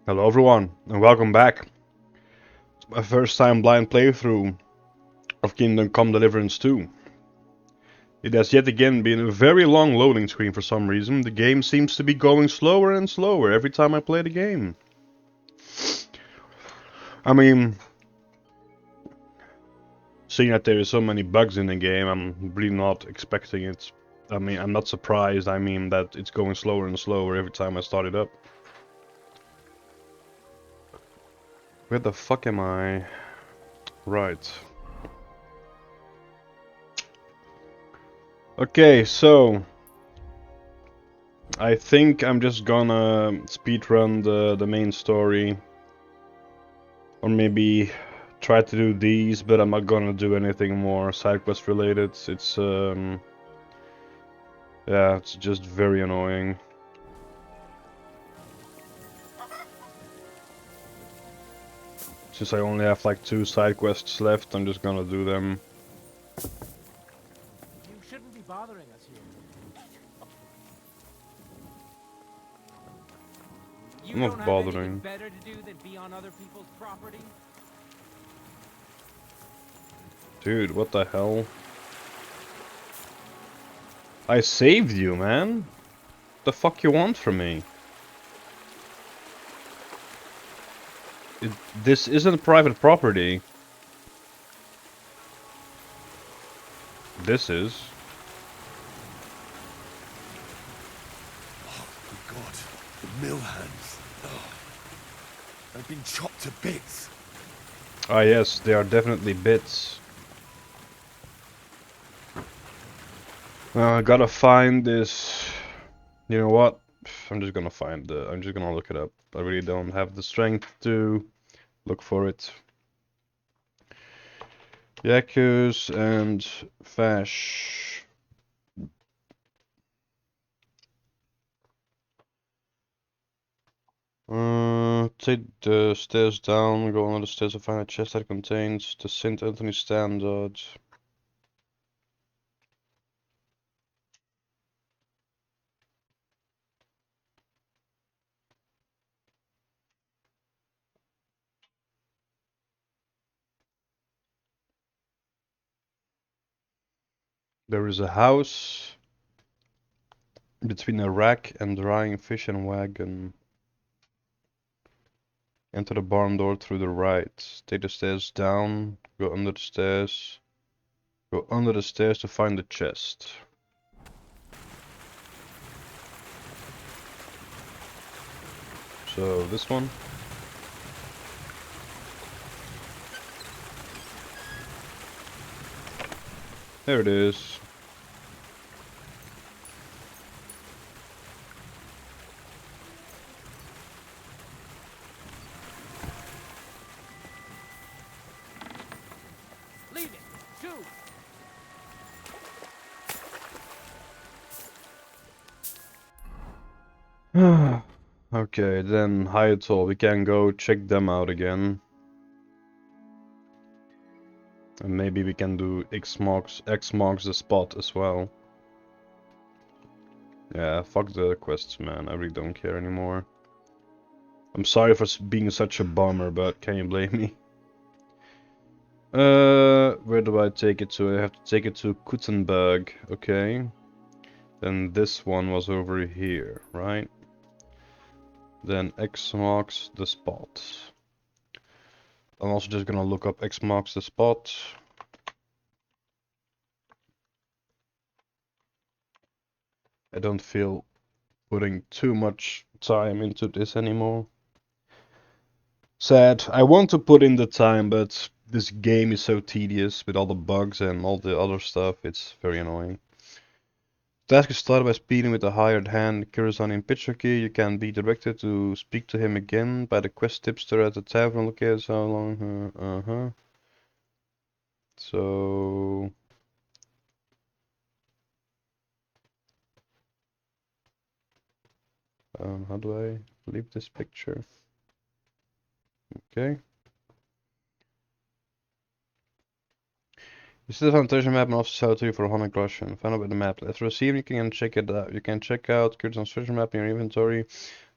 Hello everyone, and welcome back. It's my first time blind playthrough of Kingdom Come Deliverance 2. It has yet again been a very long loading screen for some reason. The game seems to be going slower and slower every time I play the game. I mean, seeing that there is so many bugs in the game, I'm really not expecting it. I mean, I'm not surprised, that it's going slower and slower every time I start it up. Where the fuck am I? Right. Okay, so I think I'm just gonna speedrun the main story, or maybe try to do these, but I'm not gonna do anything more side quest related. Yeah, it's just very annoying. Since I only have like 2 side quests left, I'm just gonna do them. You shouldn't be bothering us here. I'm You don't not have anything bothering. better to do than be on other people's property? Dude, what the hell? I saved you, man. What the fuck you want from me? This isn't private property. This is. Oh, good God. The mill hands. Oh, they've been chopped to bits. Ah yes, they are definitely bits. I gotta find this. You know what? I'm just gonna look it up. I really don't have the strength to look for it. Yakus and Fash. Take the stairs down, go under the stairs to find a chest that contains the St. Anthony Standard. There is a house between a rack and drying fish and wagon. Enter the barn door through the right. Take the stairs down, go under the stairs. Go under the stairs to find the chest. So, this one. There it is. Leave it! Shoot! Okay, then Hyatol, we can go check them out again. And maybe we can do X marks the spot as well. Yeah, fuck the quests, man. I really don't care anymore. I'm sorry for being such a bummer, but can you blame me? Where do I take it to? I have to take it to Kuttenberg, okay. Then this one was over here, right? Then X marks the spot. I'm also just gonna look up X marks the spot. I don't feel putting too much time into this anymore. Sad. I want to put in the time, but this game is so tedious with all the bugs and all the other stuff. It's very annoying. Task is started by speaking with the hired hand, Kurizan in Pitchoki. You can be directed to speak to him again by the quest tipster at the tavern located so long. So how do I leave this picture? Okay. You still have a treasure map and also sell it to you for 100 groschen. Find out with the map. After receiving, you can check it out. You can check out Kurizan's treasure map in your inventory.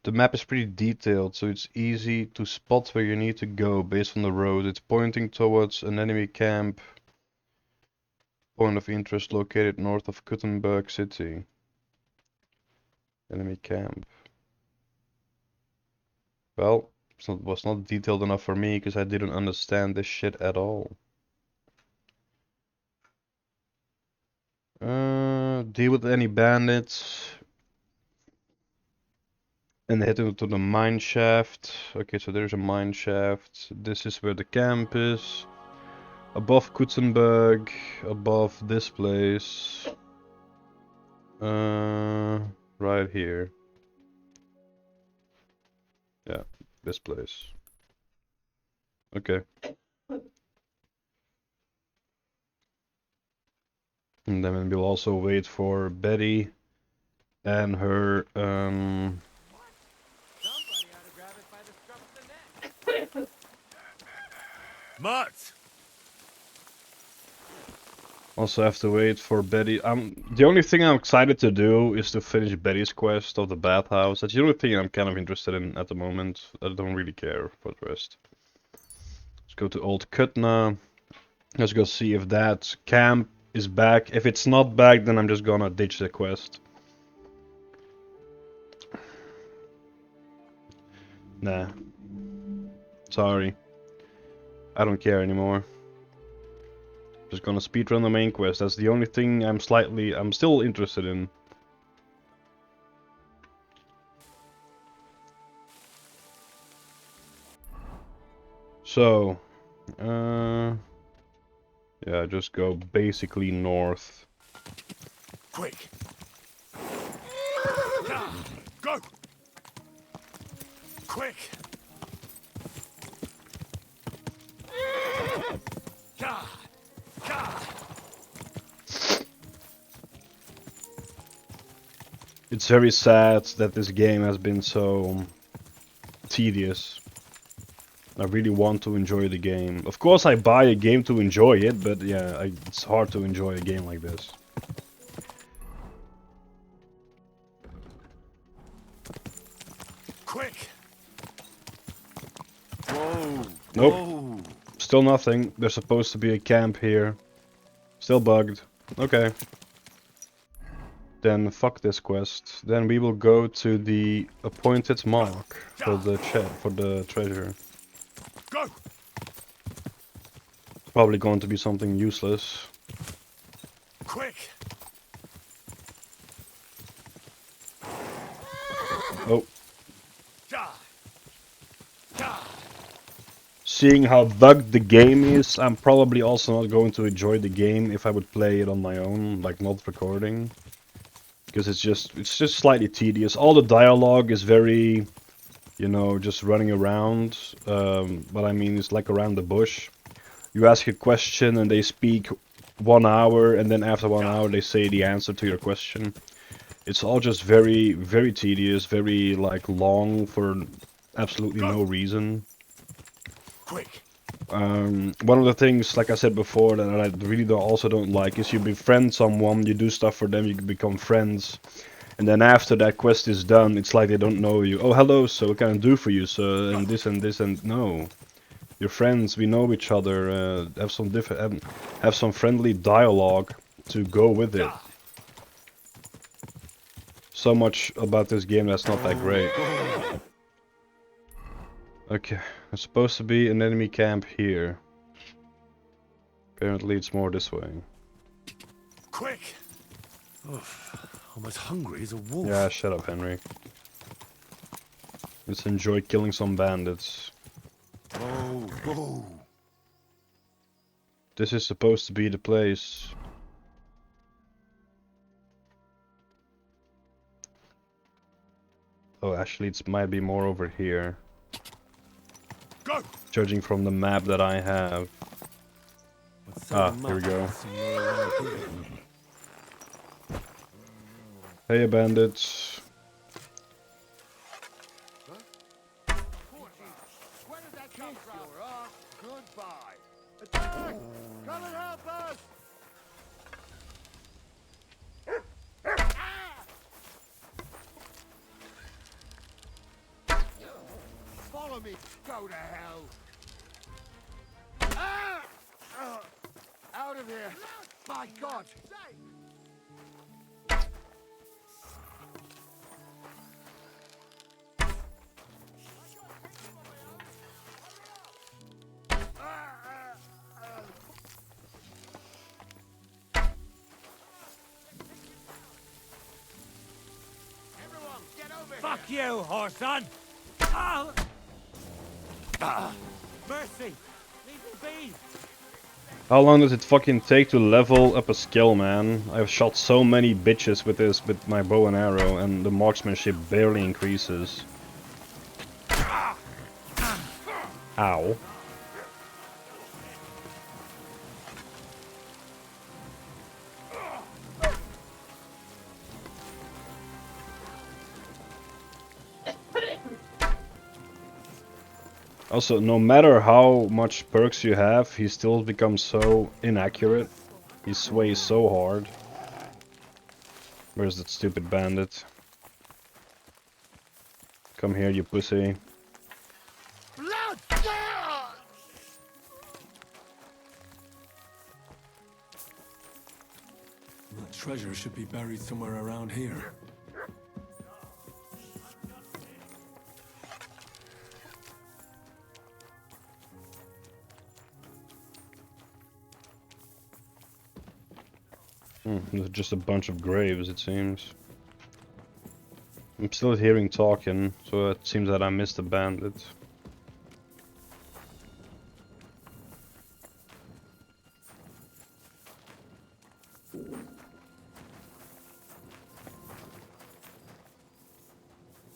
The map is pretty detailed, so it's easy to spot where you need to go based on the road. It's pointing towards an enemy camp. Point of interest located north of Gutenberg City. Enemy camp. Well, it was not detailed enough for me because I didn't understand this shit at all. Deal with any bandits. And head into the mine shaft. Okay, so there's a mine shaft. This is where the camp is. Above Gutenberg. Above this place. Right here. Yeah, this place. Okay. And then we'll also wait for Betty and her Somebody ought to grab it by the scruff of the neck. Mutt! also have to wait for Betty. The only thing I'm excited to do is to finish Betty's quest of the bathhouse. That's the only thing I'm kind of interested in at the moment. I don't really care for the rest. Let's go to Old Kutna. Let's go see if that camp is back. If it's not back, then I'm just gonna ditch the quest. Nah. Sorry. I don't care anymore. Just gonna speedrun the main quest. That's the only thing I'm still interested in. So, yeah, just go basically north. Quick! Go! Quick! God! God! It's very sad that this game has been so tedious. I really want to enjoy the game. Of course I buy a game to enjoy it, but yeah, it's hard to enjoy a game like this. Quick! Whoa! Nope. Whoa! Still nothing. There's supposed to be a camp here. Still bugged. Okay. Then fuck this quest. Then we will go to the appointed mark for the treasure. Go! Probably going to be something useless. Quick! Oh. God! God! Seeing how bugged the game is, I'm probably also not going to enjoy the game if I would play it on my own, like not recording. Because it's just slightly tedious. All the dialogue is very, you know, just running around. But I mean, it's like around the bush. You ask a question and they speak 1 hour, and then after 1 hour they say the answer to your question. It's all just very, very tedious, very like long for absolutely no reason. Quick! One of the things, like I said before, that I really also don't like is you befriend someone, you do stuff for them, you become friends, and then after that quest is done, it's like they don't know you. Oh, hello, so what can I do for you, sir? And this and this and no. You're friends, we know each other, have some friendly dialogue to go with it. So much about this game that's not that great. Okay, there's supposed to be an enemy camp here. Apparently it's more this way. Quick! I'm as hungry as a wolf. Yeah, shut up, Henry. Let's enjoy killing some bandits. Whoa! Whoa! This is supposed to be the place. Oh, actually, it might be more over here. Go! Judging from the map that I have. Ah, here we go. Hey, bandits. Where did that come from? Goodbye. Attack! Come and help us! Follow me. Go to hell. Ah! Out of here. My God. Everyone, get over Fuck here! you, whoreson! Mercy! Leave me be! How long does it fucking take to level up a skill, man? I've shot so many bitches with this, with my bow and arrow, and the marksmanship barely increases. Ow. Also, no matter how much perks you have, he still becomes so inaccurate. He sways so hard. Where's that stupid bandit? Come here, you pussy. Blood! That treasure should be buried somewhere around here. There's just a bunch of graves, it seems. I'm still hearing talking, so it seems that I missed a bandit.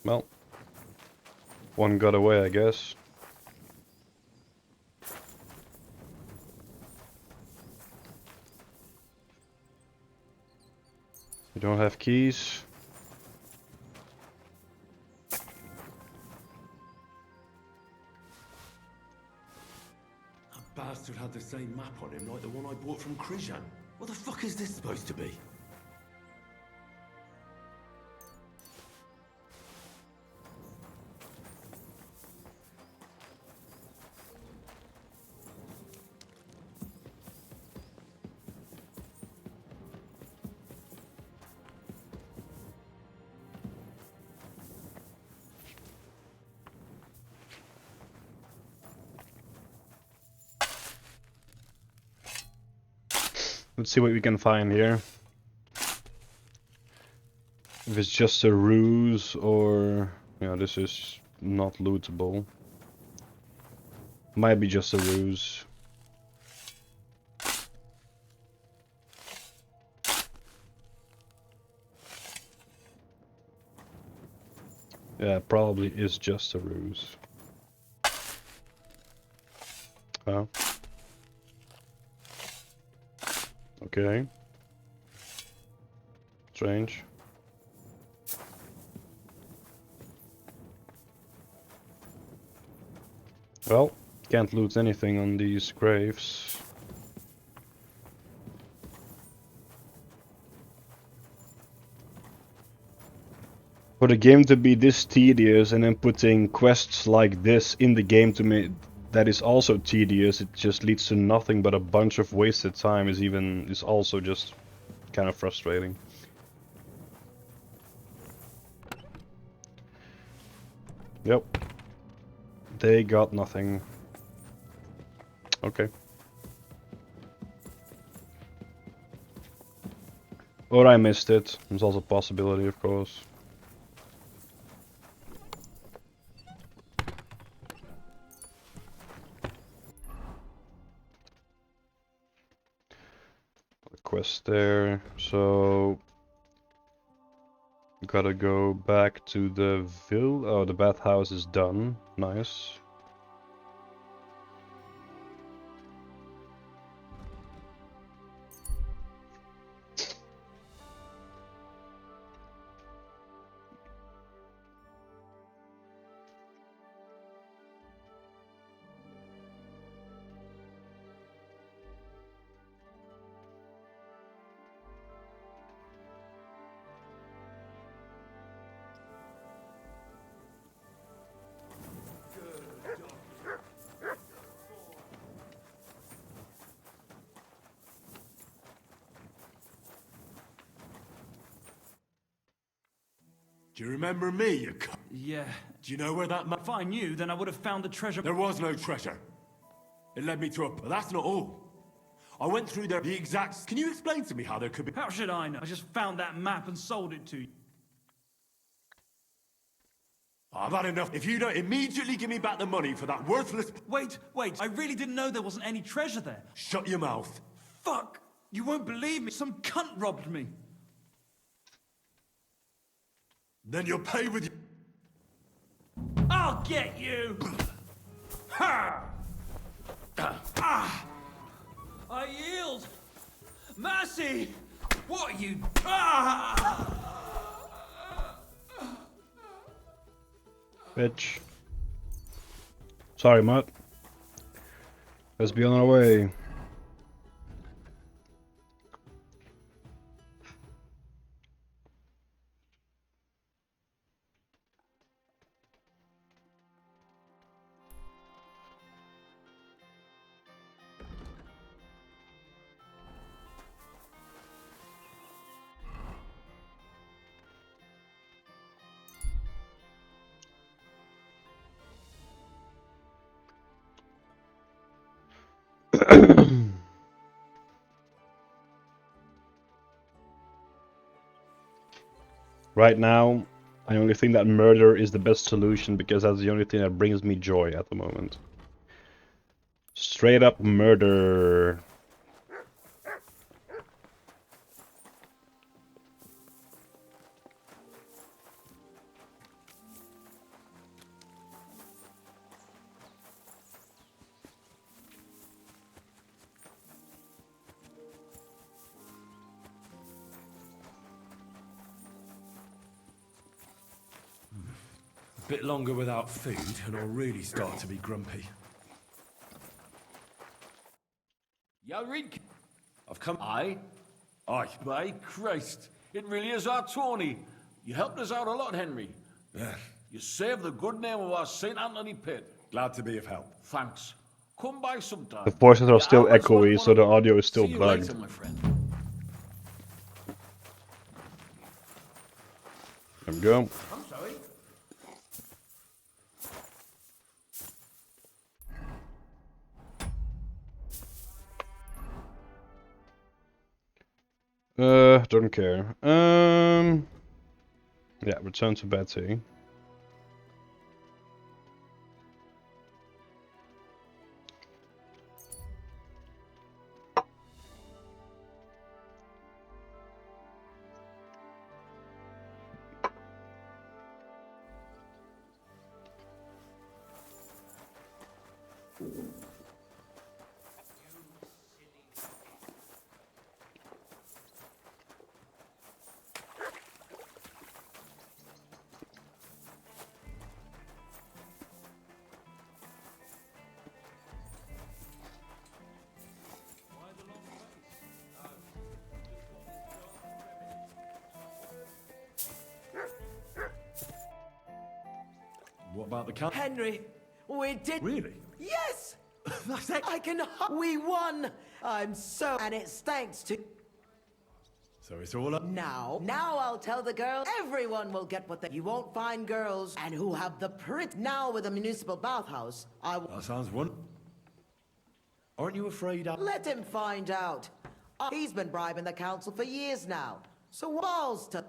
Well, one got away, I guess. You don't have keys? That bastard had the same map on him like the one I bought from Krijan. What the fuck is this supposed to be? Let's see what we can find here. If it's just a ruse or... Yeah, this is not lootable. Might be just a ruse. Yeah, probably is just a ruse. Oh. Okay. Strange. Well, can't loot anything on these graves. For the game to be this tedious and then putting quests like this in the game to me that is also tedious, it just leads to nothing but a bunch of wasted time is also just kind of frustrating. Yep. They got nothing. Okay. Or I missed it. There's also a possibility, of course. Quest there, so gotta go back to the oh, the bathhouse is done. Nice. Do you remember me, you Yeah. Do you know where that If I knew, then I would have found the treasure. There was no treasure. It led me to a... But that's not all. I went through there the exact... Can you explain to me how there could be... How should I know? I just found that map and sold it to you. I've had enough. If you don't immediately give me back the money for that worthless... Wait. I really didn't know there wasn't any treasure there. Shut your mouth. Fuck! You won't believe me. Some cunt robbed me. Then you'll pay with your... I'll get you! Ha! Ah! I yield! Mercy! What are you... Ah! Bitch. Sorry, Matt. Let's be on our way. Right now, I only think that murder is the best solution because that's the only thing that brings me joy at the moment. Straight up murder. A bit longer without food and I'll really start to be grumpy. You read... I've come... Aye? Aye. By Christ, it really is our Tony. You helped us out a lot, Henry. Yeah. You saved the good name of our St. Anthony pit. Glad to be of help. Thanks. Come by sometime. The voices are You still always echoey, want so the one of- audio is still See you bugged. later, my friend. There we go. I'm sorry. Don't care. Yeah, return to Betty. What about the cat? Henry, we did. Really? Yes! That's it. I can. We won! I'm so. And it's thanks to. So it's all up. Now I'll tell the girls. Everyone will get what they. You won't find girls and who have the print. Now with the municipal bathhouse, That sounds one. Aren't you afraid I... let him find out. He's been bribing the council for years now. So balls to.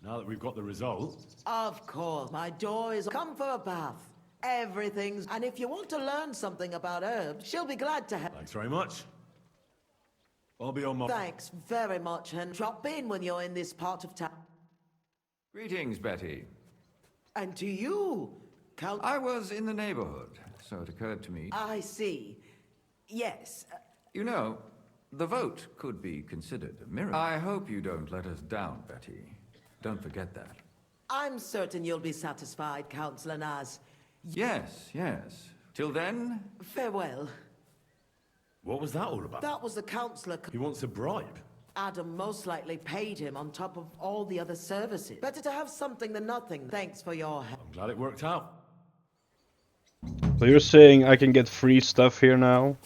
Now that we've got the result... Of course, my door is. Come for a bath. Everything's. And if you want to learn something about herbs, she'll be glad to have. Thanks very much. I'll be on my... Thanks very much, and drop in when you're in this part of town. Greetings, Betty. And to you, Count. I was in the neighborhood, so it occurred to me. I see. Yes. You know, the vote could be considered a miracle. I hope you don't let us down, Betty. Don't forget that. I'm certain you'll be satisfied, Councillor Naz. Yes. Till then... Farewell. What was that all about? That was the councillor. He wants a bribe. Adam most likely paid him on top of all the other services. Better to have something than nothing. Thanks for your help. I'm glad it worked out. So you're saying I can get free stuff here now?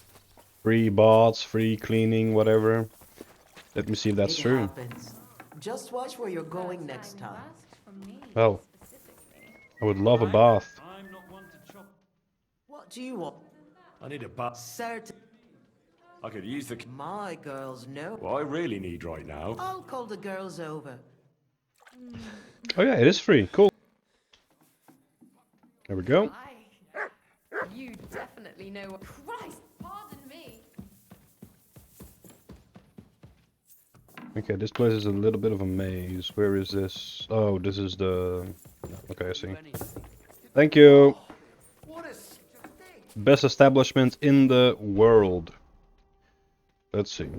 Free bots, free cleaning, whatever. Let me see if that's It true. happens. Just watch where you're going next time. Well, I would love a bath. I'm not one to chop. What do you want? I need a bath. Certain. I could use the... My girls know. What I really need right now. I'll call the girls over. Oh yeah, it is free. Cool. There we go. You definitely know what. Christ, pardon me. Okay, this place is a little bit of a maze. Where is this? Oh, this is the... Okay, I see. Thank you. Best establishment in the world. Let's see.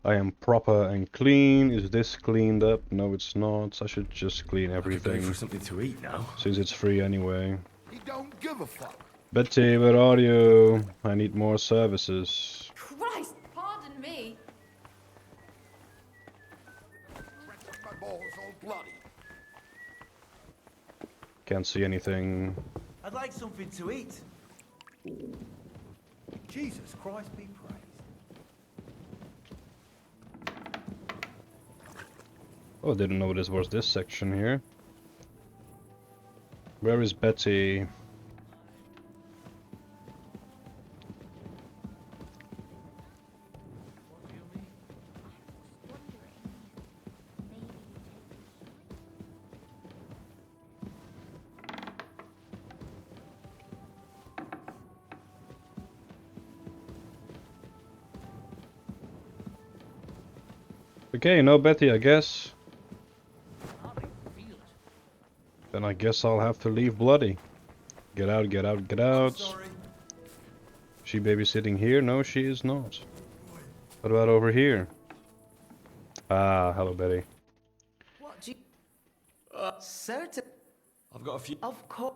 I am proper and clean. Is this cleaned up? No, it's not. I should just clean I could go everything, for something to eat now. since it's free anyway. He don't give a fuck. Betty, where are you? I need more services. Christ, pardon me. My balls all bloody. Can't see anything. I'd like something to eat. Jesus Christ be praised. Oh, I didn't know this was this section here. Where is Betty? Okay, no Betty, I guess. Then I guess I'll have to leave Bloody. Get out, get out, get out. Sorry. She babysitting here? No, she is not. What about over here? Ah, hello Betty. What do you... Certain. I've got a few... Of course.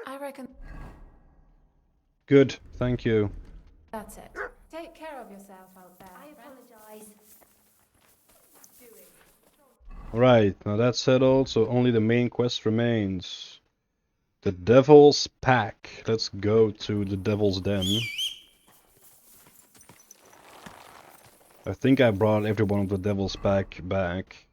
I reckon Good, thank you. that's it. Take care of yourself out there. I apologize. Right, now that's settled, so only the main quest remains. The Devil's Pack. Let's go to the Devil's Den. I think I brought every one of the Devil's Pack back.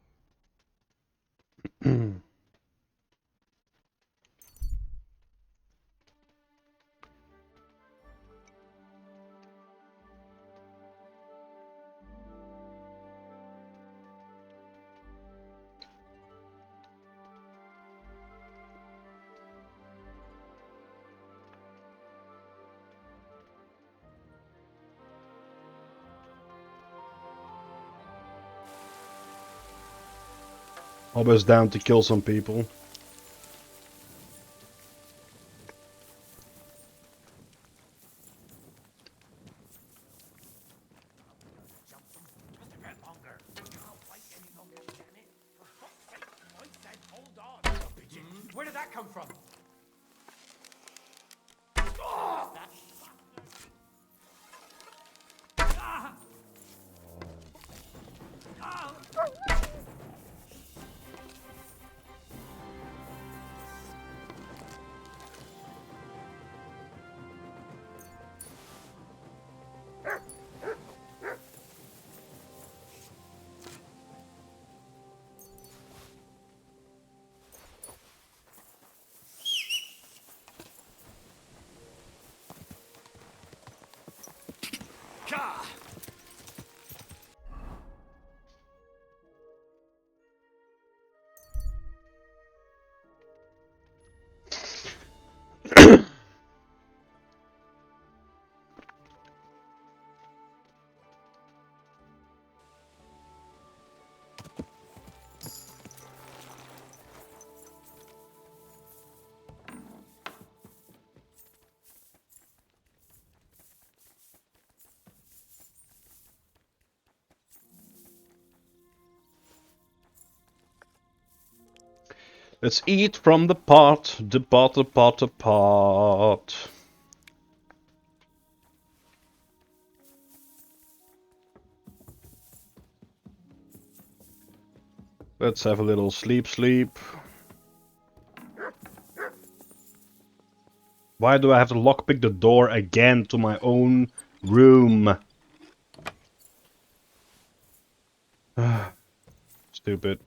Always down to kill some people. Where did that come from? Let's eat from the pot, the pot, the pot, the pot. Let's have a little sleep. Why do I have to lockpick the door again to my own room? Stupid.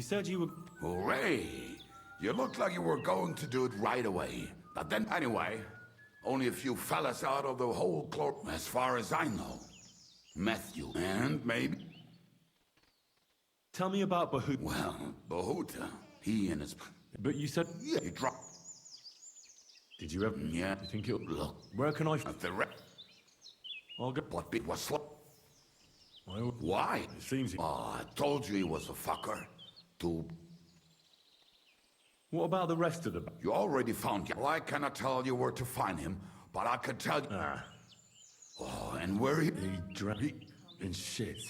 You said you were... Hooray! You looked like you were going to do it right away. But then, anyway, only a few fellas out of the whole cloak, as far as I know. Matthew, and maybe... Tell me about Bahoot. Well, Bahuta, he and his... But you said... Yeah, he dropped... Did you ever... Yeah. You think it'll... Look, Where can I... at the re... I'll go... But it was slow. Well, Why? it seems... Oh, I told you he was a fucker. What about the rest of the... You already found him. Well, I cannot tell you where to find him, but I can tell you... Ah. Oh, and where he... He drank in shit.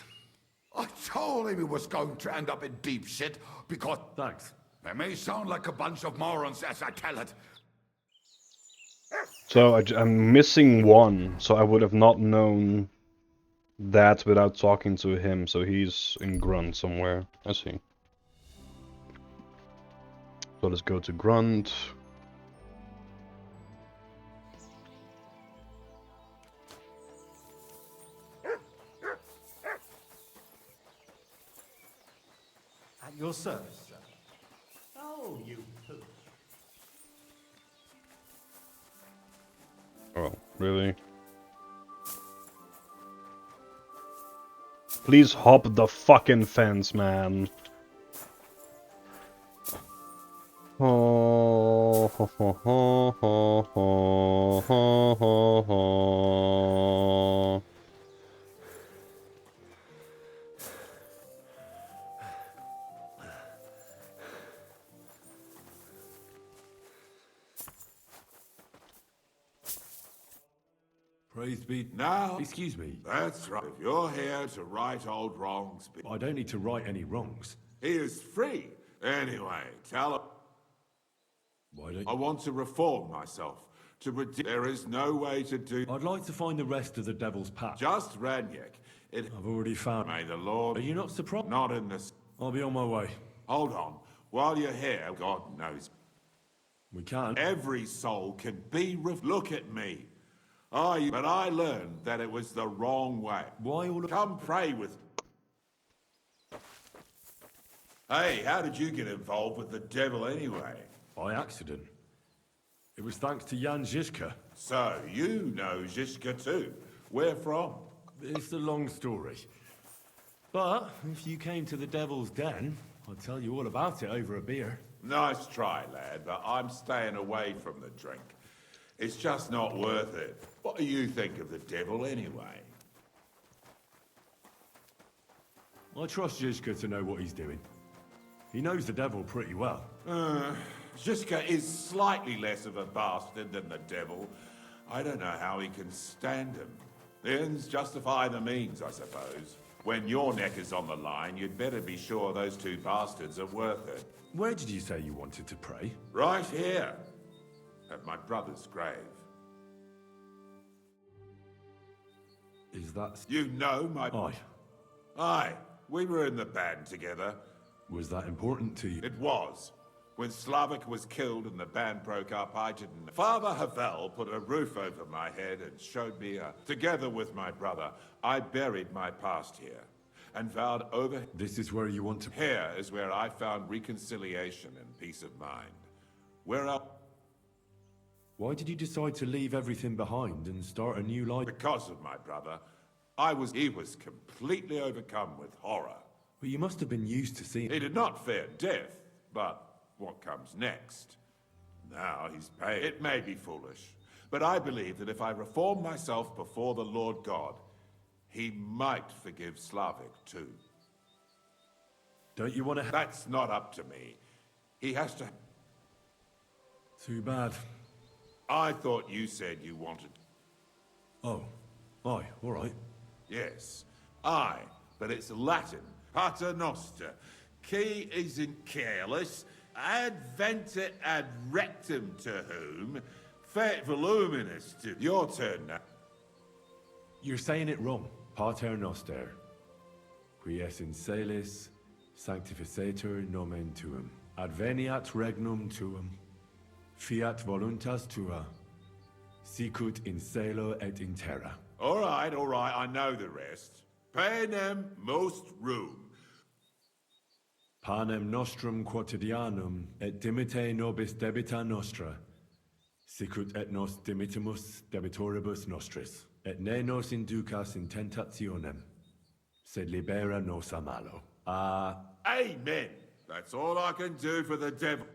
I told him he was going to end up in deep shit, because... Thanks. They may sound like a bunch of morons as I tell it. So I'm missing one, so I would have not known that without talking to him. So he's in Grunt somewhere. I see. So let's go to Grunt. At your service, sir. Oh, you pooch. Oh, really? Please hop the fucking fence, man. Oh, ho, ho, ho, ho, ho, ho, ho, ho. Praise be... Now, Excuse me. that's right. If you're here to right old wrongs, I don't need to right any wrongs. he is free. Anyway, tell him Why don't I want to reform myself. There is no way to do... I'd like to find the rest of the Devil's Patch. Just Ranyek. I've already found... May the Lord... Are you not surprised? Not in this... I'll be on my way. Hold on. While you're here, God knows. We can. Every soul can be... Look at me. But I learned that it was the wrong way. Why all of... Come pray with... Hey, how did you get involved with the devil anyway? By accident. It was thanks to Jan Žižka. So, you know Žižka too. Where from? It's a long story. But, if you came to the Devil's Den, I'd tell you all about it over a beer. Nice try, lad, but I'm staying away from the drink. It's just not worth it. What do you think of the devil anyway? I trust Žižka to know what he's doing. He knows the devil pretty well. Žižka is slightly less of a bastard than the devil. I don't know how he can stand him. The ends justify the means, I suppose. When your neck is on the line, you'd better be sure those two bastards are worth it. Where did you say you wanted to pray? Right here, at my brother's grave. Is that... You know my... Aye. Aye, we were in the band together. Was that important to you? It was. When Slavik was killed and the band broke up, I didn't... Father Havel put a roof over my head and showed me Together with my brother, I buried my past here and vowed over... This is where you want to... Here is where I found reconciliation and peace of mind. Where else? Why did you decide to leave everything behind and start a new life? Because of my brother. He was completely overcome with horror. Well, you must have been used to seeing... He did not fear death, but what comes next. Now he's paid. It may be foolish, but I believe that if I reform myself before the Lord God, he might forgive Slavic too. Don't you want to... That's not up to me. He has to... Too bad. I thought you said you wanted... Oh. Aye, all right. Yes, aye, but it's Latin. Pater noster. Qui isn't careless. Adventet ad rectum to whom. Fet voluminous to... Your turn now. You're saying it wrong. Pater noster. Qui es in celis, sanctificetur nomen tuum. Adveniat regnum tuum. Fiat voluntas tua. Sicut in celo et in terra. All right, I know the rest. Panem most room. Panem nostrum quotidianum et dimite nobis debita nostra. Sicut et nos dimitimus debitoribus nostris. Et ne nos inducas in tentationem. Sed libera nos a malo. Amen. That's all I can do for the devil.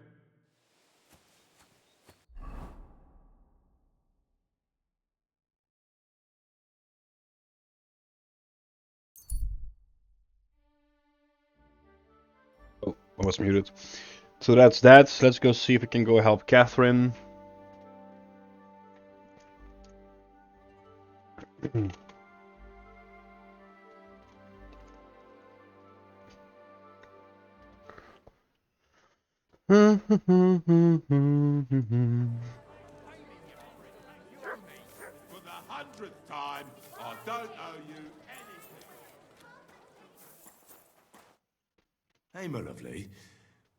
Oh, I was muted. So that's that. Let's go see if we can go help Catherine. For the 100th time, I don't owe you anything. Hey, my lovely.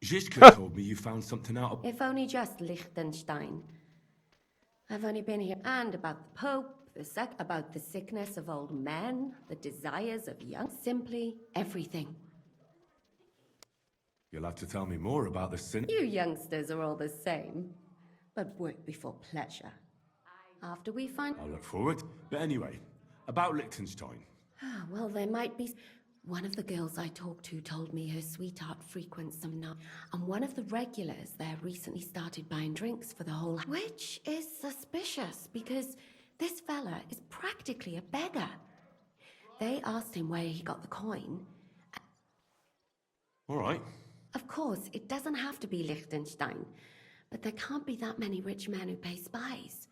Zizka told me you found something out. If only just Liechtenstein. I've only been here and about the Pope, about the sickness of old men, the desires of young, simply everything. You'll have to tell me more about the sin. You youngsters are all the same, but work before pleasure. After we find... I'll look forward. But anyway, about Liechtenstein. Well, there might be... One of the girls I talked to told me her sweetheart frequents some nights, and one of the regulars there recently started buying drinks for the whole... Which is suspicious, because this fella is practically a beggar. They asked him where he got the coin. All right. Of course, it doesn't have to be Liechtenstein, but there can't be that many rich men who pay spies.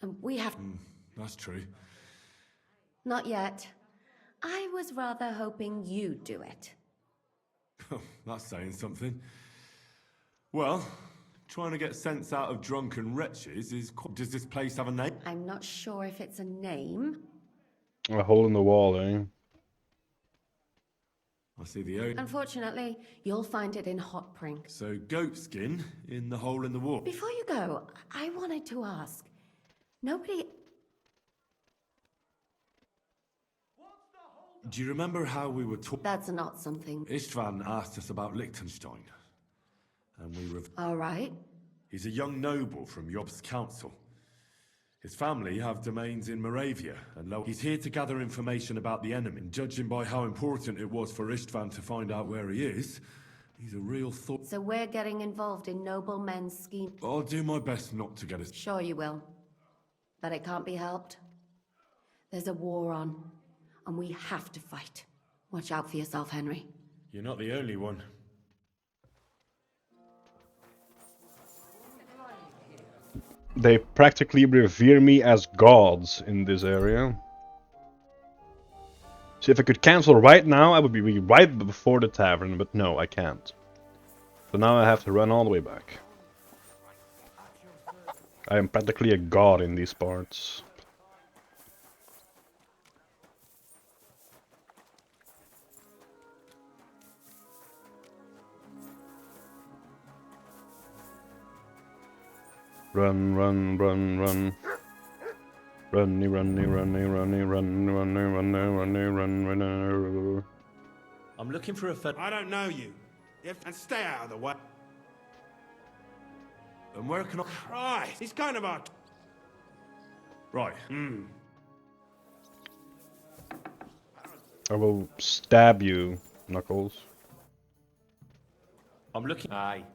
And we have... That's true. Not yet. I was rather hoping you'd do it. That's saying something. Well, trying to get sense out of drunken wretches is... Does this place have a name? I'm not sure if it's a name. A hole in the wall, eh? I see the O. Unfortunately, you'll find it in Hot Prink. So goat skin in the hole in the wall. Before you go, I wanted to ask. Nobody... Do you remember how we were talking? That's not something... Istvan asked us about Liechtenstein. And we... All right. He's a young noble from Job's council. His family have domains in Moravia, and he's here to gather information about the enemy. And judging by how important it was for Istvan to find out where he is, he's a real thought. So we're getting involved in noblemen's scheme. I'll do my best not to get us... Sure you will. But it can't be helped. There's a war on, and we have to fight. Watch out for yourself, Henry. You're not the only one. They practically revere me as gods in this area. So if I could cancel right now, I would be right before the tavern, but no, I can't. So now I have to run all the way back. I am practically a god in these parts. Run, run, run, run. Runny, runny, runny, runny, runny, runny, runny, runny, runny. I'm looking for a fed... I don't know you. And stay out of the way. And where can I... Christ, he's kind of our... Right. I will stab you, Knuckles. I'm looking... Aye.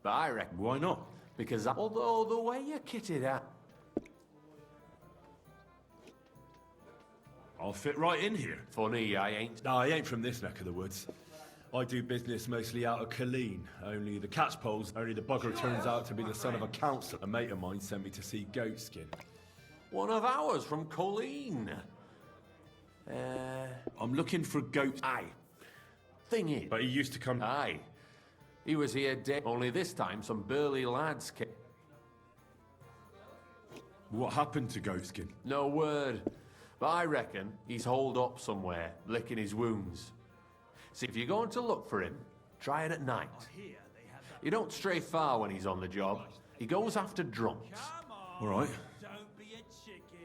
But I reckon... Why not? Because although the way you kitted out... I'll fit right in here. Funny, I ain't... No, I ain't from this neck of the woods. I do business mostly out of Colleen. Only the catchpoles, only the bugger turns out to be the son of a council. A mate of mine sent me to see Goatskin. One of ours from Colleen. I'm looking for Goat. Aye. Thing is... But he used to come... Aye. He was here dead. Only this time some burly lads came... What happened to Goatskin? No word. But I reckon he's holed up somewhere, licking his wounds. See, if you're going to look for him, try it at night. You don't stray far when he's on the job. He goes after drunks. All right.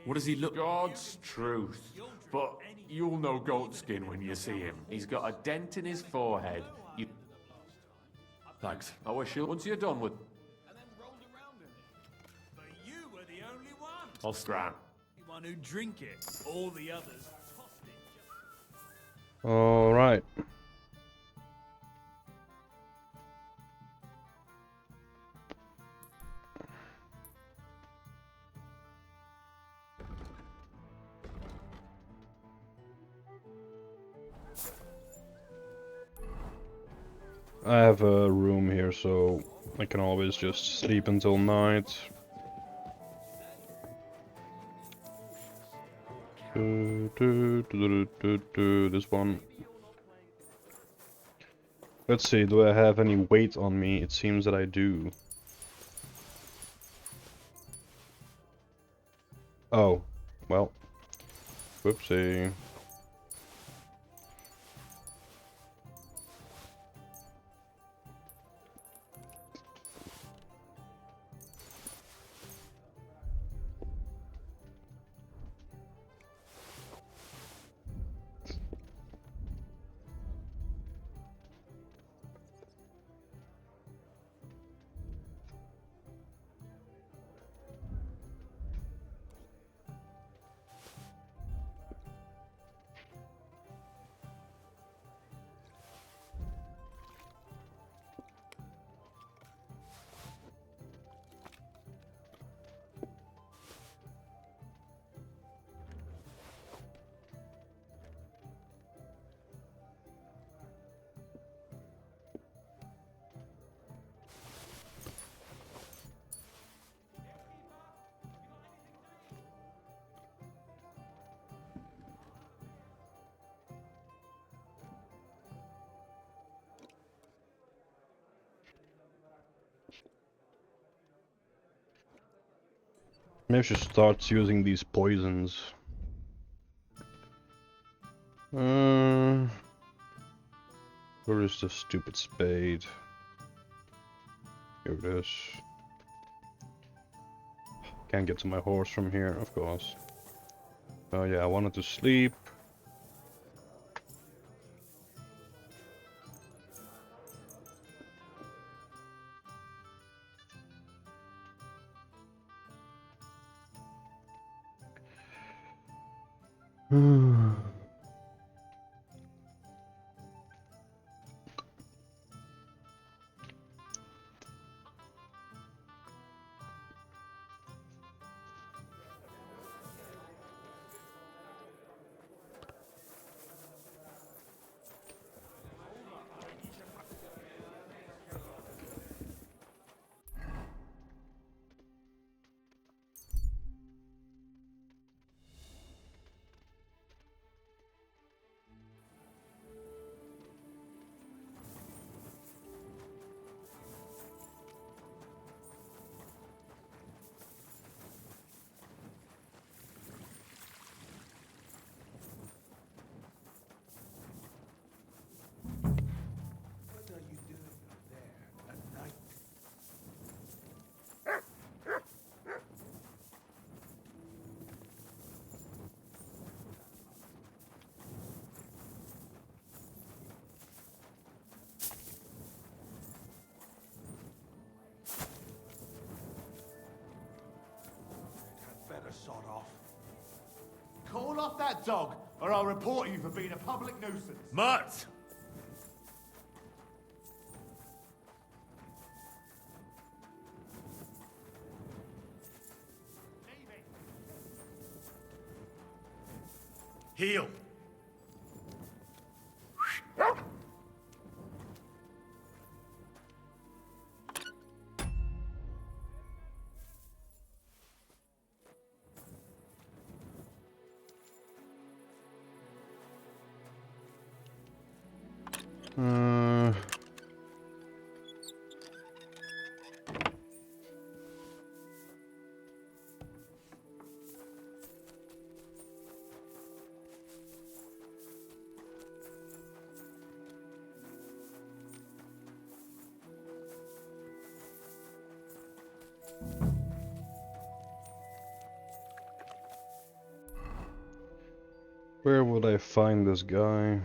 What does he look... God's truth. But you'll know Goatskin when you see him. He's got a dent in his forehead. You... Thanks. I wish you... Once you're done with... But you were the only one. I'll Grant. The one who drink it. All the others tossed it. All right. I have a room here, so I can always just sleep until night. This one. Let's see, do I have any weight on me? It seems that I do. Oh, well. Whoopsie. Maybe I should start using these poisons. Where is the stupid spade? Here it is. Can't get to my horse from here, of course. Oh yeah, I wanted to sleep. Better sod off. Call off that dog, or I'll report you for being a public nuisance. Mutt! Heal. Uh, where would I find this guy?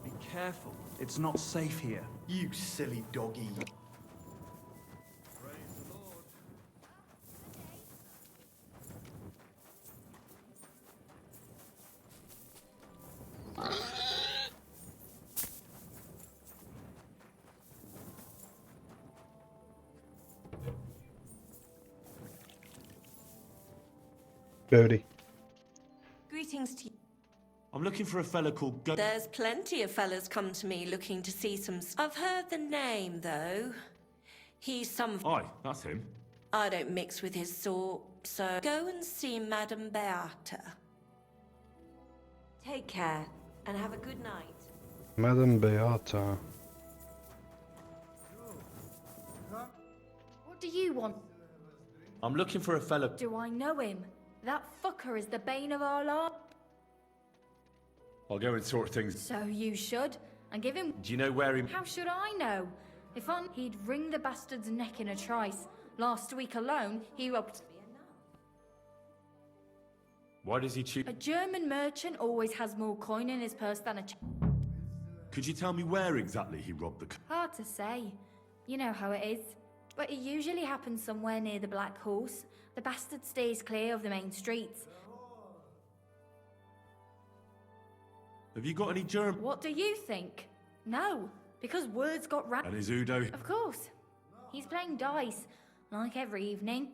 Be careful. It's not safe here. You silly doggy. Bodhi. Greetings to you. I'm looking for a fella called Go. There's plenty of fellas come to me looking to see some. I've heard the name, though. He's some. Aye, that's him. I don't mix with his sort, so go and see Madame Beata. Take care, and have a good night. Madame Beata. What do you want? I'm looking for a fella. Do I know him? That fucker is the bane of our lot. I'll go and sort things. So you should, and give him. Do you know where he... How should I know? If he'd wring the bastard's neck in a trice. Last week alone, he robbed. Why does he choose... A German merchant always has more coin in his purse than a. Could you tell me where exactly he robbed the... Hard to say. You know how it is. But it usually happens somewhere near the Black Horse. The bastard stays clear of the main streets. Have you got any German... What do you think? No, because words got round. And is Udo... Of course. He's playing dice, like every evening.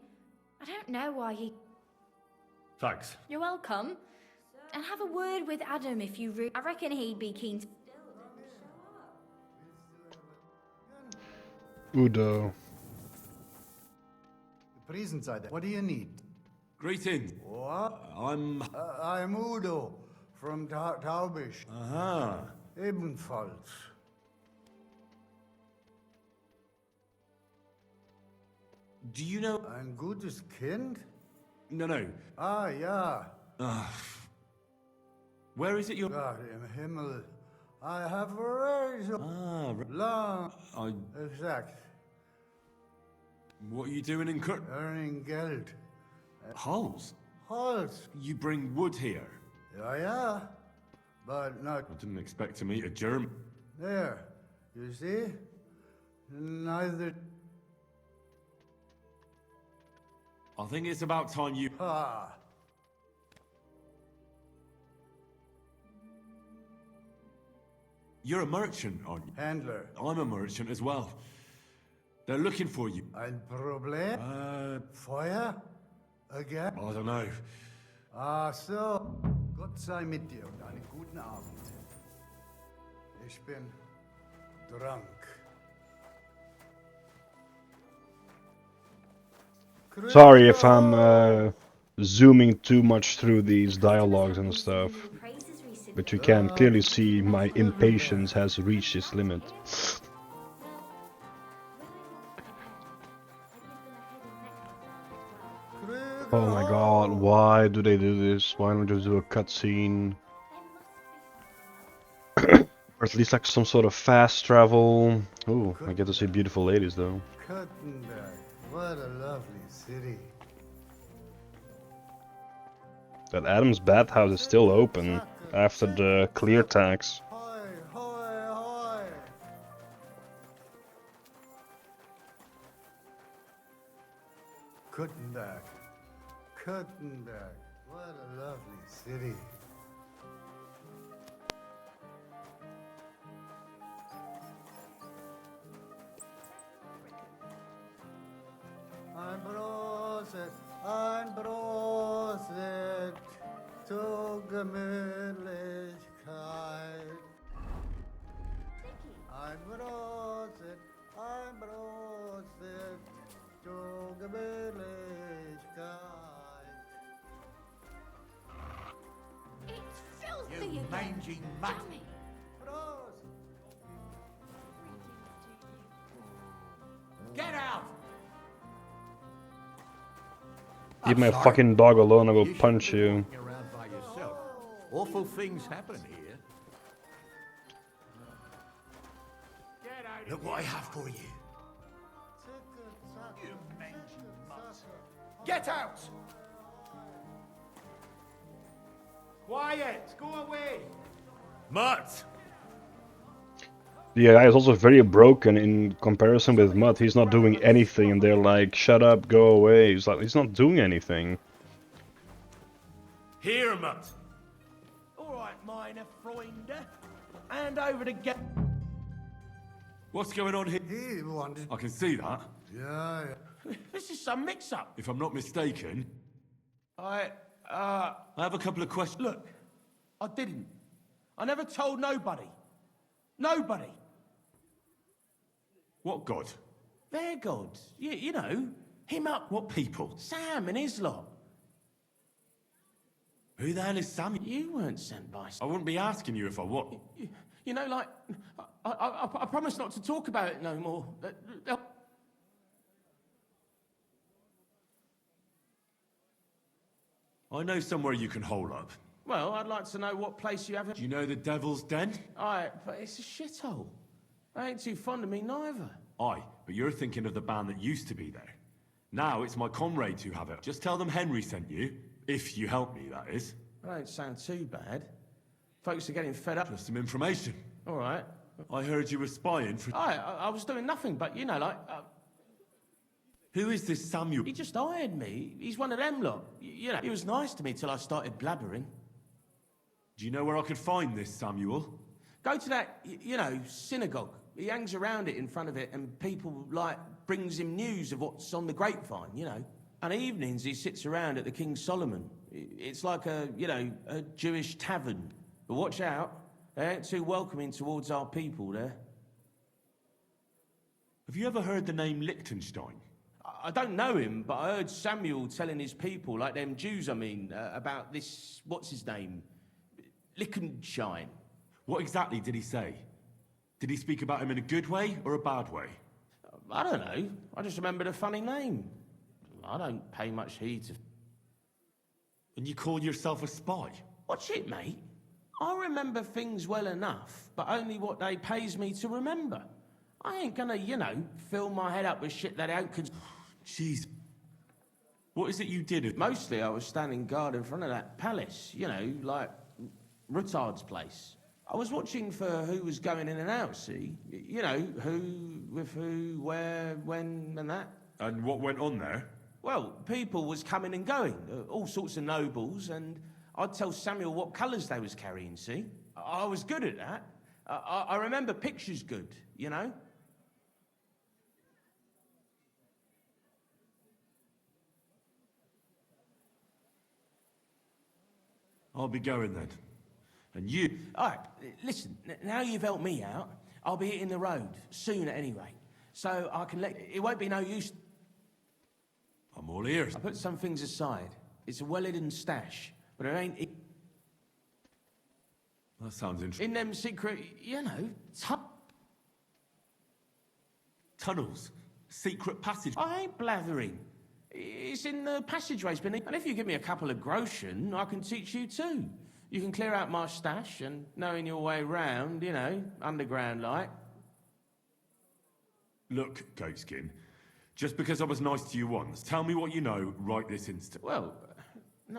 I don't know why he... Thanks. You're welcome. And have a word with Adam if you I reckon he'd be keen to... Udo. The prison side. What do you need? Greetings. What? I'm Udo from Taubisch. Aha. Ebenfalls. Do you know... Ein gutes Kind? No. Ah, ja. Where is it you're... God im Himmel. I have raised long. Exact. What are you doing in Kurt? Earning Geld. Hulls? Holz. You bring wood here? Ja. But not... I didn't expect to meet a German. There. You see? Neither... I think it's about time you... Ah. You're a merchant, aren't you? Handler. I'm a merchant as well. They're looking for you. Ein Problem? Feuer? Again? I don't know. Ach so. Gott sei mit dir und einen guten Abend. Ich bin drunk. Sorry if I'm zooming too much through these dialogues and stuff, but you can clearly see my impatience has reached its limit. Oh my god, why do they do this? Why don't we just do a cutscene? Or at least like some sort of fast travel. Ooh, I get to see beautiful ladies though. Kuttenberg, what a lovely city. That Adam's bathhouse is still open after the clear tax. Hoi, hoi, hoi. Kuttenberg, Kuttenberg, what a lovely city. Ein Prosit zur Gemütlichkeit. Ein Prosit zur Gemütlichkeit. It's filthy You again. mangy mutt. Damn it. Get out! Leave my fucking dog alone, I will punch you. Walking around by yourself. Awful things happen here. Look what I have for you. You mangy mutt. Get out! Quiet! Go away! Mutt! The AI is also very broken in comparison with Mutt. He's not doing anything and they're like, shut up, go away. He's like, he's not doing anything. Here, Mutt! Alright, minor Freunde. Hand over the gate. What's going on here? He wanted... I can see that. Yeah. This is some mix-up. If I'm not mistaken, I have a couple of questions. Look, I didn't. I never told nobody. Nobody. What god? Their god. You know, him up. What people? Sam and his lot. Who the hell is Sam? You weren't sent by... I wouldn't be asking you if I was. You know, like, I promise not to talk about it no more. I know somewhere you can hole up. Well, I'd like to know what place you have... Do you know the Devil's Den? Aye, but it's a shithole. I ain't too fond of me neither. Aye, but you're thinking of the band that used to be there. Now it's my comrades who have it. Just tell them Henry sent you. If you help me, that is. That don't sound too bad. Folks are getting fed up. Just some information. All right. I heard you were spying for... I was doing nothing, but, you know, like... Who is this Samuel? He just hired me. He's one of them lot. You know, he was nice to me till I started blabbering. Do you know where I could find this Samuel? Go to that, you know, synagogue. He hangs around it in front of it, and people, like, brings him news of what's on the grapevine, you know. And evenings he sits around at the King Solomon. It's like a, you know, a Jewish tavern. But watch out, they ain't too welcoming towards our people there. Have you ever heard the name Liechtenstein? I don't know him, but I heard Samuel telling his people, like them Jews, I mean, about this, what's his name? Liechtenstein. What exactly did he say? Did he speak about him in a good way or a bad way? I don't know. I just remembered a funny name. I don't pay much heed to... And you call yourself a spy? Watch it, mate. I remember things well enough, but only what they pays me to remember. I ain't gonna, you know, fill my head up with shit that out could... Jeez. What is it you did? Mostly I was standing guard in front of that palace, you know, like Rutard's place. I was watching for who was going in and out, see? You know, who, with who, where, when, and that. And what went on there? Well, people was coming and going, all sorts of nobles, and I'd tell Samuel what colours they was carrying, see? I was good at that. I remember pictures good, you know? I'll be going then. And you... All right, listen, now you've helped me out, I'll be hitting the road, soon at any rate. So I can let... It won't be no use... I'm all ears. I put some things aside. It's a well-hidden stash, but it ain't... That sounds interesting. In them secret, you know... Tunnels. Secret passage. I ain't blathering. It's in the passageways beneath. And if you give me a couple of groschen, I can teach you too. You can clear out my stash and knowing your way round, you know, underground like. Look, Goatskin, just because I was nice to you once, tell me what you know right this instant. Well,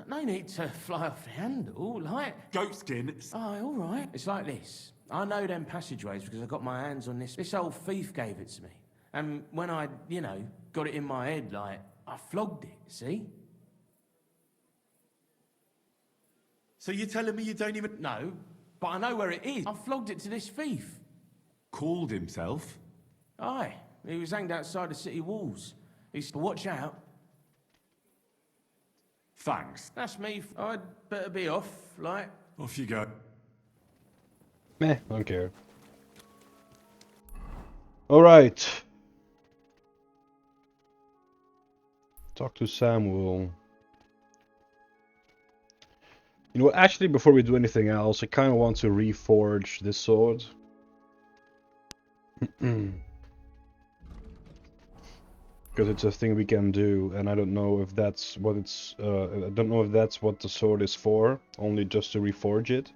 no need to fly off the handle, like... Goatskin... Oh, all right. It's like this. I know them passageways because I got my hands on this. This old thief gave it to me. And when I, you know, got it in my head, like, I flogged it, see? So you're telling me you don't even... No, but I know where it is. I flogged it to this thief. Called himself? Aye. He was hanged outside the city walls. He said, watch out. Thanks. That's me. I'd better be off, like. Off you go. Meh, don't care. Alright. Talk to Samuel. You know what, actually before we do anything else, I kind of want to reforge this sword. Because it's a thing we can do, and I don't know if that's what it's, I don't know if that's what the sword is for, only just to reforge it.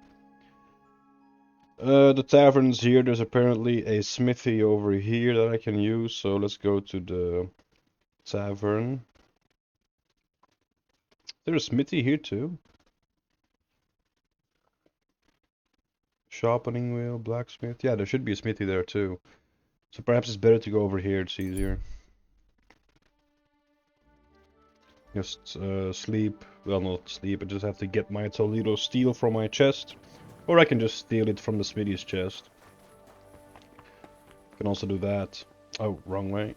The tavern's here, there's apparently a smithy over here that I can use, so let's go to the tavern. There's a smithy here too. Sharpening wheel, blacksmith, yeah, there should be a smithy there too. So perhaps it's better to go over here, it's easier. Just sleep, well not sleep, I just have to get my Toledo steel from my chest. Or I can just steal it from the smithy's chest. Can also do that. Oh, wrong way.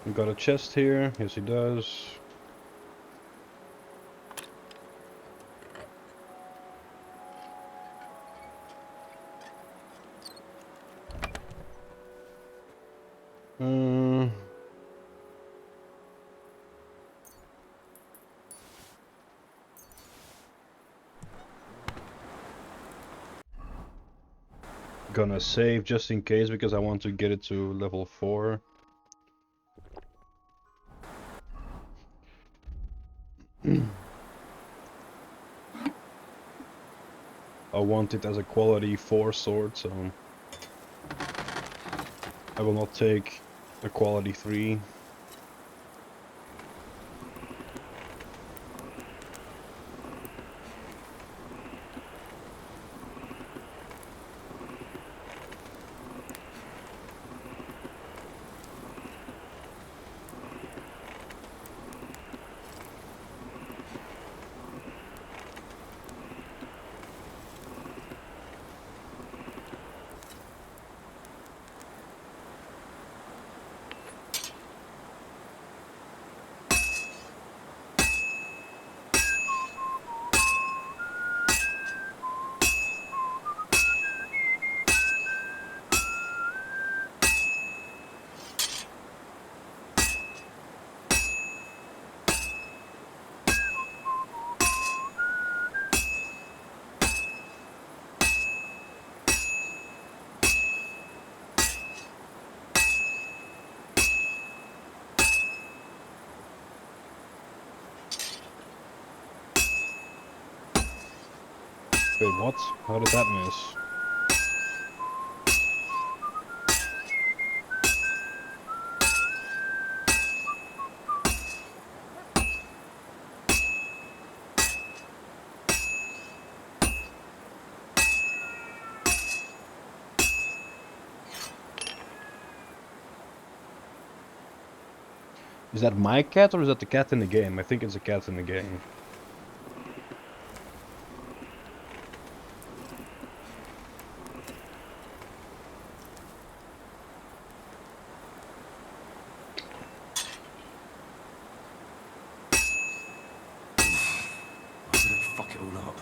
We got a chest here, yes he does. Gonna save just in case because I want to get it to level 4. I want it as a quality 4 sword, so I will not take a quality 3. Wait, what? How did that miss? Is that my cat or is that the cat in the game? I think it's a cat in the game. Fuck it all up.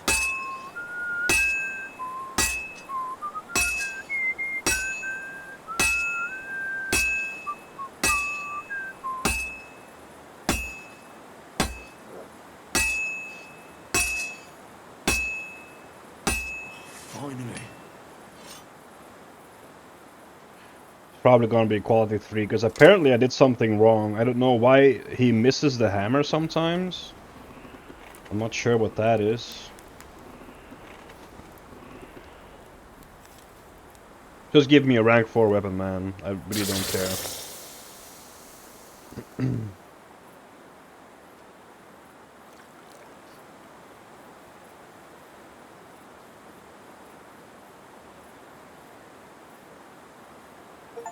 probably gonna be quality 3, because apparently I did something wrong. I don't know why he misses the hammer sometimes. I'm not sure what that is. Just give me a rank 4 weapon, man. I really don't care.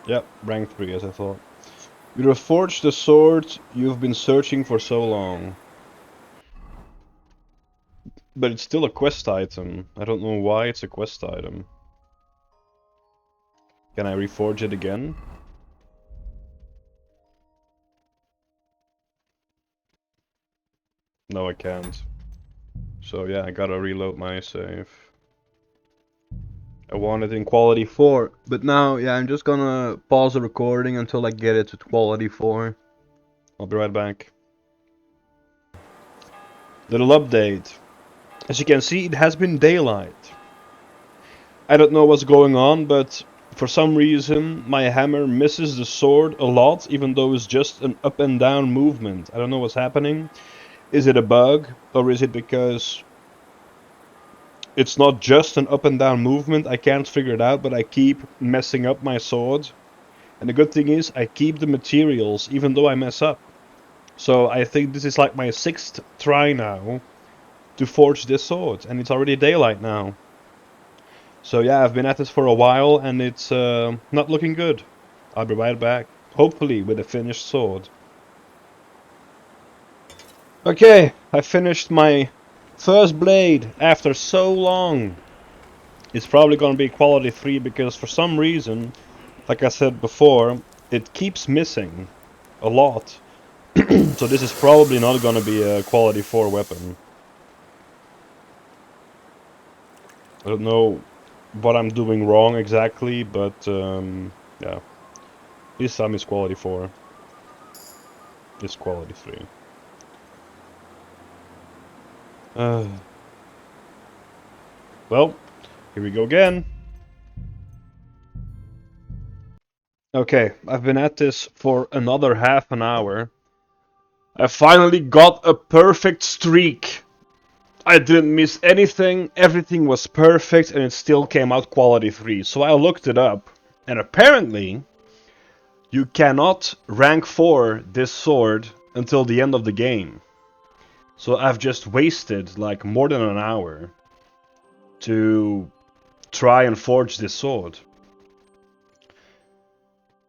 Yep, rank 3 as I thought. You reforged the sword you've been searching for so long. But it's still a quest item. I don't know why it's a quest item. Can I reforge it again? No, I can't. So yeah, I gotta reload my save. I want it in quality 4, but now, yeah, I'm just gonna pause the recording until I get it to quality 4. I'll be right back. Little update. As you can see, it has been daylight. I don't know what's going on, but for some reason my hammer misses the sword a lot, even though it's just an up and down movement. I don't know what's happening. Is it a bug, or is it because it's not just an up and down movement? I can't figure it out, but I keep messing up my sword. And the good thing is, I keep the materials, even though I mess up. So I think this is like my 6th try now to forge this sword, and it's already daylight now. So yeah, I've been at this for a while, and it's not looking good. I'll be right back, hopefully with a finished sword. Okay, I finished my first blade after so long. It's probably gonna be quality 3 because for some reason, like I said before, it keeps missing a lot. So this is probably not gonna be a quality 4 weapon. I don't know what I'm doing wrong exactly, but yeah. This time it's quality 4. It's quality 3. Well, here we go again. Okay, I've been at this for another half an hour. I finally got a perfect streak. I didn't miss anything, everything was perfect, and it still came out quality 3. So I looked it up, and apparently you cannot rank 4 this sword until the end of the game. So I've just wasted like more than an hour to try and forge this sword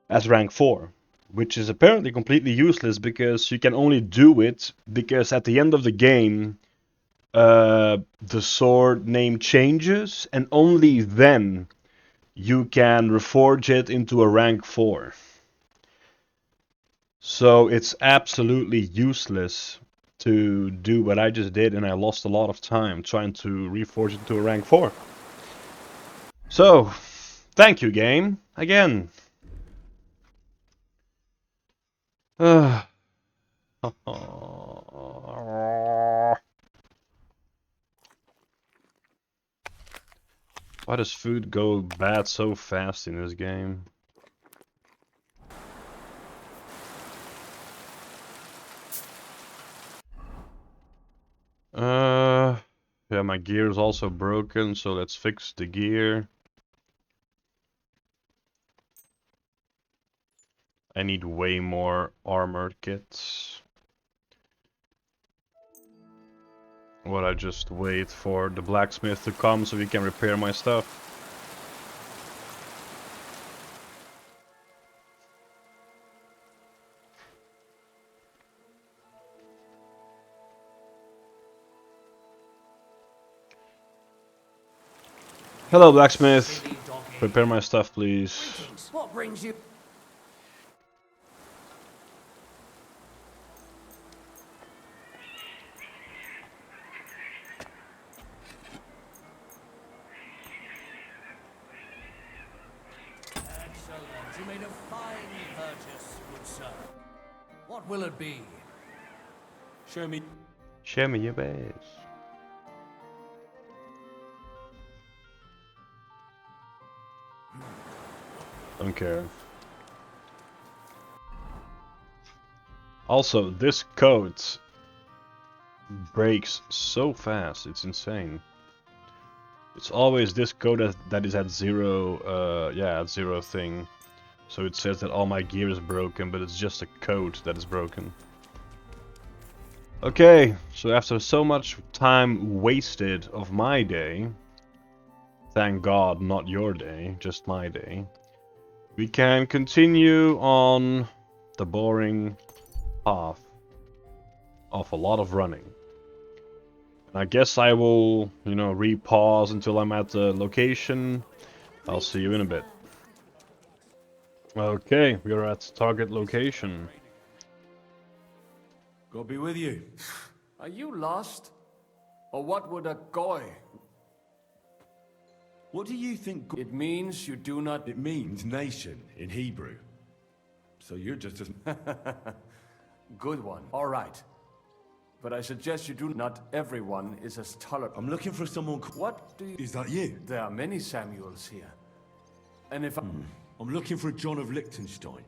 as rank 4, which is apparently completely useless because you can only do it because at the end of the game the sword name changes, and only then you can reforge it into a rank 4. So it's absolutely useless to do what I just did, and I lost a lot of time trying to reforge it to a rank 4. So, thank you, game, again. Why does food go bad so fast in this game? Yeah, my gear is also broken, so let's fix the gear. I need way more armor kits. What, I just wait for the blacksmith to come so he can repair my stuff. Hello, blacksmith. Prepare my stuff, please. What brings you? Excellent. You made a fine purchase, good sir. What will it be? Show me your base. Don't care. Also, this code breaks so fast, it's insane. It's always this code that is at zero, yeah, at zero thing. So it says that all my gear is broken, but it's just a code that is broken. Okay, so after so much time wasted of my day, thank God not your day, just my day, we can continue on the boring path of a lot of running. And I guess I will, you know, re-pause until I'm at the location. I'll see you in a bit. Okay, we are at target location. God be with you. Are you lost? Or what would a goy? What do you think? It means you do not... It means nation in Hebrew. So you're just as... Good one. All right. But I suggest you do not... Everyone is as tolerant. I'm looking for someone... What do you... Is that you? There are many Samuels here. And if I'm looking for John of Liechtenstein.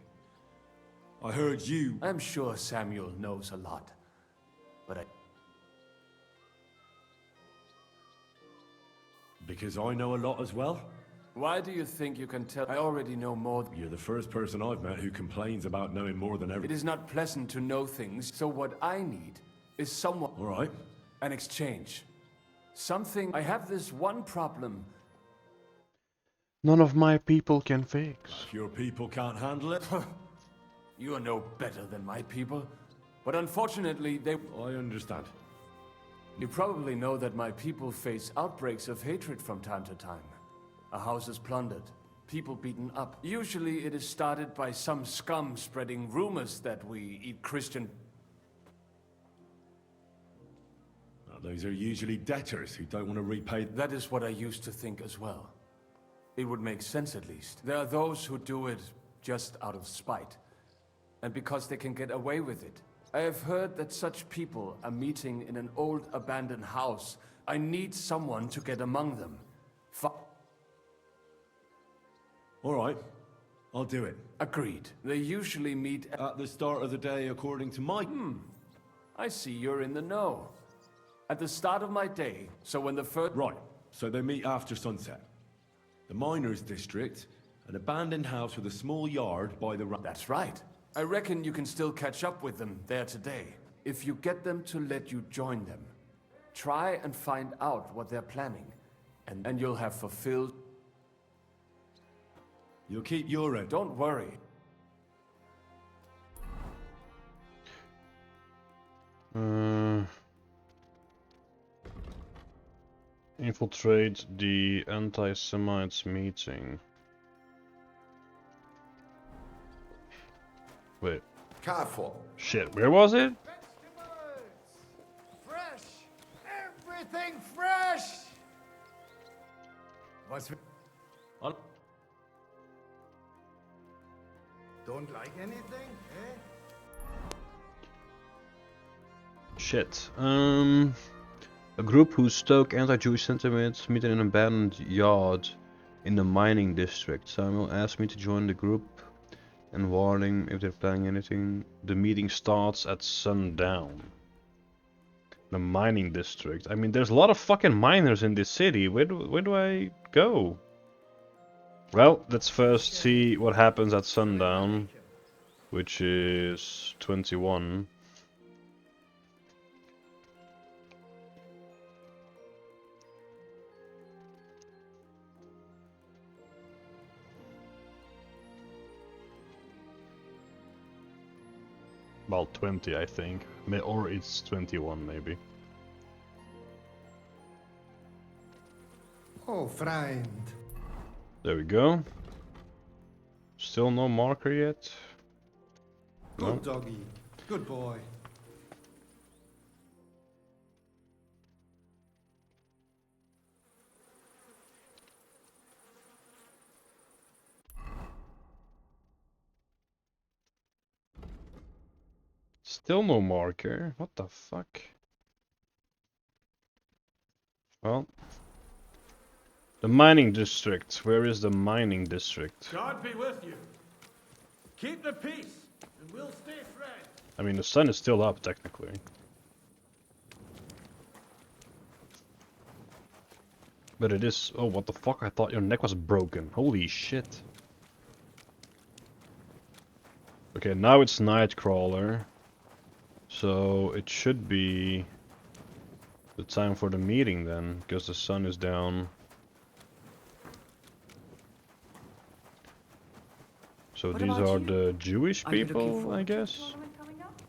I heard you... I'm sure Samuel knows a lot. But I... Because I know a lot as well? Why do you think you can tell? I already know more. You're the first person I've met who complains about knowing more than everyone. It is not pleasant to know things, so what I need is someone... All right. An exchange. Something... I have this one problem. None of my people can fix. If your people can't handle it... You are no better than my people. But unfortunately, they... I understand. You probably know that my people face outbreaks of hatred from time to time. A house is plundered, people beaten up. Usually it is started by some scum spreading rumors that we eat Christian... Now, those are usually debtors who don't want to repay... That is what I used to think as well. It would make sense at least. There are those who do it just out of spite. And because they can get away with it. I have heard that such people are meeting in an old abandoned house. I need someone to get among them. All right, I'll do it. Agreed. They usually meet at the start of the day according to my... I see you're in the know. At the start of my day, so when the first... Right, so they meet after sunset. The miners' district, an abandoned house with a small yard by the... That's right. I reckon you can still catch up with them there today, if you get them to let you join them. Try and find out what they're planning, and you'll have fulfilled... You'll keep your end. Don't worry. Infiltrate the anti-Semites meeting. Wait. Careful. Shit, where was it? Fresh! Everything fresh! Was... Don't like anything, eh? Shit. A group who stoke anti-Jewish sentiments meet in an abandoned yard in the mining district. Samuel asked me to join the group and warning if they're planning anything. The meeting starts at sundown. The mining district. I mean, there's a lot of fucking miners in this city. Where do I go? Well, let's first see what happens at sundown, which is 21. Well, 20, I think. Or it's 21, maybe. Oh, friend. There we go. Still no marker yet. Good doggy. Good boy. Still no marker. What the fuck? Well. The mining district. Where is the mining district? God be with you. Keep the peace, and we'll stay friends. I mean, the sun is still up, technically. But it is... Oh, what the fuck? I thought your neck was broken. Holy shit. Okay, now it's Nightcrawler. So it should be the time for the meeting then, because the sun is down. So What these about are you? the Jewish Are you looking people, I forward to the guess? tournament coming up?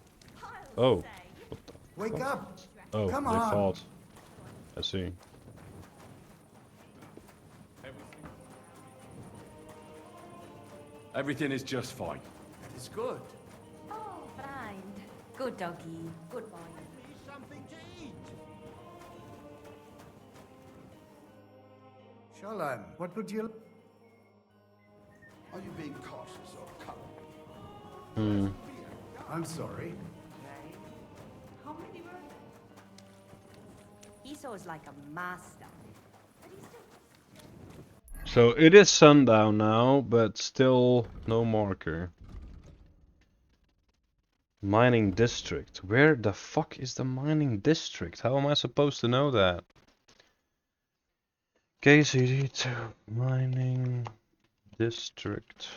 Oh. Wake up! Oh, Come they on! fought. I see. Everything is just fine. That is good. Oh, fine. Good doggy. Good boy. Something to eat. Shalom, what would you... Are you being cautious or cunning? Hmm. I'm sorry. How many were Esau's like a master. So it is sundown now, but still no marker. Mining district. Where the fuck is the mining district? How am I supposed to know that? KCD2 mining district.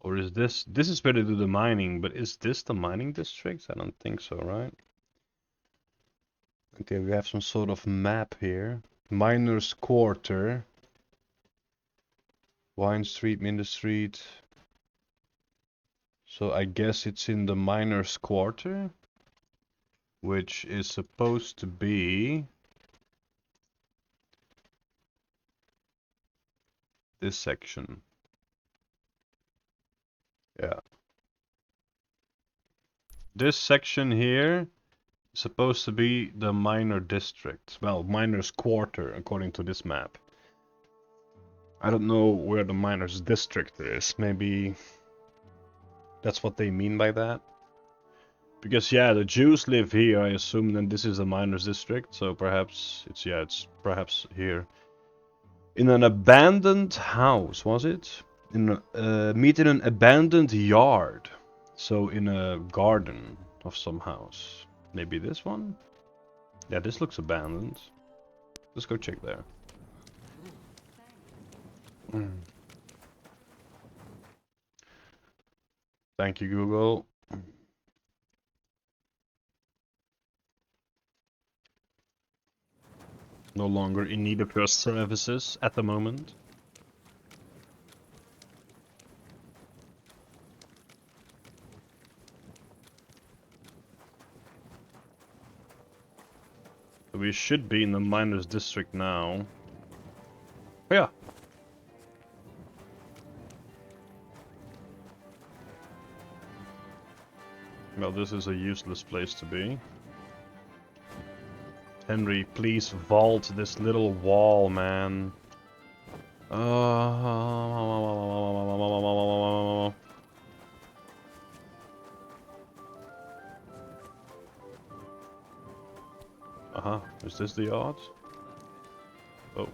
Or is this is where they do the mining, but is this the mining district? I don't think so, right? Okay, we have some sort of map here. Miners Quarter. Wine Street, Minder Street. So I guess it's in the Miners Quarter, which is supposed to be this section. Yeah. This section here is supposed to be the miner district. Well, Miners Quarter, according to this map. I don't know where the miners district is. Maybe that's what they mean by that. Because yeah, the Jews live here, I assume, and this is the miners district, so perhaps it's perhaps here. In an abandoned house, was it? Meet in an abandoned yard. So in a garden of some house. Maybe this one? Yeah, this looks abandoned. Let's go check there. Thank you, Google. No longer in need of your services at the moment. We should be in the miners district now. Oh, yeah. Well, this is a useless place to be. Henry, please vault this little wall, man. Uh-huh. Is this the odds? Oh.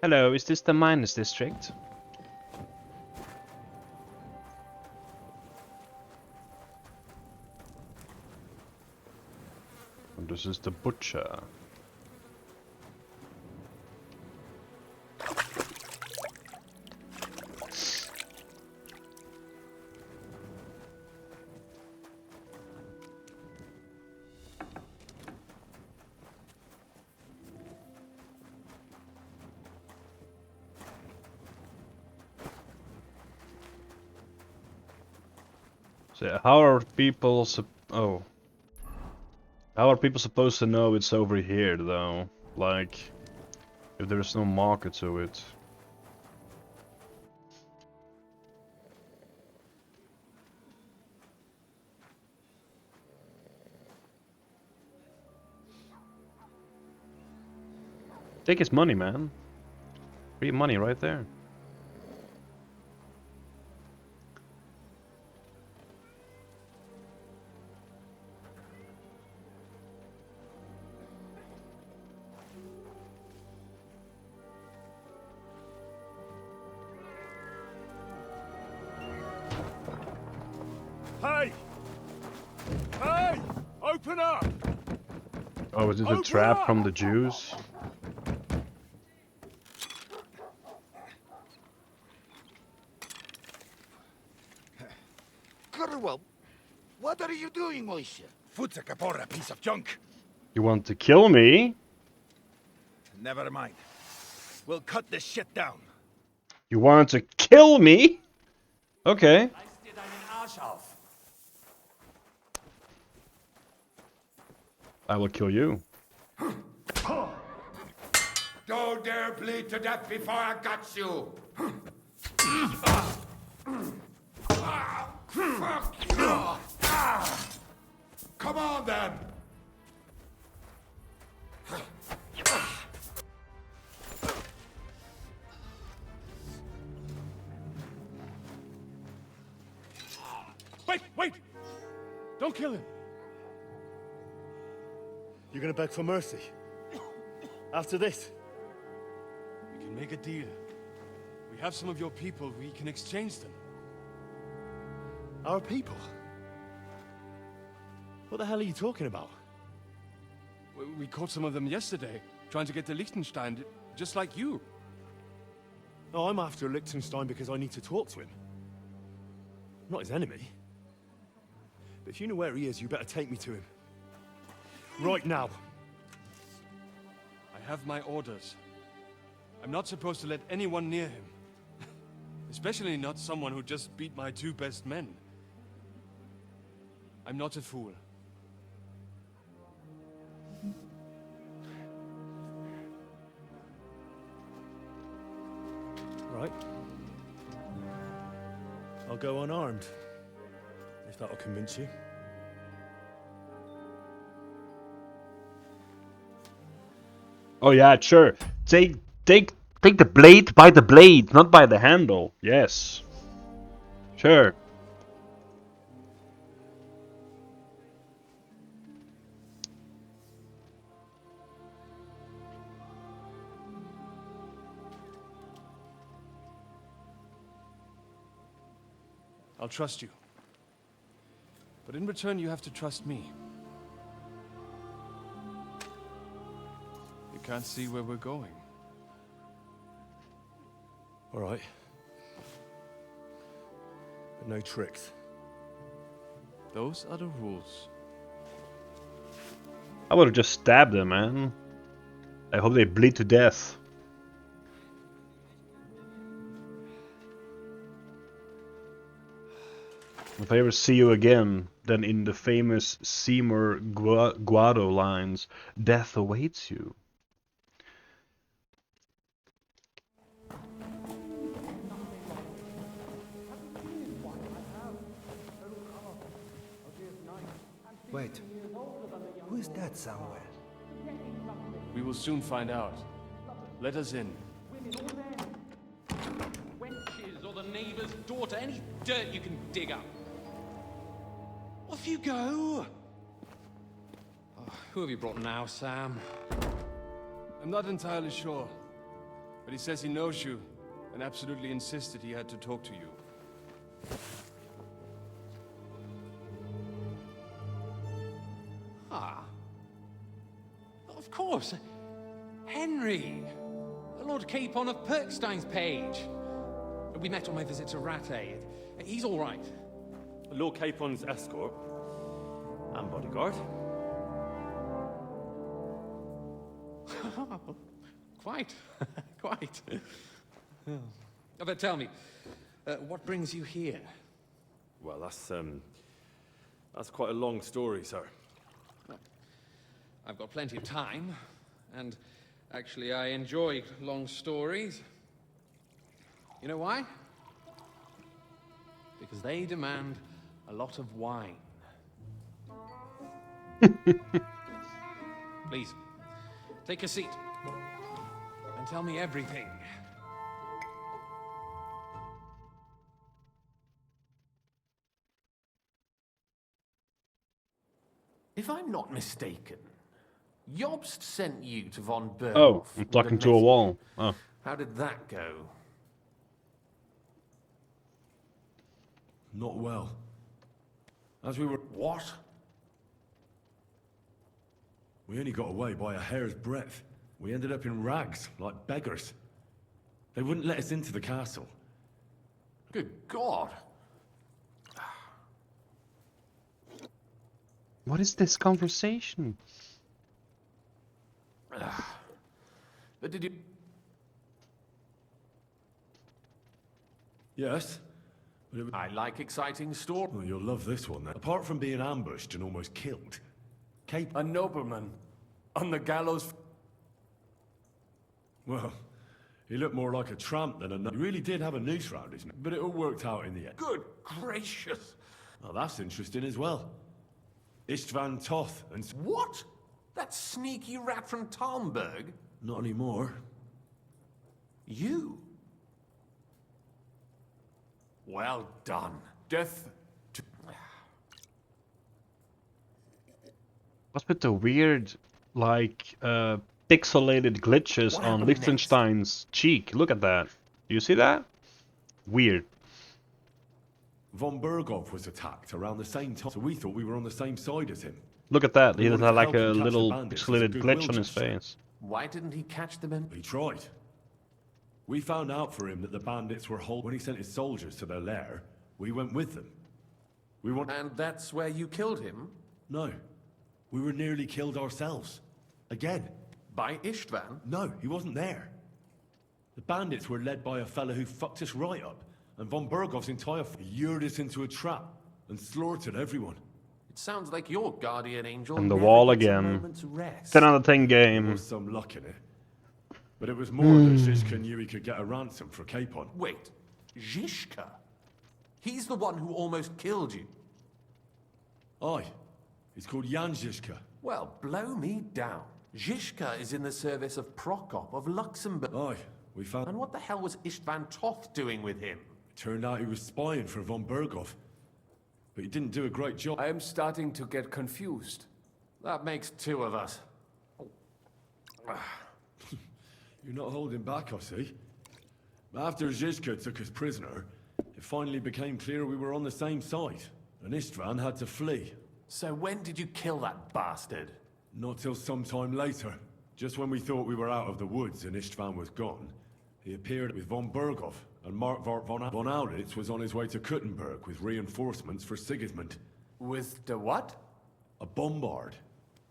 Hello, is this the miners district? And this is the butcher. So how are people how are people supposed to know it's over here though? Like, if there's no marker to it. Take his money, man. Free money right there. Hey! Hey! Open up! Oh, is this a trap from the Jews? Kurwell, what are you doing, Moishe? Futsa Kapora, piece of junk. You want to kill me? Never mind. We'll cut this shit down. You want to kill me? Okay. I will kill you. Don't dare bleed to death before I got you! Fuck you! Come on, then! Wait! Don't kill him! You're gonna beg for mercy? After this? We can make a deal. We have some of your people, we can exchange them. Our people? What the hell are you talking about? We caught some of them yesterday, trying to get to Liechtenstein, just like you. No, I'm after Liechtenstein because I need to talk to him. I'm not his enemy. But if you know where he is, you better take me to him. Right now. I have my orders. I'm not supposed to let anyone near him. Especially not someone who just beat my 2 best men. I'm not a fool. Right. I'll go unarmed. If that'll convince you. Oh yeah, sure. Take the blade by the blade, not by the handle. Yes. Sure. I'll trust you. But in return, you have to trust me. You can't see where we're going. All right. But no tricks. Those are the rules. I would have just stabbed them, man. I hope they bleed to death. If I ever see you again, then in the famous Seymour Guado lines, death awaits you. Wait. Who is that somewhere? We will soon find out. Let us in. Wenches or the neighbor's daughter, any dirt you can dig up. Off you go! Oh, who have you brought now, Sam? I'm not entirely sure, but he says he knows you and absolutely insisted he had to talk to you. Ah. Of course. Henry. Lord Capon of Perkstein's page. We met on my visit to Rattay. He's all right. Lord Capon's escort and bodyguard. Quite. Quite. But tell me, what brings you here? Well, that's quite a long story, sir. I've got plenty of time, and actually I enjoy long stories. You know why? Because they demand a lot of wine. Please, take a seat and tell me everything. If I'm not mistaken, Jobst sent you to von Berghoff. Oh, I'm with talking to a message. wall. Oh. How did that go? Not well. As we were... What? We only got away by a hair's breadth. We ended up in rags, like beggars. They wouldn't let us into the castle. Good God. What is this conversation? But did you... Yes. But it... I like exciting stories. Oh, you'll love this one then. Apart from being ambushed and almost killed, A nobleman on the gallows. well, he looked more like a tramp than a... He really did have a noose round his neck, but it all worked out in the end. Good gracious. Well, that's interesting as well. Istvan Toth and... What? That sneaky rat from Talmberg? Not anymore. You? Well done. Death to... What's with the weird, like, pixelated glitches What on happened Liechtenstein's cheek? Look at that. Do you see that? Weird. Von Berghoff was attacked around the same time, so we thought we were on the same side as him. Look at that. We He wanted had to like help him a catch the little bandits as a pixelated goodwill glitch on his gesture. face. Why didn't he catch the men? He tried. We found out for him that the bandits were whole when he sent his soldiers to their lair. We went with them. We want... And that's where you killed him? No. We were nearly killed ourselves. Again. By Istvan? No, he wasn't there. The bandits were led by a fella who fucked us right up, and von Berghoff's entire lured us into a trap and slaughtered everyone. It sounds like your guardian angel And the never wall gets a again. moment's rest. 10 out of 10 There game. was some luck in it. But it was more that Zizka knew he could get a ransom for Capon. Wait, Zizka? He's the one who almost killed you. Aye. He's called Jan Zizka. Well, blow me down. Zizka is in the service of Prokop of Luxembourg. Aye, we found... And what the hell was Istvan Toth doing with him? Turned out he was spying for von Berghoff. But he didn't do a great job. I am starting to get confused. That makes two of us. You're not holding back, I see. After Zizka took us prisoner, it finally became clear we were on the same side, and Istvan had to flee. So when did you kill that bastard? Not till some time later. Just when we thought we were out of the woods and Istvan was gone, he appeared with von Berghoff, and Mark von Aulitz was on his way to Kuttenberg with reinforcements for Sigismund. With the what? A bombard.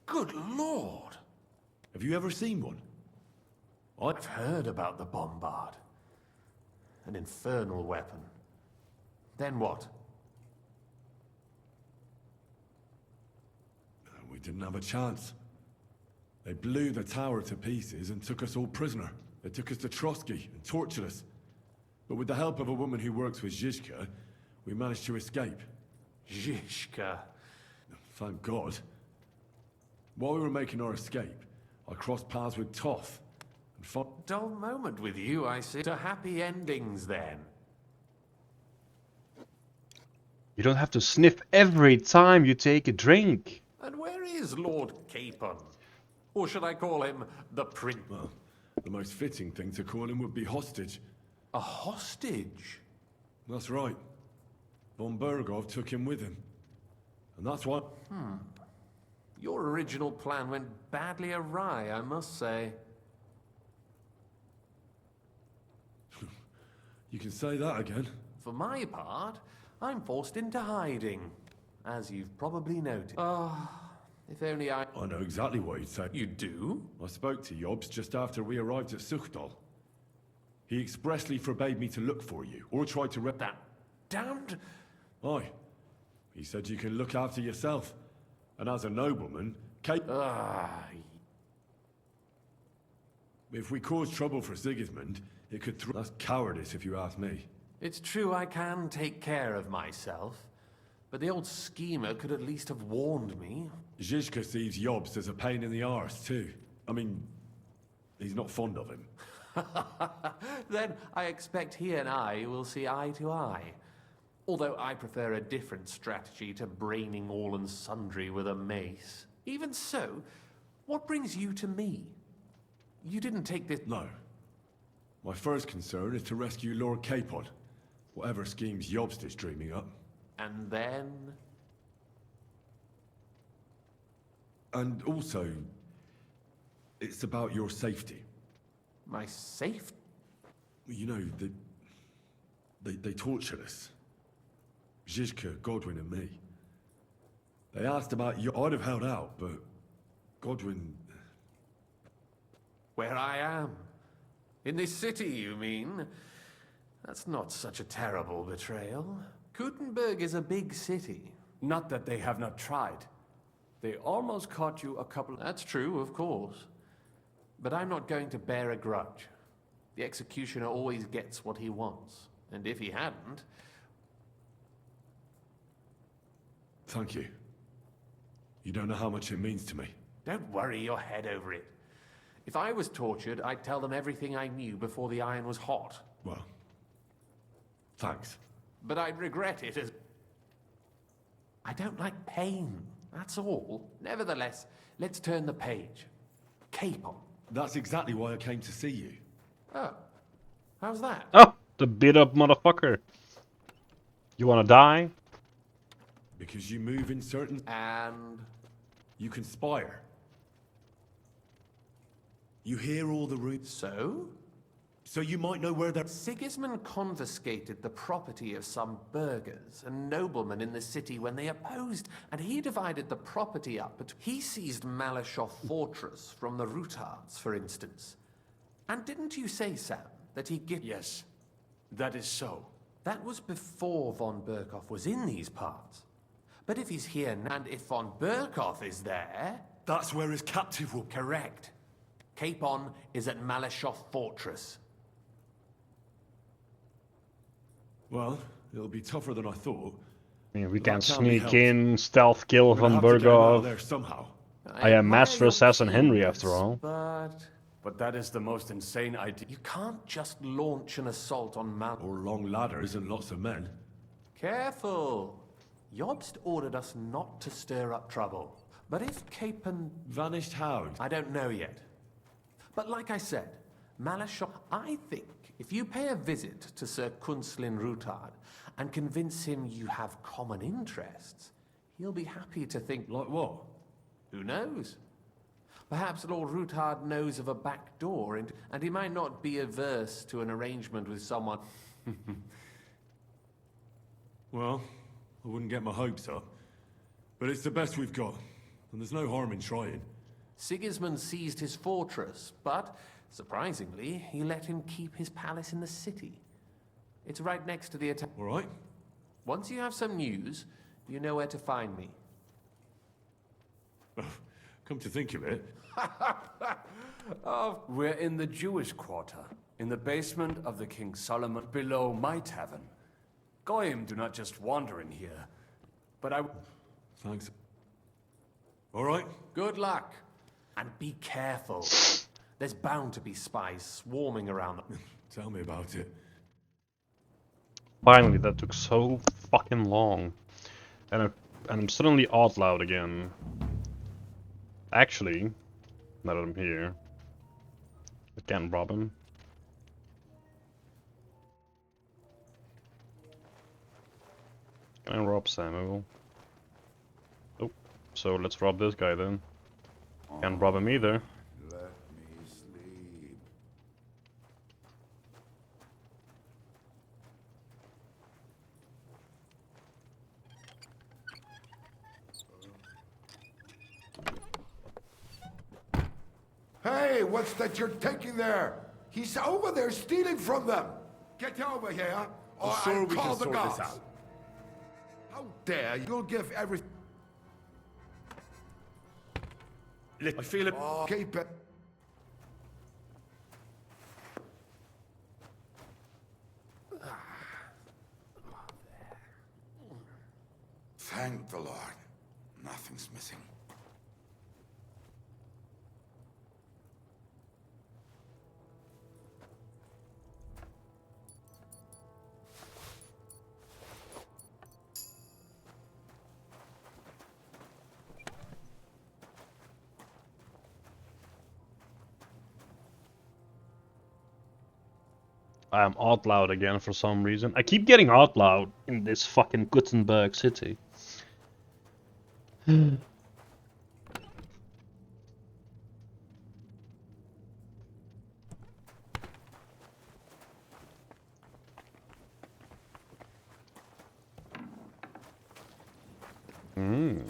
Good lord! Have you ever seen one? I've heard about the bombard. An infernal weapon. Then what? We didn't have a chance. They blew the tower to pieces and took us all prisoner. They took us to Trotsky and tortured us. But with the help of a woman who works with Zizka, we managed to escape. Zizka. Thank God. While we were making our escape, I crossed paths with Toth. And dull moment with you, I see. To happy endings, then. You don't have to sniff every time you take a drink. And where is Lord Capon? Or should I call him the Prince? Well, the most fitting thing to call him would be hostage. A hostage? That's right. Von Berghoff took him with him. And that's why... Your original plan went badly awry, I must say. You can say that again. For my part, I'm forced into hiding, as you've probably noted. If only I know exactly what you'd say. You do? I spoke to Jobs just after we arrived at Suchdal. He expressly forbade me to look for you, or try to rep that damned... Aye. He said you can look after yourself. And as a nobleman, if we cause trouble for Sigismund, it could that's cowardice if you ask me. It's true I can take care of myself, but the old schemer could at least have warned me. Zizka sees Jobst as a pain in the arse, too. I mean, he's not fond of him. Then I expect he and I will see eye to eye. Although I prefer a different strategy to braining all and sundry with a mace. Even so, what brings you to me? You didn't take this... No. My first concern is to rescue Lord Capon. Whatever schemes Yobst is dreaming up. And then... And also, it's about your safety. My safety? You know, they tortured us. Zizka, Godwin and me. They asked about you. I'd have held out, but Godwin... Where I am? In this city, you mean? That's not such a terrible betrayal. Gutenberg is a big city. Not that they have not tried. They almost caught you a couple... That's true, of course. But I'm not going to bear a grudge. The executioner always gets what he wants. And if he hadn't... Thank you. You don't know how much it means to me. Don't worry your head over it. If I was tortured, I'd tell them everything I knew before the iron was hot. Well, thanks. But I'd regret it as... I don't like pain, that's all. Nevertheless, let's turn the page. Capon. That's exactly why I came to see you. Oh. How's that? Oh, the beat up motherfucker. You wanna die? Because you move in certain... And... You conspire. You hear all the roots. So? So you might know where they're... Sigismund confiscated the property of some burghers and noblemen in the city when they opposed, and he divided the property up. He seized Malashov Fortress from the Rutards, for instance. And didn't you say, Sam, that he Yes, that is so. That was before von Berkoff was in these parts. But if he's here now, and if von Berkoff is there... That's where his captive will... Correct. Capon is at Malashov Fortress. Well, it'll be tougher than I thought. I mean, we But can that can't be sneak helped. in, stealth kill We're gonna von have to get him out of Berghoff. there somehow. I am Master Assassin Henry, after all. But that is the most insane idea. You can't just launch an assault on Mal... Or long ladders and lots of men. Careful! Jobst ordered us not to stir up trouble. But if Capon... Vanished how? I don't know yet. But like I said, Malashov... I think if you pay a visit to Sir Kunslin Rutard and convince him you have common interests, he'll be happy to think... Like what? Who knows? Perhaps Lord Rutard knows of a back door, and he might not be averse to an arrangement with someone... Well, I wouldn't get my hopes up. But it's the best we've got, and there's no harm in trying. Sigismund seized his fortress, but, surprisingly, he let him keep his palace in the city. It's right next to the attack. All right. Once you have some news, you know where to find me. Come to think of it... Oh, we're in the Jewish quarter, in the basement of the King Solomon, below my tavern. Goyim do not just wander in here, but I... Thanks. All right. Good luck. And be careful. There's bound to be spies swarming around them. Tell me about it. Finally, that took so fucking long. And I'm suddenly out loud again. Actually, now that I'm here, I can't rob him. Can I rob Samuel? Oh, so let's rob this guy then. Can't rob him either. Let me sleep. Hey, what's that you're taking there? He's over there stealing from them. Get over here, or I'm sure I'll we call can the sort guards. this out. How dare you'll give everything? I feel it. Oh, keep it. Thank the Lord. Nothing's missing. I am outlawed again for some reason. I keep getting outlawed in this fucking Gutenberg city.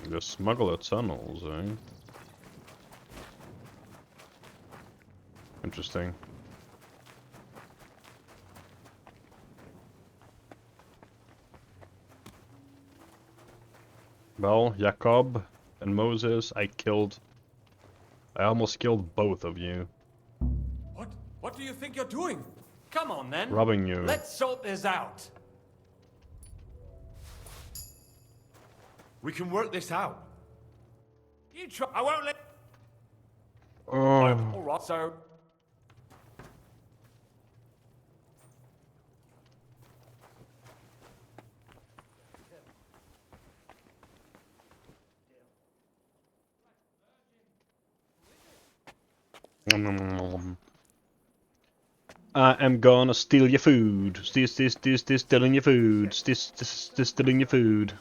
The smuggler tunnels, eh? Interesting. Well, Jacob and Moses, I almost killed both of you. What do you think you're doing? Come on, then. Robbing you. Let's sort this out. We can work this out. You try. I won't let. Oh. All right, so. I am gonna steal your food. Stealing your food. Stealing your food.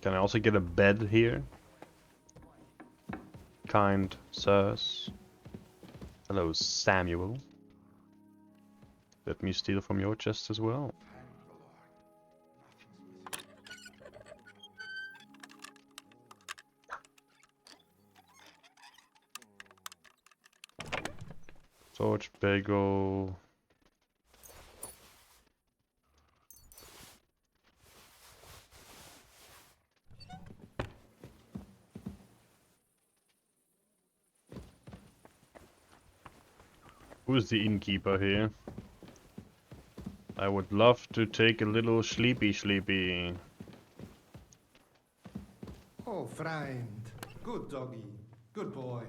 Can I also get a bed here? Kind sirs. Hello, Samuel. Let me steal from your chest as well. Torch, bagel. Who's the innkeeper here? I would love to take a little sleepy. Oh, friend. Good doggy. Good boy.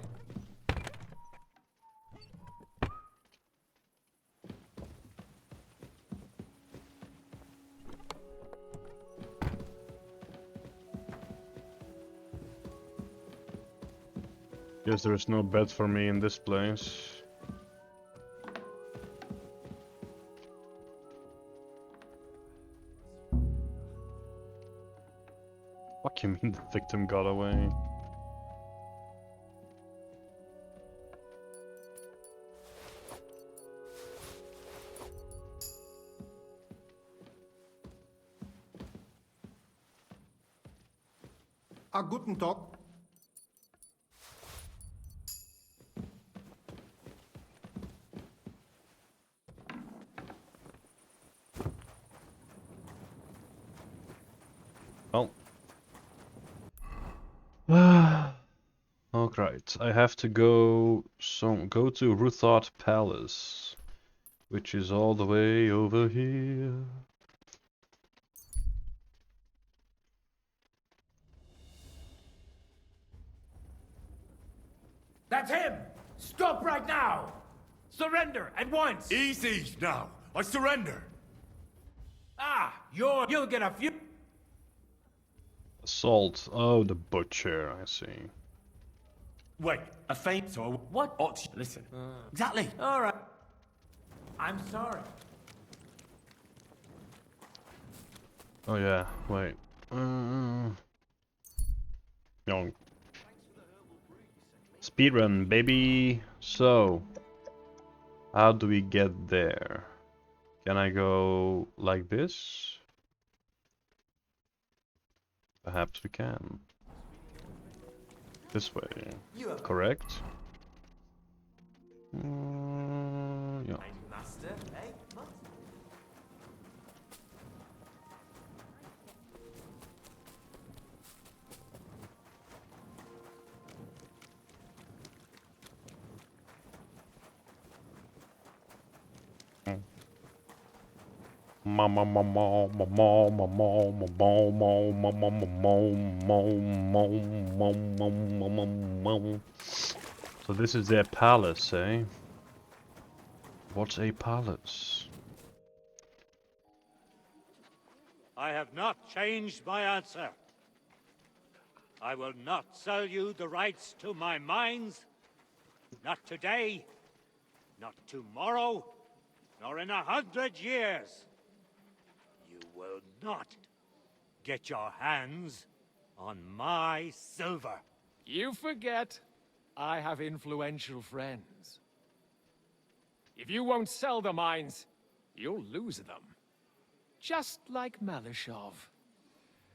Guess there is no bed for me in this place. What you mean the victim got away? Guten Tag. Oh. Alright, I have to go to Rosaaa Palace, which is all the way over here. That's him! Stop right now! Surrender at once! Easy now! I surrender! You'll get a few. Assault. Oh, the butcher, I see. Wait, a feint, so what? Listen. Exactly. All right. I'm sorry. Oh yeah, wait. Young. Speedrun, baby. So, how do we get there? Can I go like this? Perhaps we can. This way. Correct? Yeah. Master, eh? So this is their palace, eh? What's a palace? I have not changed my answer. I will not sell you the rights to my mines. Not today, Not tomorrow, nor in 100 years. You will not get your hands on my silver. You forget I have influential friends. If you won't sell the mines, you'll lose them. Just like Malishov.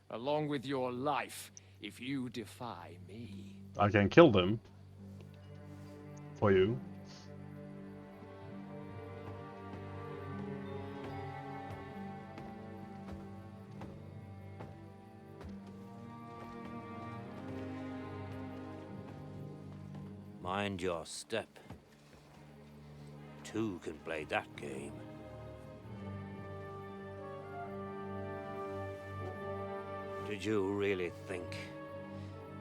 Along with your life, if you defy me. I can kill them. For you. Mind your step. Two can play that game. Did you really think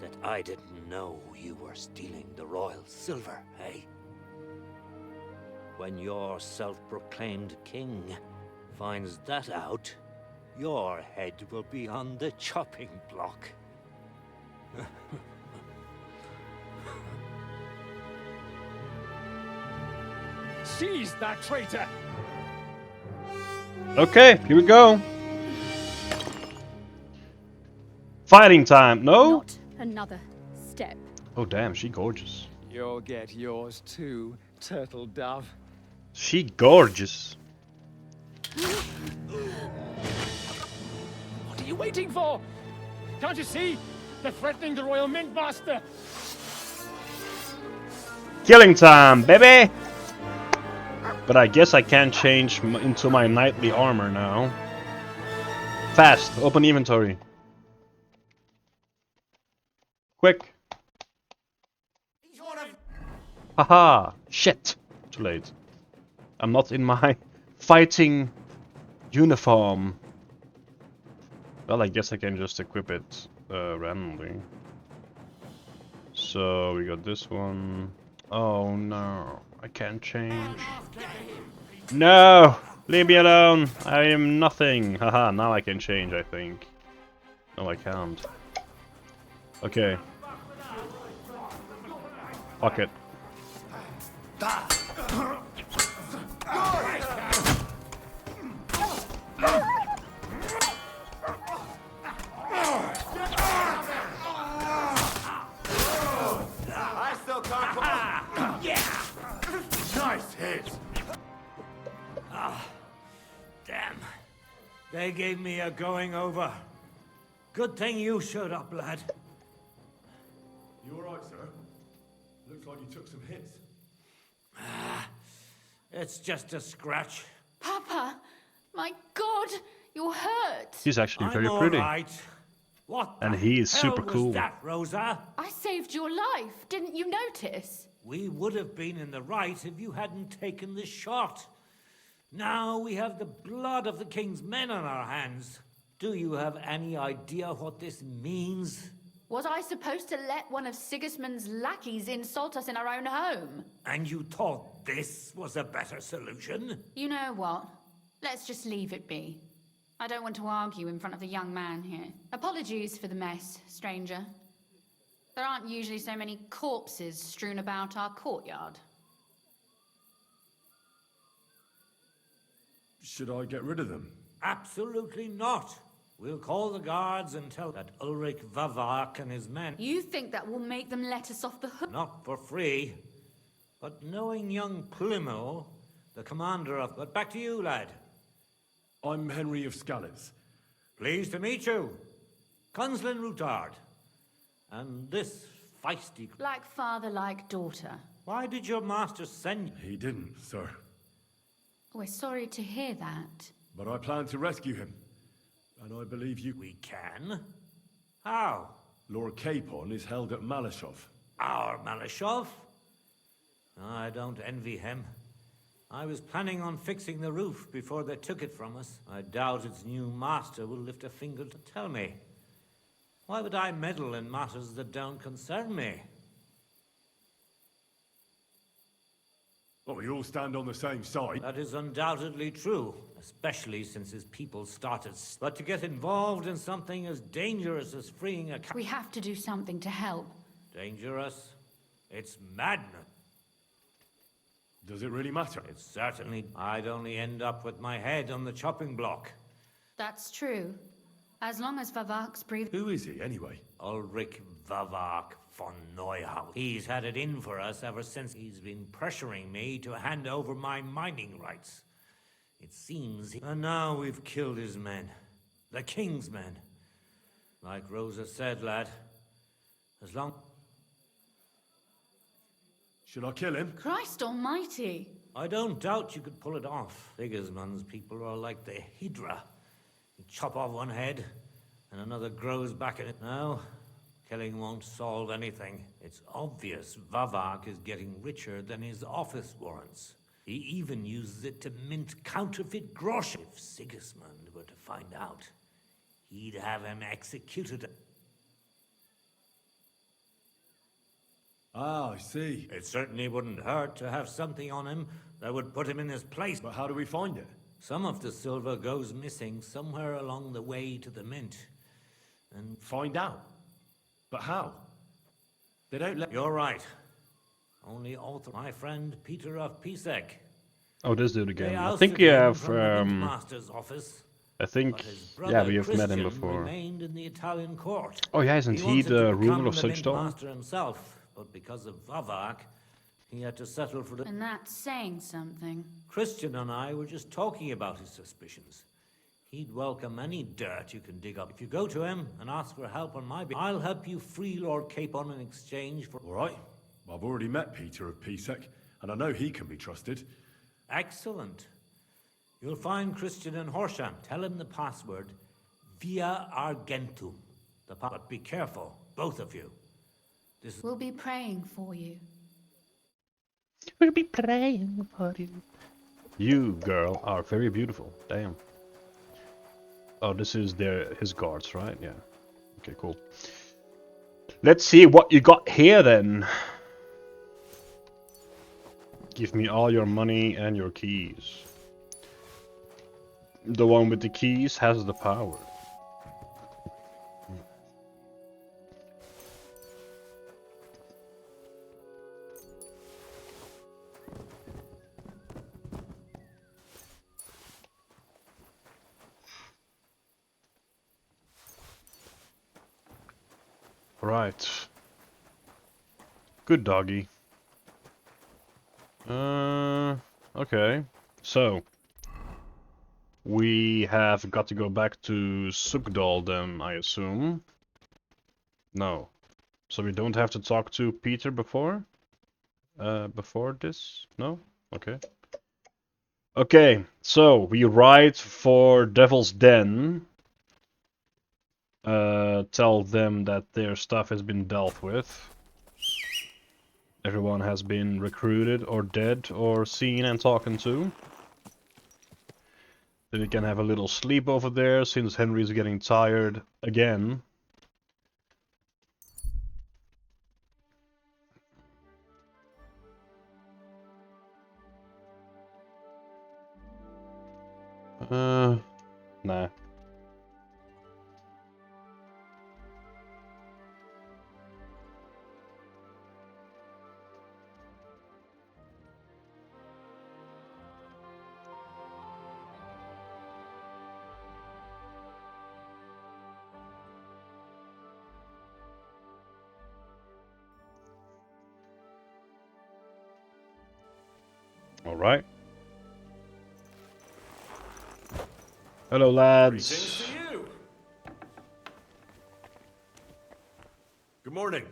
that I didn't know you were stealing the royal silver, eh? When your self-proclaimed king finds that out, your head will be on the chopping block. Seize that traitor! Okay, here we go. Fighting time, no? Not another step. Oh damn, she gorgeous. You'll get yours too, turtle dove. She gorgeous. What are you waiting for? Can't you see? They're threatening the Royal Mint Master. Killing time, baby! But I guess I can change into my knightly armor now. Fast, open inventory. Quick. Haha, shit. Too late. I'm not in my fighting uniform. Well, I guess I can just equip it randomly. So we got this one. Oh no, I can't change. No! Leave me alone! I am nothing! Haha, now I can change, I think. No, I can't. Okay. Fuck it. I still can't come on. Yeah! Nice hit! Ah, damn. They gave me a going over. Good thing you showed up, lad. You alright, sir? Looks like you took some hits. It's just a scratch. Papa, my God, you're hurt. He's actually I'm very all pretty. right. What And the he is hell super was cool. that, Rosa? I saved your life. Didn't you notice? We would have been in the right if you hadn't taken the shot. Now we have the blood of the king's men on our hands. Do you have any idea what this means? Was I supposed to let one of Sigismund's lackeys insult us in our own home? And you thought this was a better solution? You know what? Let's just leave it be. I don't want to argue in front of the young man here. Apologies for the mess, stranger. There aren't usually so many corpses strewn about our courtyard. Should I get rid of them? Absolutely not. We'll call the guards and tell that Ulrich Vavak and his men. You think that will make them let us off the hook? Not for free. But knowing young Plimo, the commander of... But back to you, lad. I'm Henry of Scales. Pleased to meet you. Conslin Routard. And this feisty... Like father, like daughter. Why did your master send you? He didn't, sir. We're sorry to hear that. But I plan to rescue him. And I believe you... We can? How? Lord Capon is held at Malishov. Our Malishov? I don't envy him. I was planning on fixing the roof before they took it from us. I doubt its new master will lift a finger to tell me. Why would I meddle in matters that don't concern me? Well, we all stand on the same side. That is undoubtedly true, especially since his people started. But to get involved in something as dangerous as freeing a... We have to do something to help. Dangerous? It's madness. Does it really matter? It certainly... I'd only end up with my head on the chopping block. That's true. As long as Vavak's breathing... Who is he, anyway? Ulrich Vavak von Neuhaus. He's had it in for us ever since he's been pressuring me to hand over my mining rights. It seems... And now we've killed his men. The king's men. Like Rosa said, lad. As long... Should I kill him? Christ almighty! I don't doubt you could pull it off. Sigismund's people are like the Hydra. You chop off one head, and another grows back in it. No, killing won't solve anything. It's obvious Vavak is getting richer than his office warrants. He even uses it to mint counterfeit grosh. If Sigismund were to find out, he'd have him executed. Ah, I see. It certainly wouldn't hurt to have something on him that would put him in his place. But how do we find it? Some of the silver goes missing somewhere along the way to the mint. And find out? But how? They don't let... You're right. Only author, my friend Peter of Pisek. Oh, this dude again. I think we have, master's office. I think, yeah, we have met him before. Remained in the Italian court. Oh yeah, isn't he the ruler of such Suchdal? Master himself, but because of Vavak, he had to settle for the... And that's saying something. Christian and I were just talking about his suspicions. He'd welcome any dirt you can dig up. If you go to him and ask for help on my behalf, I'll help you free Lord Capon in exchange for... All right. I've already met Peter of Pisek, and I know he can be trusted. Excellent. You'll find Christian in Horsham. Tell him the password, Via Argentum. But be careful, both of you. We'll be praying for you. We'll be praying for you. You, girl, are very beautiful. Damn. Oh, this is his guards, right? Yeah. Okay, cool. Let's see what you got here, then. Give me all your money and your keys. The one with the keys has the power. Right. Good doggy. Okay. So we have got to go back to Sukdal then, I assume. No. So we don't have to talk to Peter before? Before this? No? Okay. Okay, so we ride for Devil's Den. Tell them that their stuff has been dealt with. Everyone has been recruited or dead or seen and talking to. Then we can have a little sleep over there since Henry's getting tired again. Nah. All right. Hello, lads. Greetings to you. Good morning.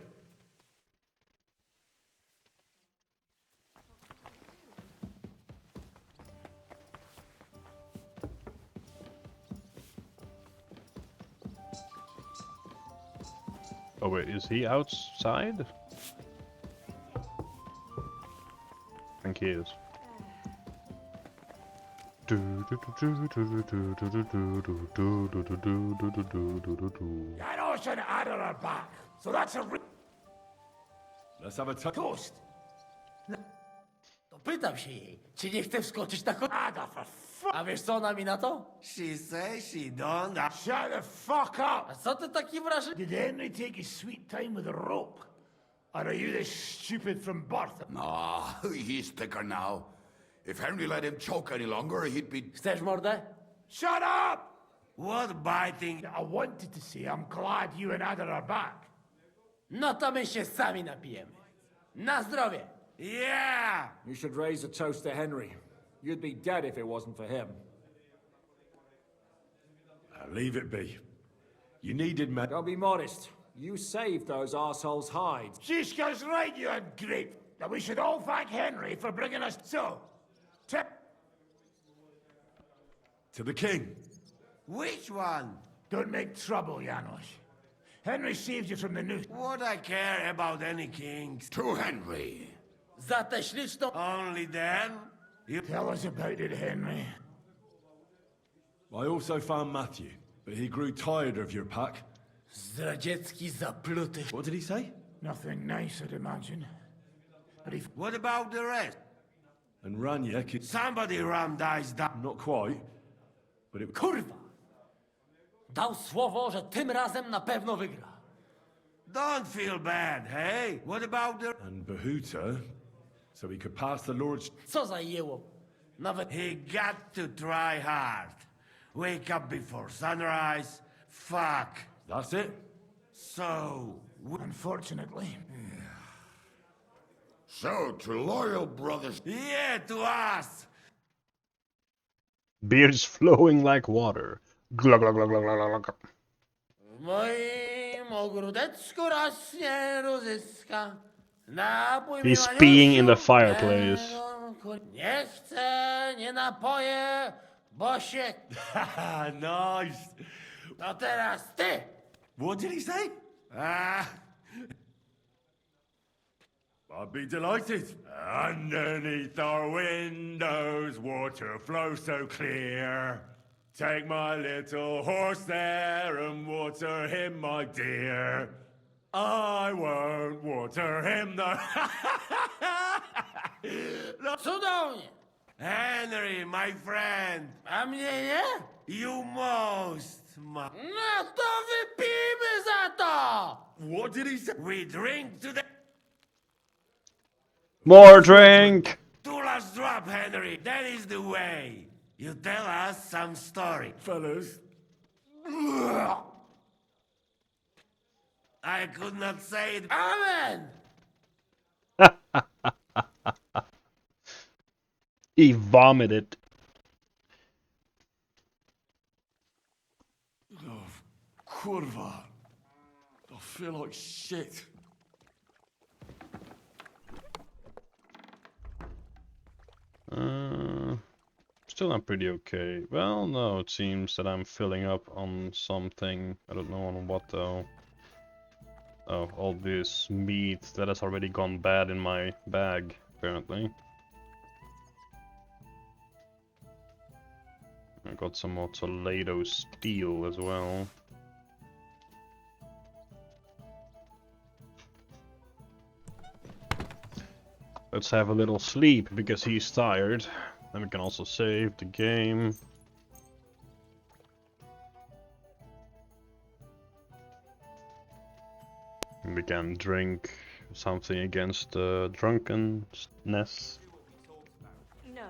Oh wait, is he outside? I think he is. I know it's an adder back, so that's a Let's have a toast. To pytam się jej, czy nie chce wskoczyć na konaga, for fuck. A wiesz co ona mi na to? She says she don't. Shut the fuck up! A co ty taki wrażliwy? Did Henry take his sweet time with a rope? Or are you this stupid from birth? No, he's thicker now. If Henry let him choke any longer, he'd be... Chcesz mordę? Shut up! What biting? I wanted to say I'm glad you and Ada are back. No to my się sami napijemy. Na zdrowie! Yeah! You should raise a toast to Henry. You'd be dead if it wasn't for him. Leave it be. You needed me. Don't be modest. You saved those assholes' hides. Shishka's right, you grape. That we should all thank Henry for bringing us to the king. Which one? Don't make trouble, Janos. Henry saved you from the noose. Would I care about any kings? To Henry. Za tę śliczną... Only then? You tell us about it, Henry. I also found Matthew, but he grew tired of your pack. Zdradziecki zapluty. What did he say? Nothing nice, I'd imagine. But if... What about the rest? And Raniek... Somebody rammed eyes down. Not quite, but it... Kurwa! Dał słowo, że tym razem na pewno wygra. Don't feel bad, hey? What about the... And Bahuta, so he could pass the Lord's... Co za jełop. Nawet... He got to try hard. Wake up before sunrise. Fuck. That's it? So... Unfortunately... So, to loyal brothers... Yeah, to us! Beard's flowing like water. Glug glug glug glug glug glug. W moim ogródeczku rośnie rozyska. Napój He's peeing in the fireplace. Nie chcę, nie napoję, bo się... Nice. To teraz ty! What did he say? I'd be delighted. Underneath our windows, water flows so clear. Take my little horse there and water him, my dear. I won't water him, though. No, cudownie! Henry, my friend. A mnie nie? You most, No to wypijmy za to! What did he say? We drink to the... More drink! Two last drop, Henry. That is the way. You tell us some story. Fellas. I could not say it. Amen! He vomited. Oh, kurwa. I feel like shit. Still I'm pretty okay. Well, no, it seems that I'm filling up on something. I don't know on what though. Oh, all this meat that has already gone bad in my bag, apparently. I got some more Toledo steel as well. Let's have a little sleep because he's tired. Then we can also save the game. And we can drink something against drunkenness. No,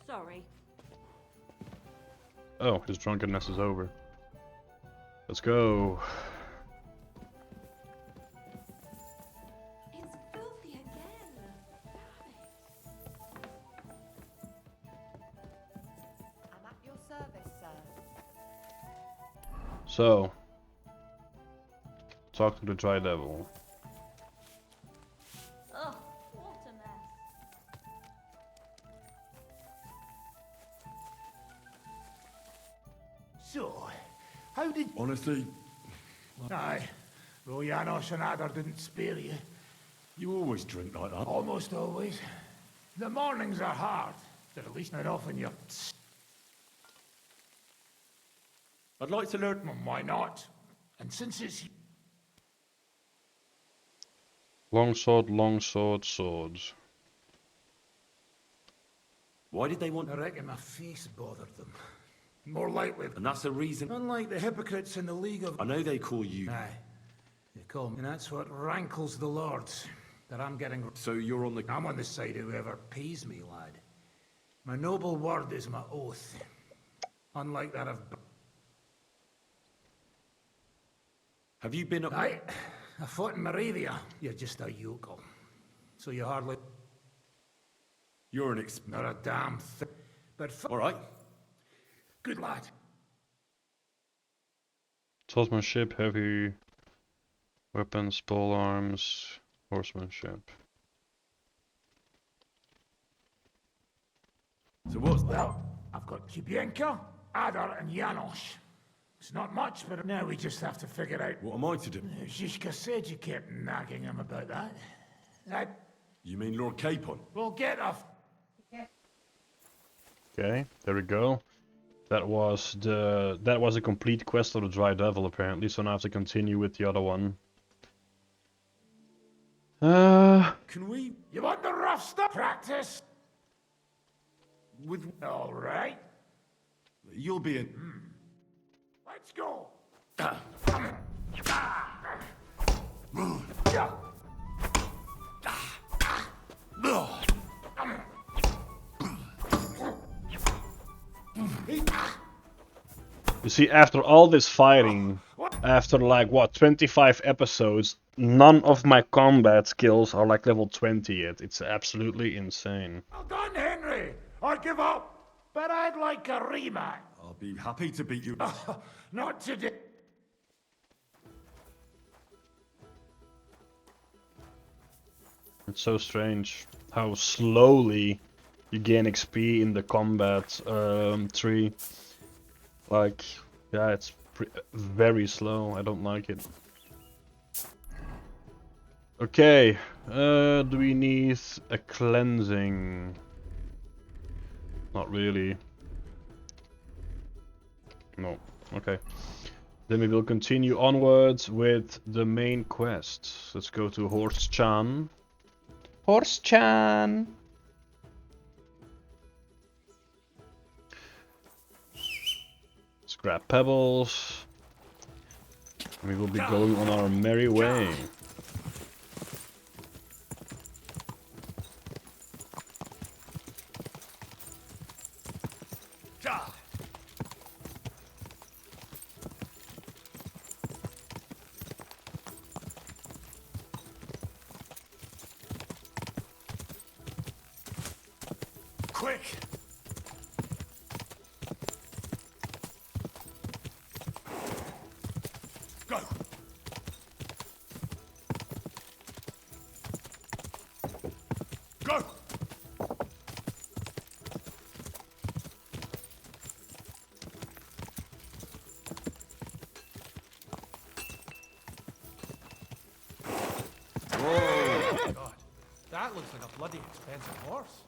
sorry. Oh, his drunkenness is over. Let's go. It's filthy again. I'm at your service, sir. So, talk to the Dry Devil. Oh, what a mess. So, how did... Honestly... Aye. Though Janos and Adar didn't spare you. You always drink like that. Almost always. The mornings are hard. But at least not often you're... I'd like to learn... Well, why not? And since it's... Longsword, swords. Why did they want... I reckon my face bothered them. More likely... And that's the reason... Unlike the hypocrites in the League of... I know they call you... Aye. They call me. And that's what rankles the lords. that I'm getting... So you're on the... I'm on the side of whoever pays me, lad. My noble word is my oath. Unlike that of... Have you been up... I fought in Moravia. You're just a yokel. So you hardly... You're an Not a damn thing. But... All right. Good lad. Swordsmanship, heavy weapons, pole arms, horsemanship. So what's that? I've got Chibienko, Adar, and Janos. It's not much, but now we just have to figure out... What am I to do? Zizka said you kept nagging him about that. You mean Lord Capon? We'll get off. Okay, there we go. That was a complete quest of the Dry Devil apparently, so now I have to continue with the other one. Can we... You want the rough stuff? Practice? With... All right. You'll be in... Let's go. You see, after all this fighting, after like what, 25 episodes, none of my combat skills are like level 20 yet. It's absolutely insane. Well done, Henry. I give up, but I'd like a rematch. I'll be happy to beat you. Not today. It's so strange how slowly you gain XP in the combat tree. Like, yeah, it's very slow. I don't like it. Okay, do we need a cleansing? Not really. No, okay. Then we will continue onwards with the main quest. Let's go to Horse-chan. Horse-chan! Let's grab pebbles. We will be going on our merry way. Quick! Go! Go! Whoa! God, that looks like a bloody expensive horse.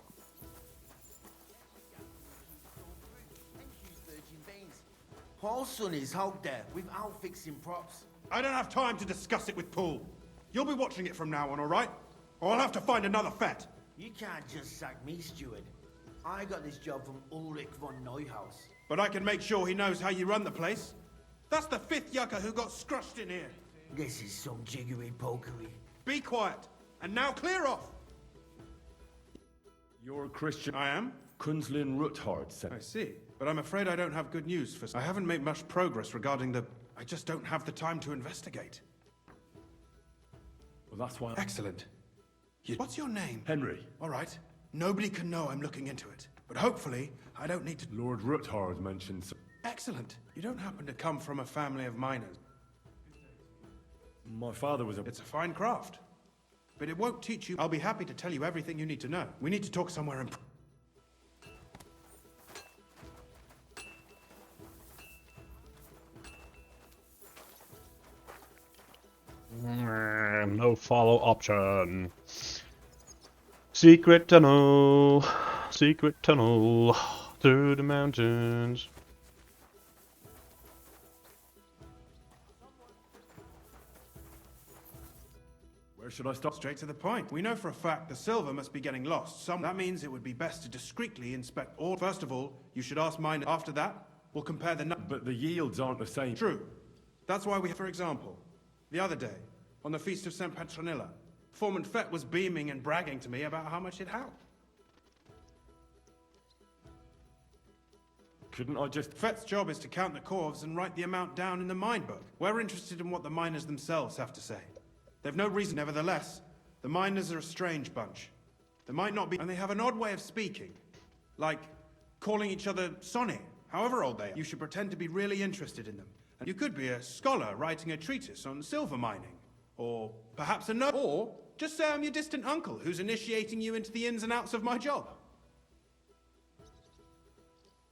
Paulson is out there without fixing props. I don't have time to discuss it with Paul. You'll be watching it from now on, all right? Or I'll have to find another fet. You can't just sack me, steward. I got this job from Ulrich von Neuhaus. But I can make sure he knows how you run the place. That's the 5th yucca who got scrushed in here. This is some jiggery-pokery. Be quiet. And now clear off. You're a Christian. I am? Kunzlin Ruthard said. I see. But I'm afraid I don't have good news for... I haven't made much progress regarding the... I just don't have the time to investigate. Well, that's why... Excellent. What's your name? Henry. All right. Nobody can know I'm looking into it. But hopefully, I don't need to... Lord Ruthard mentioned... Excellent. You don't happen to come from a family of miners. My father was a... It's a fine craft. But it won't teach you... I'll be happy to tell you everything you need to know. We need to talk somewhere in... No follow option. Secret tunnel through the mountains. Where should I stop? Straight to the point. We know for a fact the silver must be getting lost. That means it would be best to discreetly inspect all. First of all, you should ask mine. After that, we'll compare the... But the yields aren't the same. True. That's why we... For example, the other day, on the Feast of St. Petronilla, Foreman Fett was beaming and bragging to me about how much it helped. Couldn't I just... Fett's job is to count the corves and write the amount down in the mine book. We're interested in what the miners themselves have to say. They've no reason, nevertheless. The miners are a strange bunch. They might not be, and they have an odd way of speaking. Like calling each other Sonny, however old they are. You should pretend to be really interested in them. And you could be a scholar writing a treatise on silver mining. Or perhaps or just say I'm your distant uncle who's initiating you into the ins and outs of my job.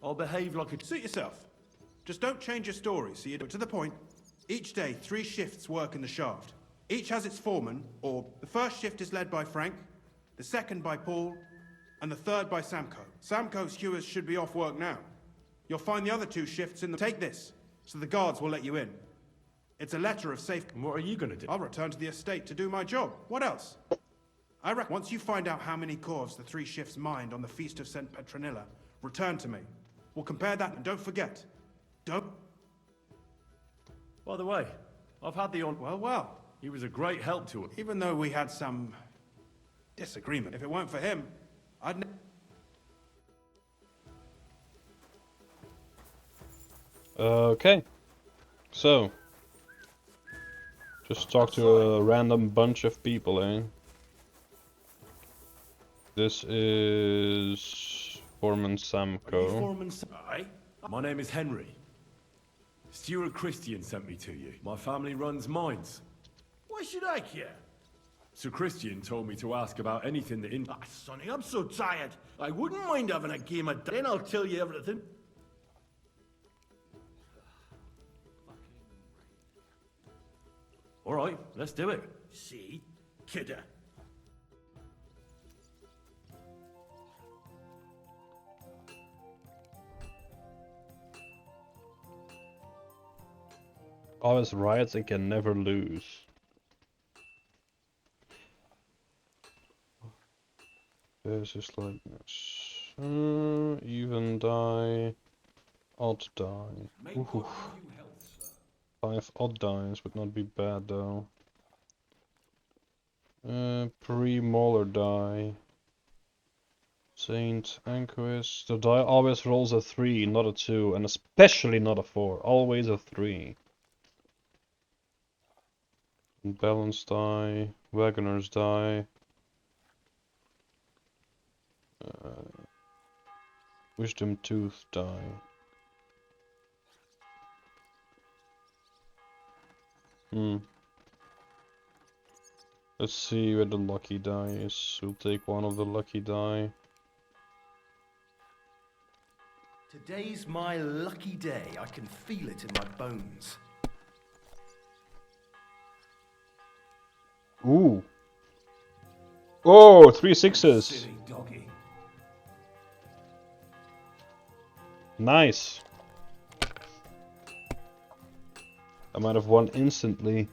I'll behave like a... Suit yourself. Just don't change your story, so you do it to the point. Each day, 3 shifts work in the shaft. Each has its foreman, or the first shift is led by Frank, the second by Paul, and the third by Samco. Samco's hewers should be off work now. You'll find the other 2 shifts in the... Take this, so the guards will let you in. It's a letter of safe... And what are you gonna do? I'll return to the estate to do my job. What else? I reckon once you find out how many corves the 3 shifts mined on the Feast of St. Petronilla, return to me. We'll compare that, and don't forget. Don't... By the way, I've had the Well. He was a great help to us. Even though we had some... disagreement. If it weren't for him, I'd... Okay. So. Just talk to a random bunch of people, eh? This is... Foreman Samco. Foreman Aye. My name is Henry. Stuart Christian sent me to you. My family runs mines. Why should I care? Sir Christian told me to ask about anything that in... Ah, Sonny, I'm so tired. I wouldn't mind having a game of... Then I'll tell you everything. All right, let's do it. See? Kidder. Always riots and can never lose. This is like this. Even die. Odd die. Ooh. 5 odd dies would not be bad though. Pre-Mauler die. Saint Anquist. The die always rolls a 3, not a 2, and especially not a 4. Always a 3. Balance die. Wagoners die. Wisdom Tooth die. Let's see where the lucky die is. We'll take one of the lucky die. Today's my lucky day. I can feel it in my bones. Ooh. Oh, 3 6s. Silly doggy. Nice. I might have won instantly.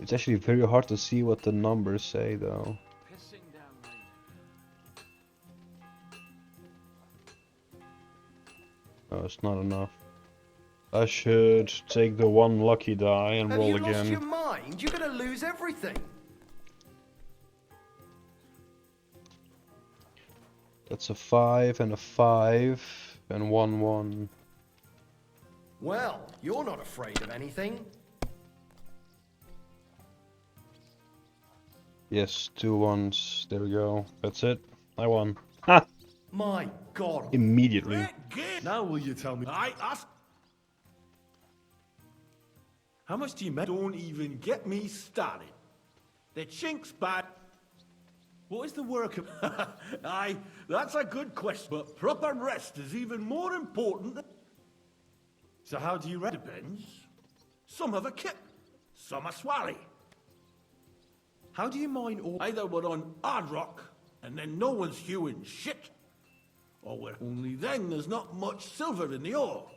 It's actually very hard to see what the numbers say though. Oh, it's not enough. I should take the 1 lucky die and roll again. Have you lost your mind? You're gonna lose everything. That's a 5 and a 5 and 1 1. Well, you're not afraid of anything. Yes, 2 1s. There we go. That's it. I won. Ha! My God. Immediately. Now will you tell me? I asked. How much do you make? Don't even get me started. The chink's bad. What is the work of... Aye, that's a good question. But proper rest is even more important than... So how do you rest? Depends. Some have a kit. Some a swally. How do you mine all... Either we're on hard rock, and then no one's hewing shit. Or we're only then there's not much silver in the ore.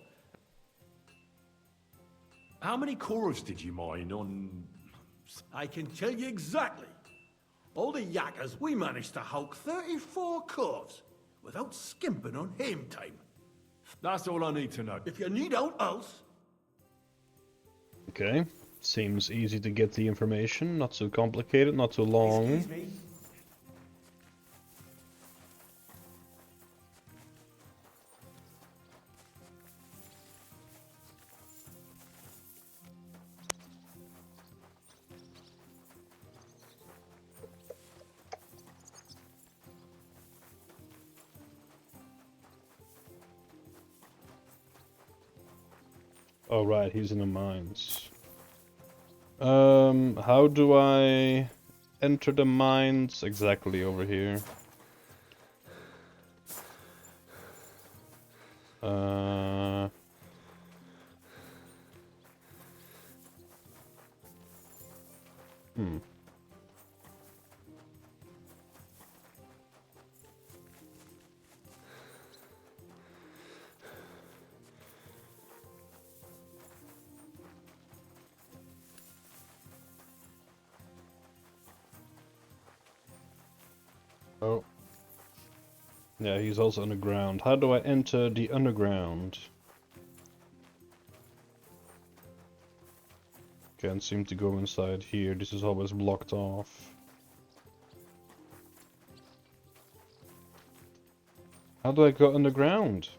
How many cores did you mine on... I can tell you exactly. All the yakkers, we managed to hulk 34 corves without skimping on hame time. That's all I need to know. If you need out else... Okay. Seems easy to get the information, not too complicated, not too long. Excuse me. Oh right, he's in the mines. How do I enter the mines? Exactly over here. Hmm. Oh. Yeah, he's also underground. How do I enter the underground? Can't seem to go inside here. This is always blocked off. How do I go underground?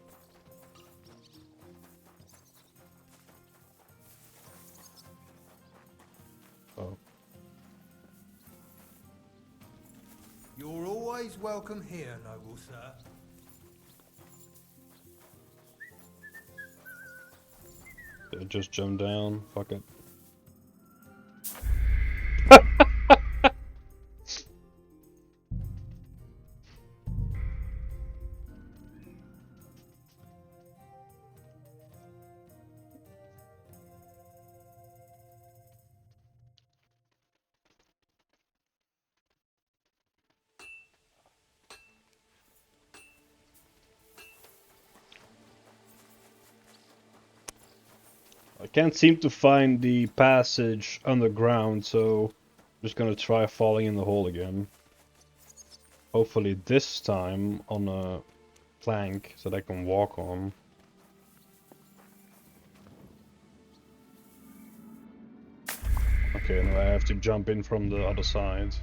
Oh. You're always welcome here, noble sir. Yeah, just jump down. Fuck it. I can't seem to find the passage underground, so I'm just gonna try falling in the hole again. Hopefully this time on a plank so that I can walk on. Okay, now I have to jump in from the other side.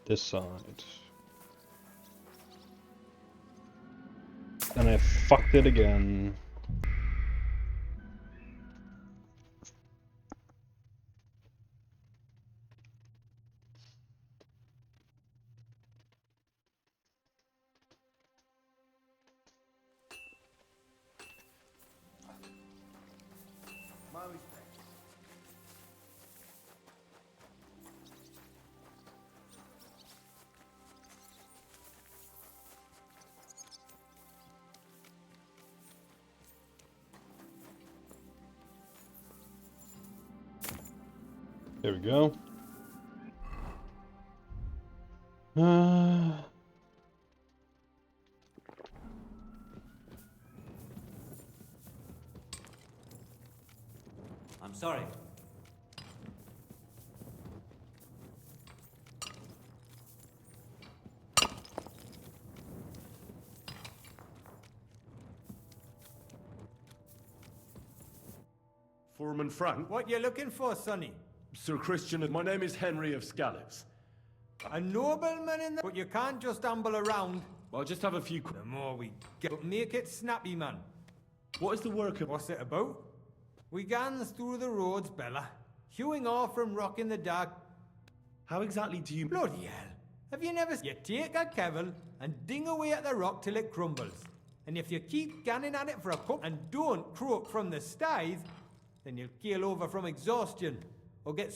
This side. And I fucked it again. My respects. There we go. I'm sorry. Foreman Frank? What you looking for, Sonny? Sir Christian, my name is Henry of Scallows. A nobleman in the... But you can't just amble around. I'll just have a few... The more we get... But make it snappy, man. What is the work of... What's it about? We gans through the roads, Bella. Hewing off from rock in the dark. How exactly do you... Bloody hell. Have you never... You take a kevel and ding away at the rock till it crumbles. And if you keep ganning at it for a cup and don't croak from the styes, then you'll keel over from exhaustion. Or get...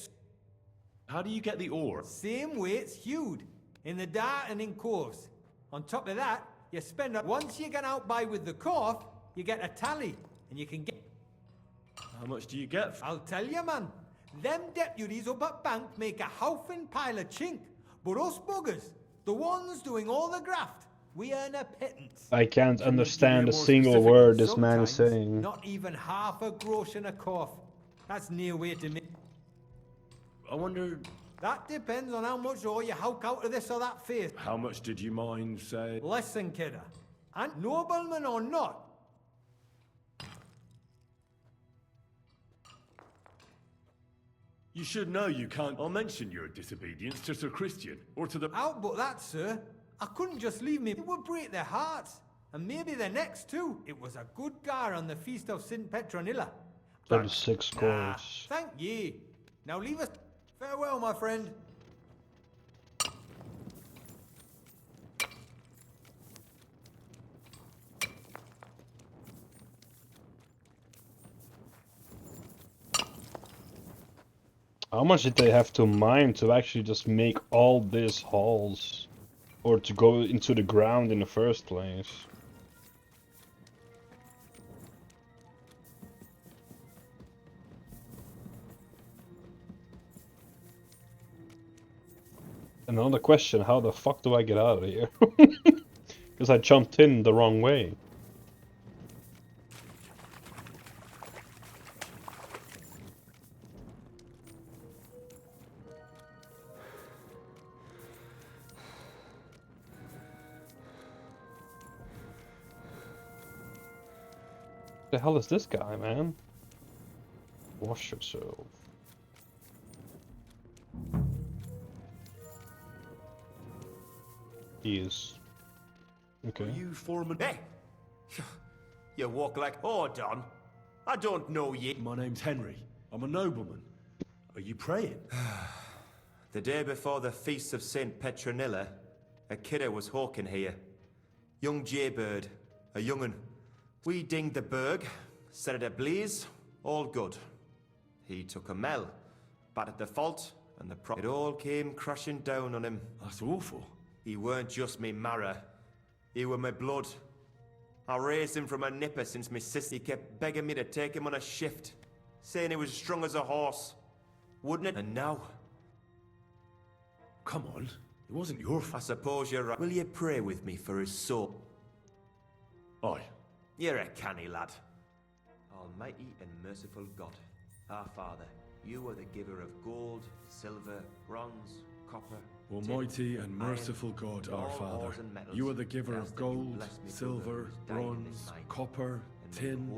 How do you get the ore? Same way it's hewed. In the dart and in coves. On top of that, you spend... Once you get out by with the corf, you get a tally. And you can get... How much do you get? I'll tell you, man. Them deputies up at bank make a howfin pile of chink, but us buggers, the ones doing all the graft, we earn a pittance. I can't Can you give me understand a more single specific? word this man is Sometimes, saying. not even half a grosh and a cough. That's near way to me. I wonder... That depends on how much ore you howk out of this or that face. How much did you mind, say? Listen, kidder. And nobleman or not, You should know you can't... I'll mention your disobedience to Sir Christian, or to the... out but that, sir. I couldn't just leave me. It would break their hearts. And maybe their necks too. It was a good gar on the feast of St. Petronilla. 36 scores. Thank ye. Now leave us. Farewell, my friend. How much did they have to mine to actually just make all these halls? Or to go into the ground in the first place? Another question, how the fuck do I get out of here? Because I jumped in the wrong way. The hell is this guy, man? Wash yourself. He is. Okay. Are you foreman? Hey! You walk like Don. I don't know ye. My name's Henry. I'm a nobleman. Are you praying? The day before the feast of St. Petronilla, a kidder was hawking here. Young jaybird, a young'un. We dinged the berg, set it ablaze, all good. He took a mell, battered the fault, and it all came crashing down on him. That's awful. He weren't just me marrow, he were my blood. I raised him from a nipper since my sister kept begging me to take him on a shift, saying he was strong as a horse. Wouldn't it? And now? Come on, it wasn't your fault. I suppose you're right. Will you pray with me for his soul? Aye. You're a canny lad. Almighty and merciful God, our Father, you are the giver of gold, silver, bronze, copper. Almighty and merciful God, our Father, you are the giver of gold, silver, bronze, copper, tin,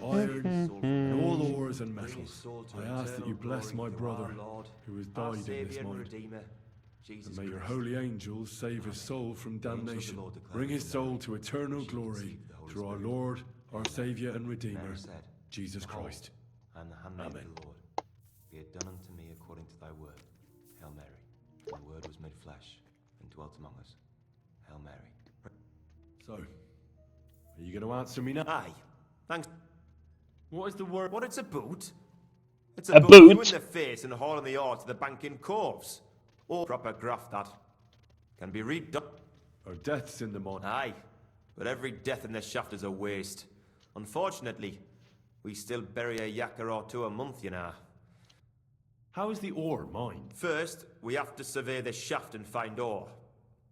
iron, and all ores and metals. I ask that you bless my brother, who has died in this mine. And may your holy angels save his soul from damnation. Bring his soul to eternal glory through our Lord, our Saviour and Redeemer, Jesus Christ. And the handmaid of the Lord, be it done unto me according to thy word. Hail Mary. The word was made flesh and dwelt among us. Hail Mary. So, are you going to answer me now? Aye. Thanks. What is the word? What, it's a boot? It's A boot boot? you in the face and hauling the ore to the bank in Corves. Or proper graft that. Can be redone. Our deaths in the mine. Aye. But every death in the shaft is a waste. Unfortunately, we still bury a yakker or two a month, you know. How is the ore mined? First, we have to survey the shaft and find ore.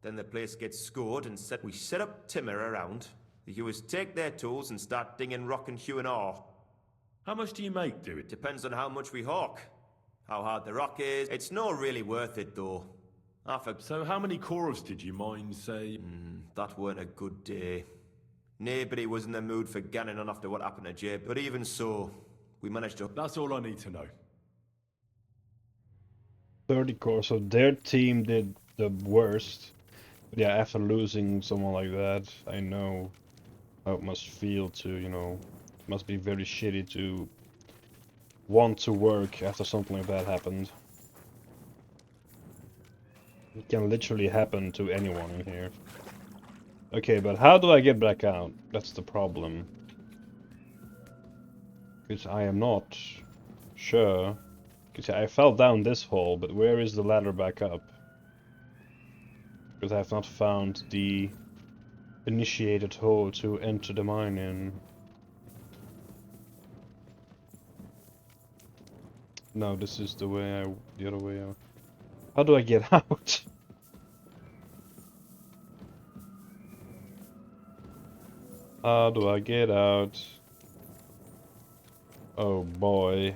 Then the place gets scored and we set up timber around. The hewers take their tools and start dinging rock and hewing ore. How much do you make do it? Depends on how much we hawk. How hard the rock is. It's not really worth it though. So how many corves did you mine, say? That weren't a good day. Nobody was in the mood for ganning on after what happened to Jay, but even so, we managed to... That's all I need to know. 30 cores, so their team did the worst. But yeah, after losing someone like that, I know how it must feel to, you know, it must be very shitty to want to work after something like that happened. It can literally happen to anyone in here. Okay, but how do I get back out? That's the problem. Because I am not sure. Because I fell down this hole, but where is the ladder back up? Because I have not found the initiated hole to enter the mine in. No, this is the other way out. How do I get out? How do I get out? Oh boy.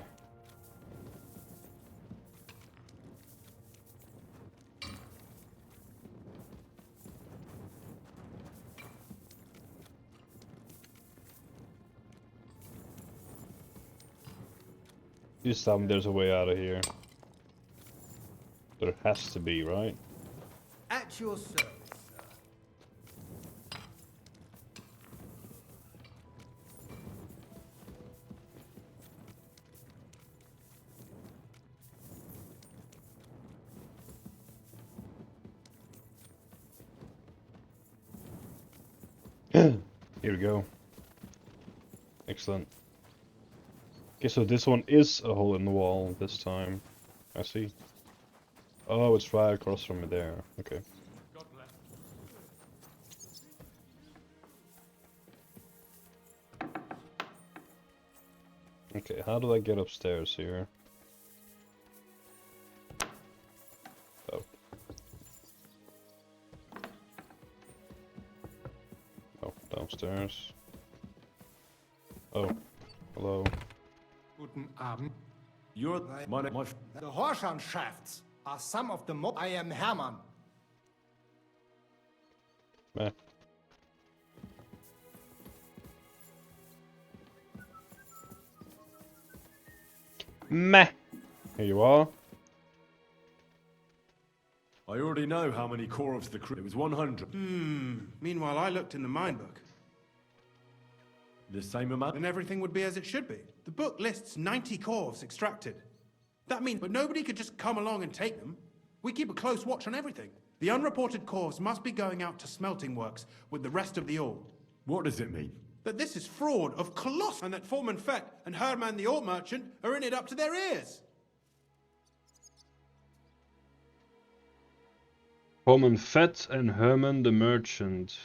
Just tell me there's a way out of here. There has to be, right? At your service, Here we go. Excellent. Okay, so this one is a hole in the wall this time. I see. Oh, it's right across from me there. Okay. Okay, how do I get upstairs here? Oh. Oh, downstairs. Oh, hello. Guten Abend. You're my The Horschanschafts are some of the I am Hermann. Meh. Meh. Here you are. I already know how many corvs the crew. It was 100. Meanwhile, I looked in the mine book. The same amount? Then everything would be as it should be. The book lists 90 corvs extracted. That means, but nobody could just come along and take them. We keep a close watch on everything. The unreported corvs must be going out to smelting works with the rest of the ore. What does it mean? That this is fraud of colossal, and that Foreman Fett and Herman the ore merchant are in it up to their ears. Foreman Fett and Herman the merchant.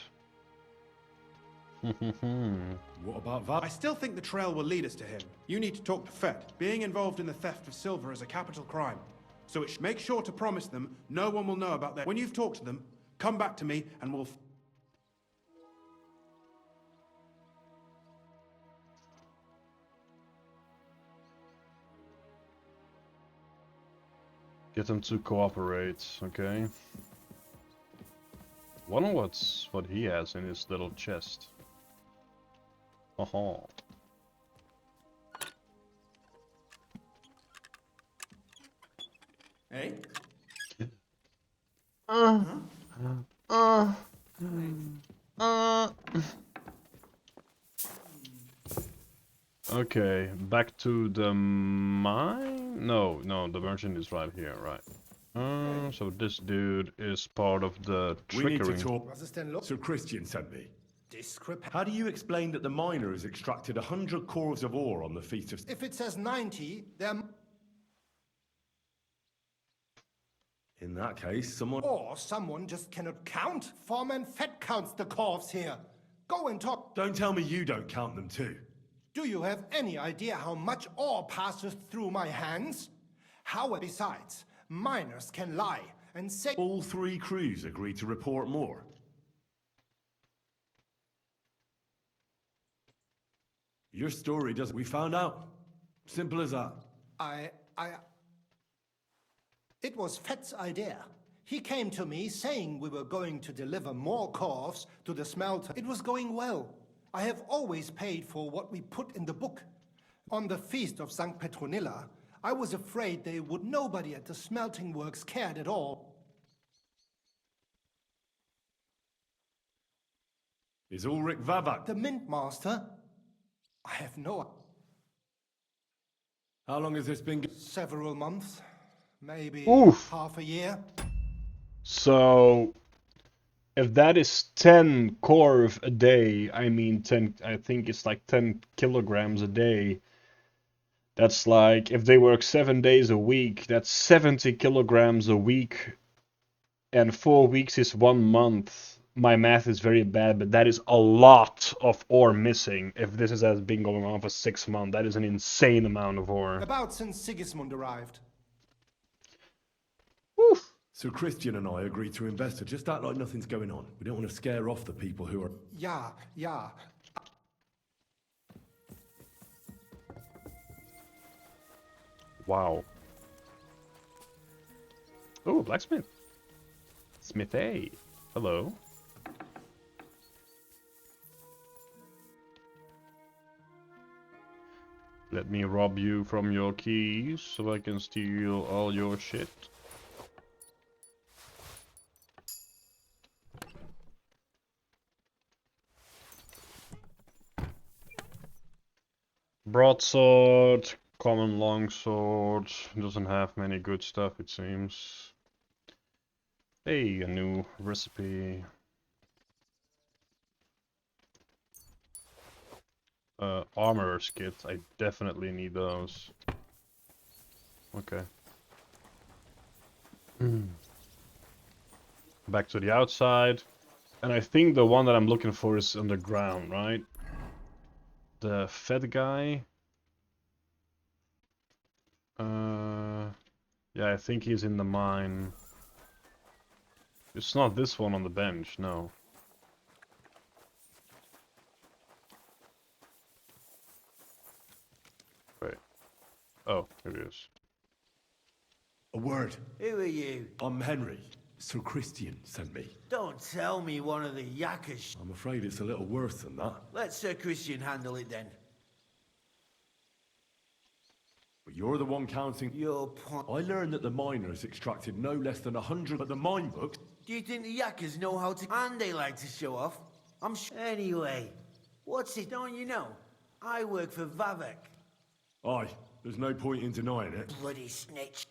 What about that? I still think the trail will lead us to him. You need to talk to Fett. Being involved in the theft of silver is a capital crime. So make sure to promise them no one will know about that. When you've talked to them, come back to me and we'll... Get them to cooperate, okay? Wonder what he has in his little chest. Aha. Hey? Okay, back to the mine? No, the merchant is right here, right. So this dude is part of the trickery. We need to talk. Sir Christian sent me. How do you explain that the miner has extracted 100 corvs of ore on the Feast of... If it says 90, then... In that case, someone... Or someone just cannot count. Foreman Fett counts the corvs here. Go and talk. Don't tell me you don't count them too. Do you have any idea how much ore passes through my hands? Besides, miners can lie and say... All three crews agreed to report more. Your story doesn't... We found out. Simple as that. It was Fett's idea. He came to me saying we were going to deliver more corvs to the smelter. It was going well. I have always paid for what we put in the book. On the feast of St. Petronilla, I was afraid nobody at the smelting works cared at all. Is Ulrich Vavak the mint master? I have no... How long has this been... Several months. Maybe half a year. So, if that is 10 corv a day, I mean 10, I think it's like 10 kilograms a day. That's like, if they work 7 days a week, that's 70 kilograms a week. And 4 weeks is 1 month. my math is very bad, but that is a lot of ore missing. If this has been going on for 6 months, that is an insane amount of ore. About since Sigismund arrived. Oof. So Christian and I agreed to invest. Just act like nothing's going on. We don't want to scare off the people who are... Yeah. Wow. Oh, blacksmith. Smithy. Hello. Let me rob you from your keys so I can steal all your shit. Broadsword, common longsword, doesn't have many good stuff it seems. Hey, a new recipe. Armorer's kit, I definitely need those. Okay. Back to the outside. And I think the one that I'm looking for is underground, right? The fat guy. Yeah, I think he's in the mine. It's not this one on the bench, no. Wait. Oh, here it is. A word. Who are you? I'm Henry. Sir Christian sent me. Don't tell me one of the yakkers. I'm afraid it's a little worse than that. Let Sir Christian handle it then. But you're the one counting... Your point. I learned that the miners extracted no less than 100 at the mine books. Do you think the yakkers know how to... And they like to show off? I'm sure... Anyway, what's it? Don't you know? I work for Vavek. Aye, there's no point in denying it. Bloody snitch.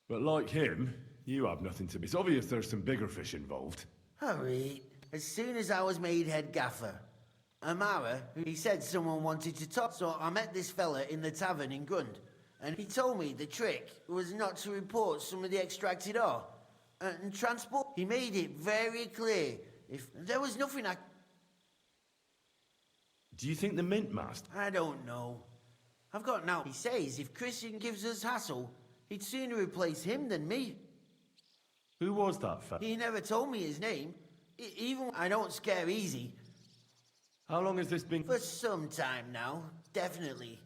But like him, you have nothing to be... It's obvious there's some bigger fish involved. Hurry. As soon as I was made head gaffer, Amara, he said someone wanted to talk, so I met this fella in the tavern in Grund, and he told me the trick was not to report some of the extracted ore and transport. He made it very clear. If there was nothing I... Do you think the mint mast... I don't know. I've got now. He says if Christian gives us hassle, he'd sooner replace him than me. Who was that fella? He never told me his name. Even I don't scare easy. How long has this been? For some time now, definitely.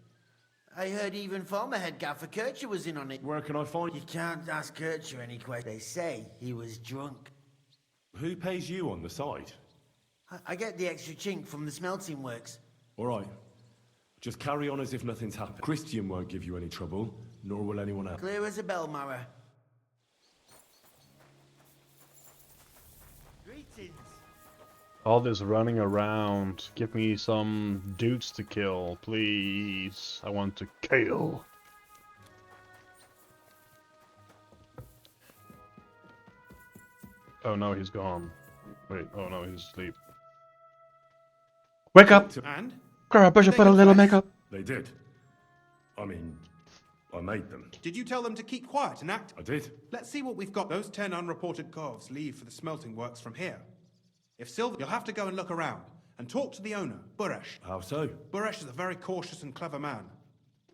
I heard even former head gaffer Kircher was in on it. Where can I find... You can't ask Kircher any questions. They say he was drunk. Who pays you on the side? I get the extra chink from the smelting works. All right. Just carry on as if nothing's happened. Christian won't give you any trouble, nor will anyone else. Clear as a bell, Mara. Greetings. All this running around. Give me some dudes to kill, please. I want to kill. Oh no, he's gone. Wait, oh no, he's asleep. Wake up! And? Grab a brush and put a little makeup. They did. I mean, I made them. Did you tell them to keep quiet and act? I did. Let's see what we've got. Those 10 unreported corves leave for the smelting works from here. If Silver, you'll have to go and look around and talk to the owner, Buresh. How so? Buresh is a very cautious and clever man.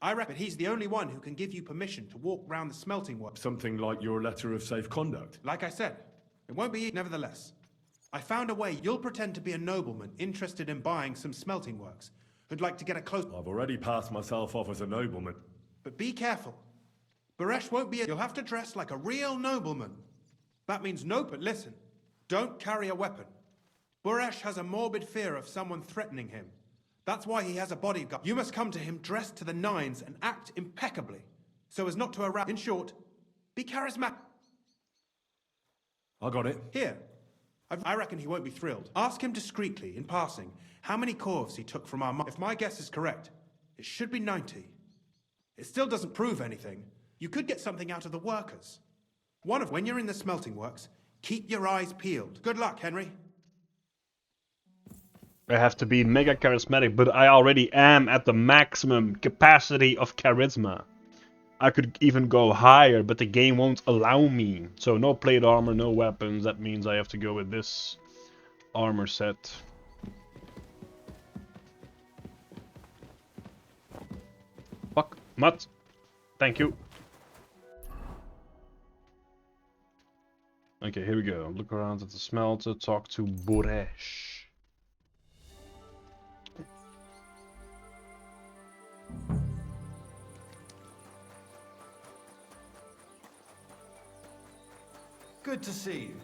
I reckon he's the only one who can give you permission to walk round the smelting works. Something like your letter of safe conduct. Like I said, it won't be easy, nevertheless. I found a way. You'll pretend to be a nobleman interested in buying some smelting works, who'd like to get a close... I've already passed myself off as a nobleman. But be careful. Buresh won't be... You'll have to dress like a real nobleman. That means no... But listen, don't carry a weapon. Buresh has a morbid fear of someone threatening him. That's why he has a bodyguard. You must come to him dressed to the nines and act impeccably, so as not to arouse... In short, be charismatic. I got it. Here. I reckon he won't be thrilled. Ask him discreetly, in passing, how many corves he took from our mine. If my guess is correct, it should be 90. It still doesn't prove anything. You could get something out of the workers. When you're in the smelting works, keep your eyes peeled. Good luck, Henry. I have to be mega charismatic, but I already am at the maximum capacity of charisma. I could even go higher, but the game won't allow me. So no plate armor, no weapons. That means I have to go with this armor set. Fuck, Mutt. Thank you. Okay, here we go. Look around at the smelter, talk to Boresh. Good to see you.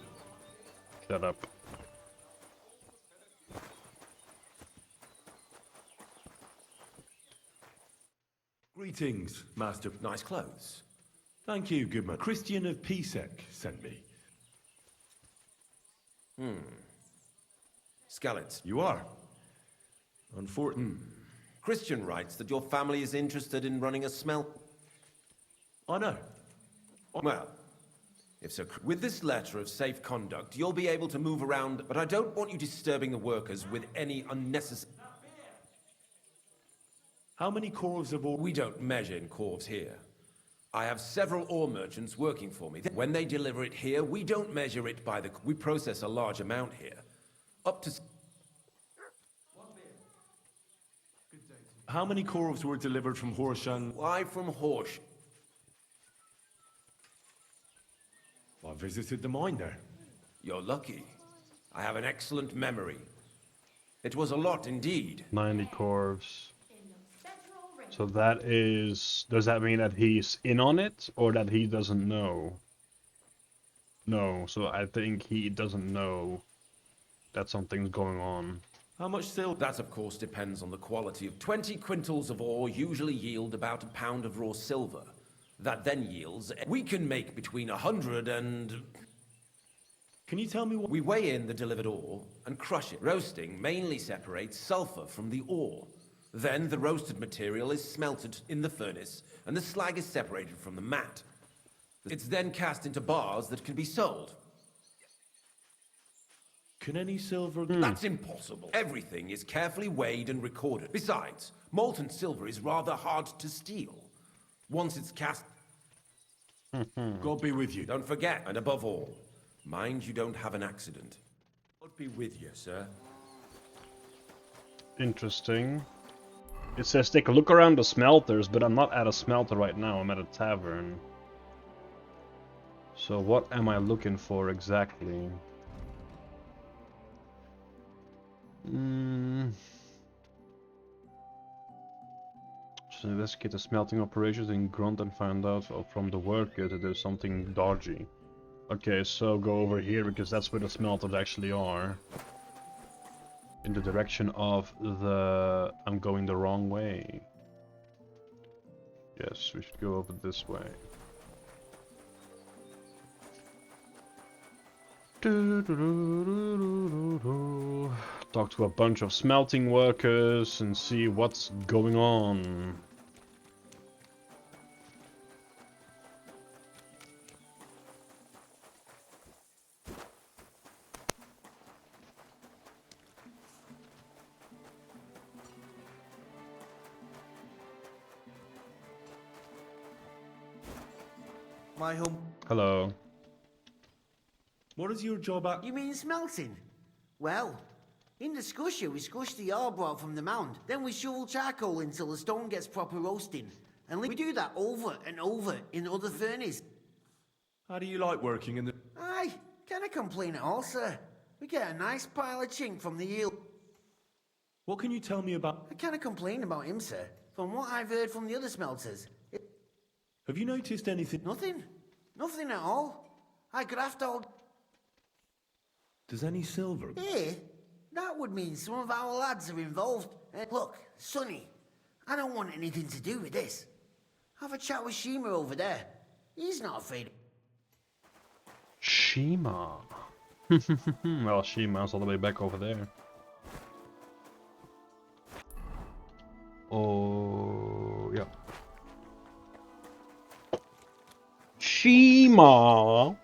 Shut up. Greetings, Master. Nice clothes. Thank you, good man. Christian of Pisek sent me. Skallets. You are? Unfortunate. Christian writes that your family is interested in running a smelt. I know. Well, if so, with this letter of safe conduct, you'll be able to move around, but I don't want you disturbing the workers with any unnecessary... How many corves of ore? We don't measure in corves here. I have several ore merchants working for me. When they deliver it here, we don't measure it by the... We process a large amount here. Up to... How many corves were delivered from Horshan? Why from Horsh? I visited the mine there. You're lucky. I have an excellent memory. It was a lot indeed. 90 corves. So that is... Does that mean that he's in on it? Or that he doesn't know? No, so I think he doesn't know that something's going on. How much silver? That, of course, depends on the quality of 20 quintals of ore usually yield about a pound of raw silver. That then yields... We can make between 100 and... Can you tell me what... We weigh in the delivered ore and crush it. Roasting mainly separates sulfur from the ore. Then the roasted material is smelted in the furnace and the slag is separated from the matte. It's then cast into bars that can be sold. Can any silver... That's impossible. Everything is carefully weighed and recorded. Besides, molten silver is rather hard to steal. Once it's cast... God be with you. Don't forget, and above all, mind you don't have an accident. God be with you, sir. Interesting. It says take a look around the smelters, but I'm not at a smelter right now, I'm at a tavern. So what am I looking for exactly? So investigate the smelting operations in Grunt and find out from the worker that there's something dodgy. Okay, so go over here because that's where the smelters actually are. In the direction of the... I'm going the wrong way. Yes, we should go over this way. Talk to a bunch of smelting workers and see what's going on. My home. Hello. What is your job at? You mean smelting? Well, in the skusher, we scush the ore brought from the mound. Then we shovel charcoal until the stone gets proper roasting. And we do that over and over in other furnaces. How do you like working in the... Aye, can't complain at all, sir. We get a nice pile of chink from the yield. What can you tell me about... I can't complain about him, sir. From what I've heard from the other smelters... Have you noticed anything? Nothing. Nothing at all. I graft all... Does any silver... Here? That would mean some of our lads are involved. Look, Sonny, I don't want anything to do with this. Have a chat with Shima over there. He's not afraid. Shima. Well, Shima's all the way back over there. Oh, yeah. Shima.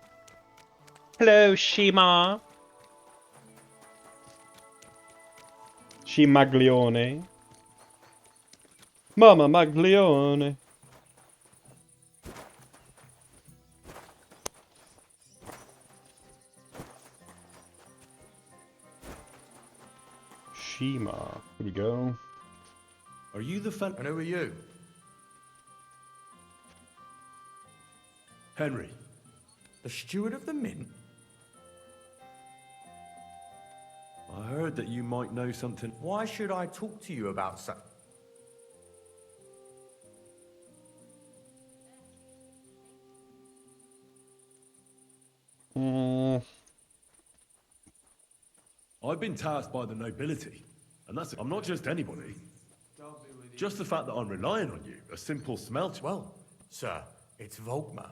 Hello, Shima. Maglione. Mama Maglione. Shima. Here we go. Are you the fan? And who are you? Henry. The steward of the mint? I heard that you might know something. Why should I talk to you about such? I've been tasked by the nobility, and that's it. I'm not just anybody. Just the fact that I'm relying on you, a simple smelter. Well, sir, it's Volkmar.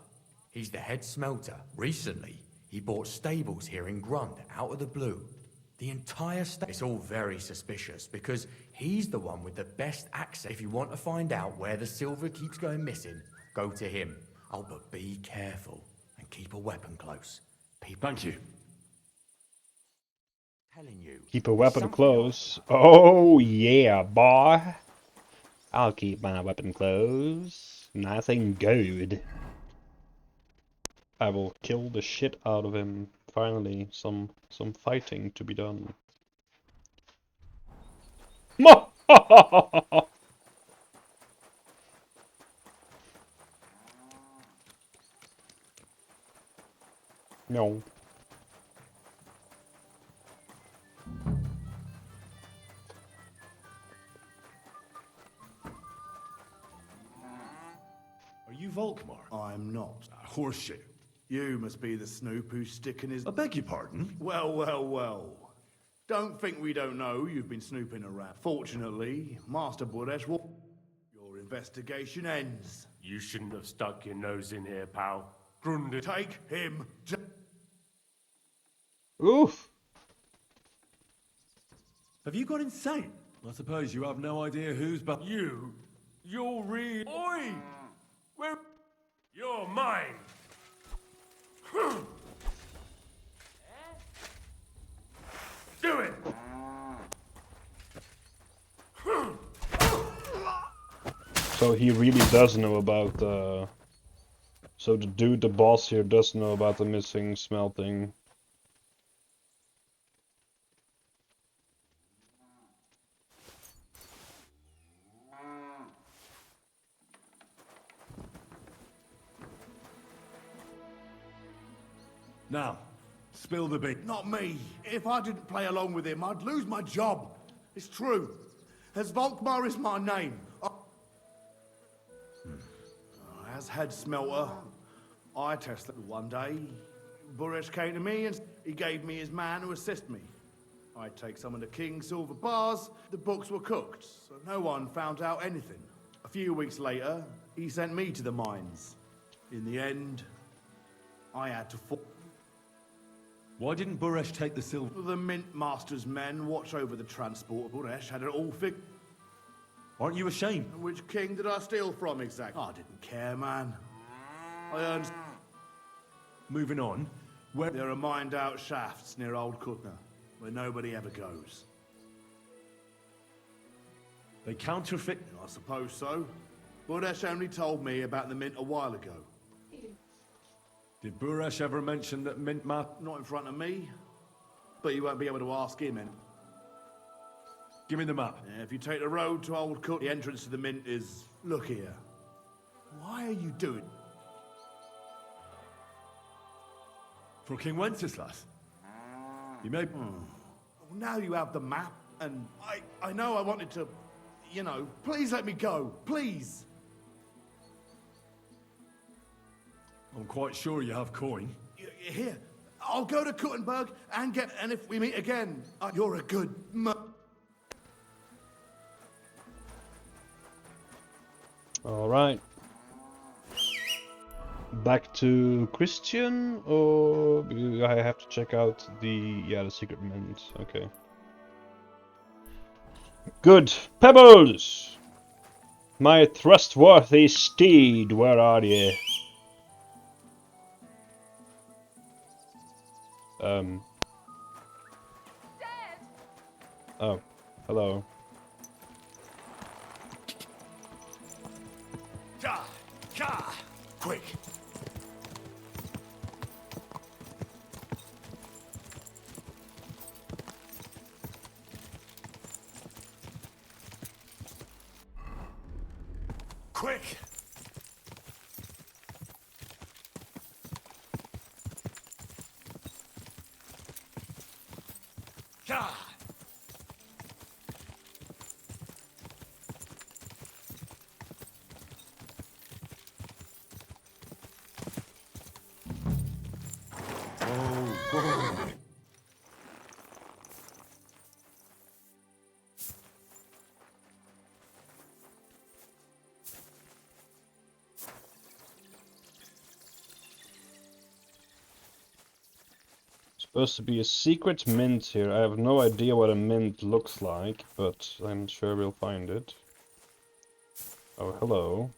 He's the head smelter. Recently, he bought stables here in Grund, out of the blue. The entire It's all very suspicious, because he's the one with the best access. If you want to find out where the silver keeps going missing, go to him. Oh, but be careful, and keep a weapon close. Thank you. Telling you. Keep a weapon close. Oh yeah, boy. I'll keep my weapon close. Nice and good. I will kill the shit out of him. Finally, some fighting to be done. No. Are you Volkmar? I'm not. Horseshit. You must be the snoop who's sticking his... I beg your pardon? Well, well, well. Don't think we don't know you've been snooping around. Fortunately, Master Buresh will... Your investigation ends. You shouldn't have stuck your nose in here, pal. Grundy. Take him. Oof. Have you gone insane? I suppose you have no idea who's but You're real. Oi! Where? You're mine. Do it. So he really does know about so the dude, the boss here, does know about the missing smelting. Now, spill the beans. Not me. If I didn't play along with him, I'd lose my job. It's true. As Volkmar is my name. As head smelter, I tested one day. Buresh came to me and he gave me his man to assist me. I'd take some of the king's silver bars. The books were cooked, so no one found out anything. A few weeks later, he sent me to the mines. In the end, I had to fall. Why didn't Buresh take the silver? The Mint Master's men watch over the transport. Buresh had it all fixed. Aren't you ashamed? Which king did I steal from exactly? I didn't care, man. I earned... Moving on. Where... There are mined-out shafts near Old Kutna, where nobody ever goes. They counterfeit... I suppose so. Buresh only told me about the Mint a while ago. Did Buresh ever mention that Mint Ma... Not in front of me, but you won't be able to ask him any. Give me the map. Yeah, if you take the road to Old Kut, the entrance to the Mint is... Look here. Why are you doing... For King Wenceslas. You may... Well, now you have the map, and I know I wanted to... You know, please let me go. Please. I'm quite sure you have coin. Here, I'll go to Kuttenberg and get... And if we meet again, you're a good... Alright. Back to Christian, or I have to check out the secret mint. Okay. Good. Pebbles! My trustworthy steed, where are you? Oh. hello. Quick! Quick! Supposed to be a secret mint here. I have no idea what a mint looks like, but I'm sure we'll find it. Oh, hello.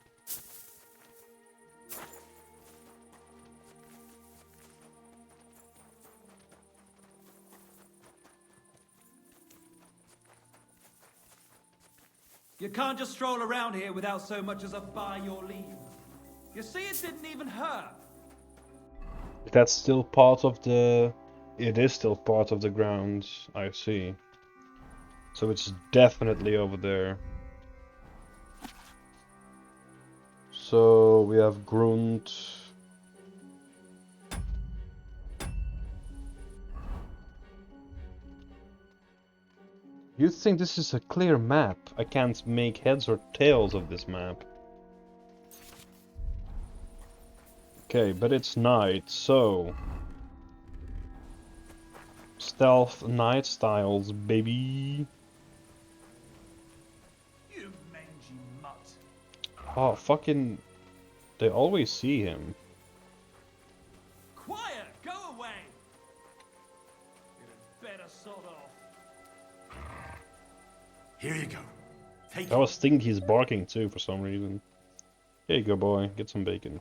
You can't just stroll around here without so much as a by your leave. You see, it didn't even hurt. That's still part of the... It is still part of the grounds, I see. So it's definitely over there. So we have Grunt. You think this is a clear map? I can't make heads or tails of this map. Okay, but it's night, so... Stealth night styles, baby. You mangy mutt. Oh, fucking... They always see him. Quiet! Go away! You'd better sod off. Here you go. Take I was thinking he's barking too for some reason. Here you go, boy. Get some bacon.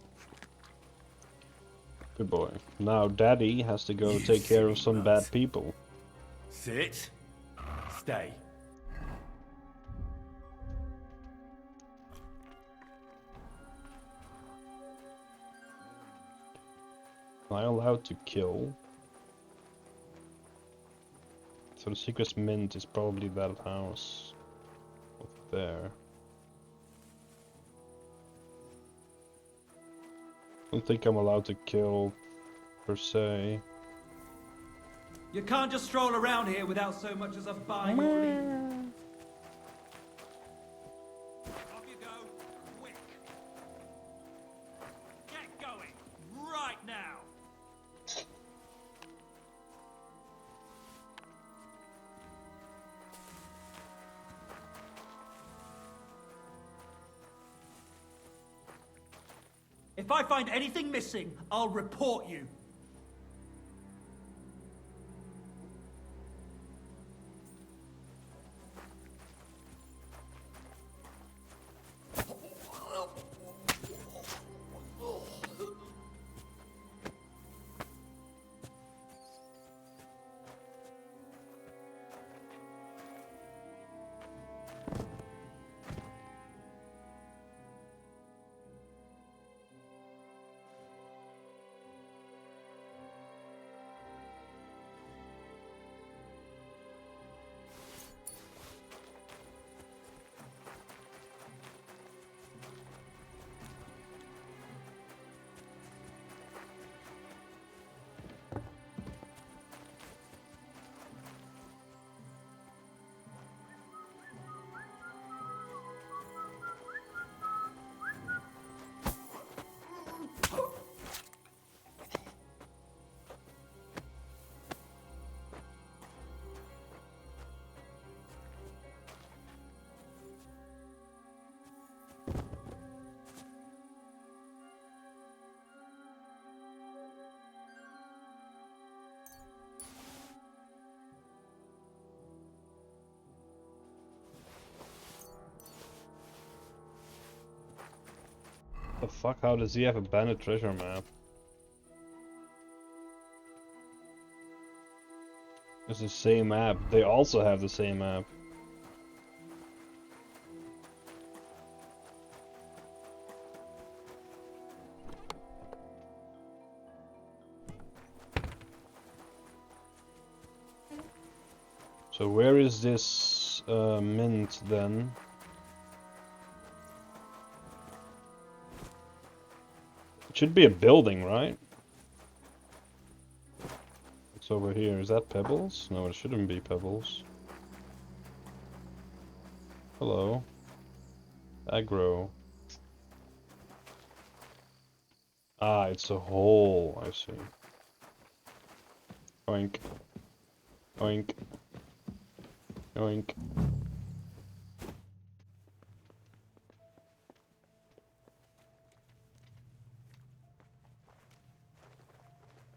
Good boy. Now Daddy has to go take care of some bad people. Sit. Stay. Am I allowed to kill? So the secret mint is probably that house over there. I don't think I'm allowed to kill, per se. You can't just stroll around here without so much as a by your leave. Off you go, quick. Get going, right now. If I find anything missing, I'll report you. The fuck? How does he have a bandit treasure map? It's the same map. They also have the same map. So where is this mint then? It should be a building, right? It's over here. Is that pebbles? No, it shouldn't be pebbles. Hello. Aggro. Ah, it's a hole. I see. Oink. Oink. Oink.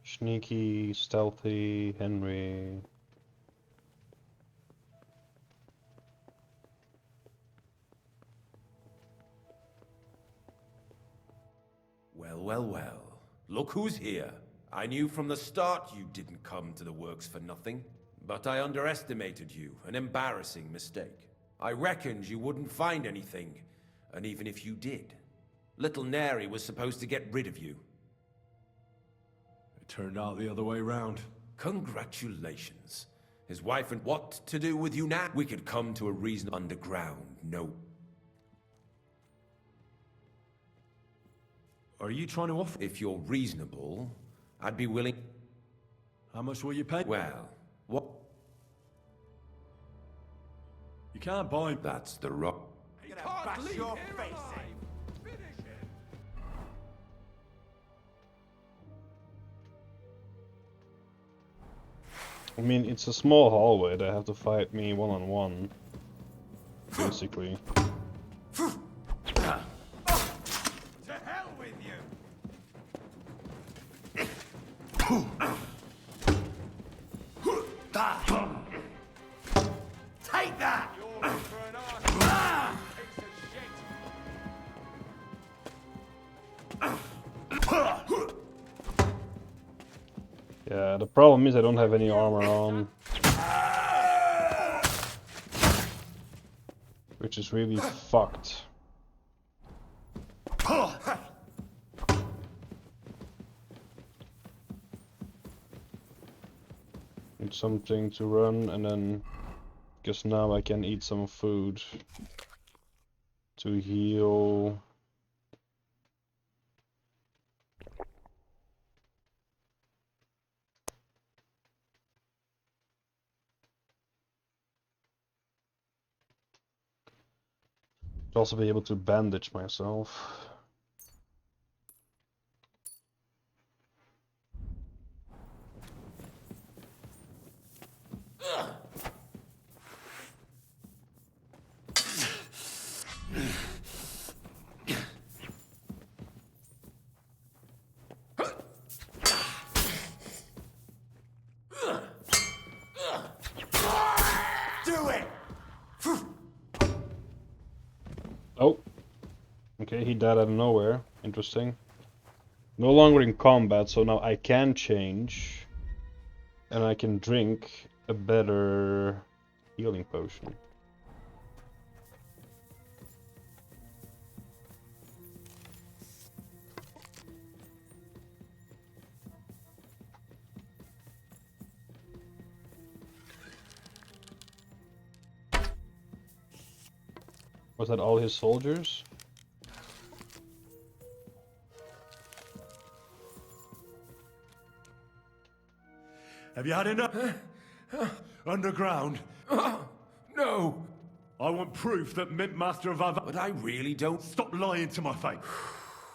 Sneaky, stealthy, Henry. Well, well, well. Look who's here. I knew from the start you didn't come to the works for nothing. But I underestimated you, an embarrassing mistake. I reckoned you wouldn't find anything, and even if you did, little Neri was supposed to get rid of you. It turned out the other way round. Congratulations. His wife and what to do with you now? We could come to a reason underground, no. Are you trying to offer? If you're reasonable, I'd be willing. How much will you pay? Well, what? You can't buy. That's the rock. You can't bash your face in. I mean, it's a small hallway. They have to fight me one-on-one, basically. To hell with you! Take that! Yeah, the problem is I don't have any armor on. Which is really fucked. Need something to run, and then guess now I can eat some food to heal. To also be able to bandage myself. Do it! Oh. Okay, he died out of nowhere. Interesting. No longer in combat, so now I can change. And I can drink a better healing potion. Was that all his soldiers? Have you had enough? Underground? No! I want proof that Mint Master Vavar. But I really don't. Stop lying to my face.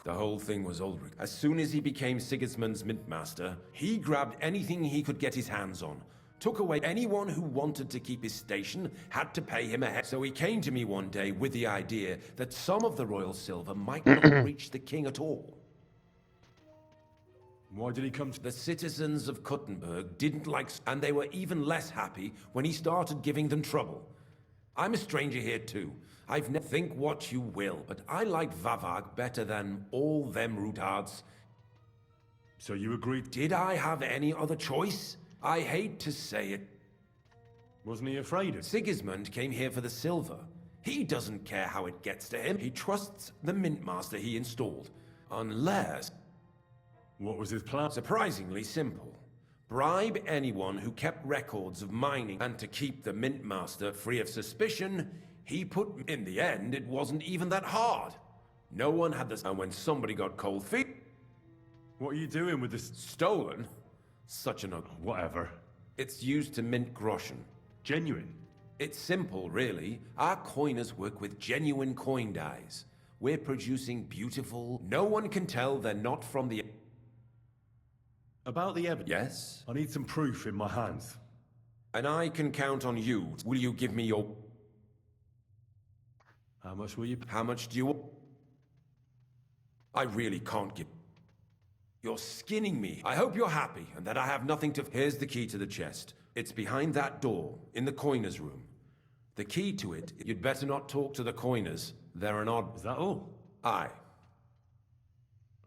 The whole thing was Ulrich. As soon as he became Sigismund's Mint Master, he grabbed anything he could get his hands on. Took away anyone who wanted to keep his station, had to pay him ahead. So he came to me one day with the idea that some of the royal silver might not reach the king at all. Why did he come to... The citizens of Kuttenberg didn't like... and they were even less happy when he started giving them trouble. I'm a stranger here too. I've never... Think what you will, but I like Vavag better than all them Rutards. So you agreed? Did I have any other choice? I hate to say it. Wasn't he afraid of... Sigismund came here for the silver. He doesn't care how it gets to him. He trusts the Mint Master he installed. Unless... What was his plan? Surprisingly simple. Bribe anyone who kept records of mining, and to keep the Mint Master free of suspicion, he put... In the end, it wasn't even that hard. No one had this... And when somebody got cold feet... What are you doing with this? Stolen? Such an... Whatever. It's used to mint groschen. Genuine? It's simple, really. Our coiners work with genuine coin dies. We're producing beautiful... No one can tell they're not from the... About the evidence? Yes? I need some proof in my hands. And I can count on you. Will you give me your... How much will you... How much do you... I really can't give... You're skinning me. I hope you're happy, and that I have nothing to... Here's the key to the chest. It's behind that door, in the coiner's room. The key to it... You'd better not talk to the coiners. They're an odd... Is that all? Aye.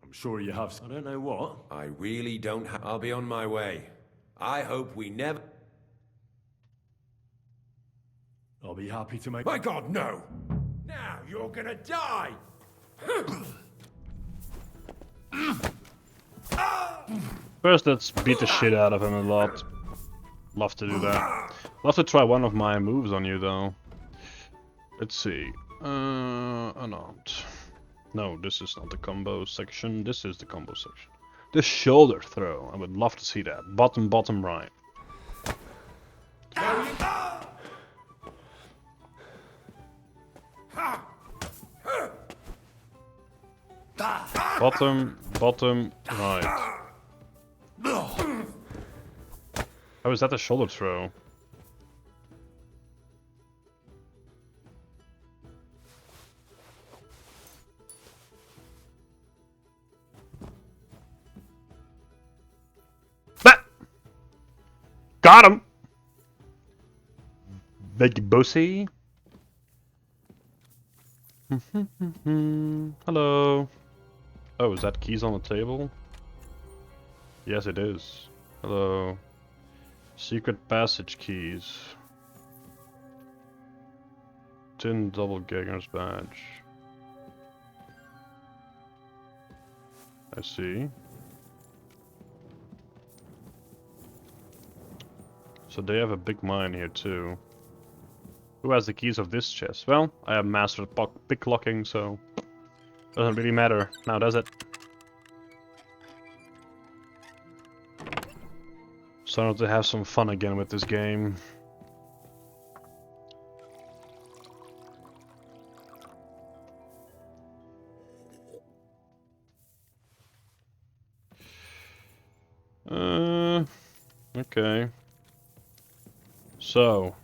I'm sure you have... I don't know what. I really don't have... I'll be on my way. I hope we never... I'll be happy to make... My God, no! Now you're gonna die! First, let's beat the shit out of him a lot. Love to do that. Love to try one of my moves on you, though. Let's see. Unarmed. No, this is not the combo section. This is the combo section. The shoulder throw. I would love to see that. Bottom, bottom right. Bottom, bottom, right. How is that a shoulder throw? Bah! Got him! Big bossy. Hello. Oh, is that keys on the table? Yes, it is. Hello. Secret passage keys. Tin double Gagner's badge. I see. So they have a big mine here too. Who has the keys of this chest? Well, I have mastered picklocking, so doesn't really matter now, does it? Starting to have some fun again with this game. Okay. So.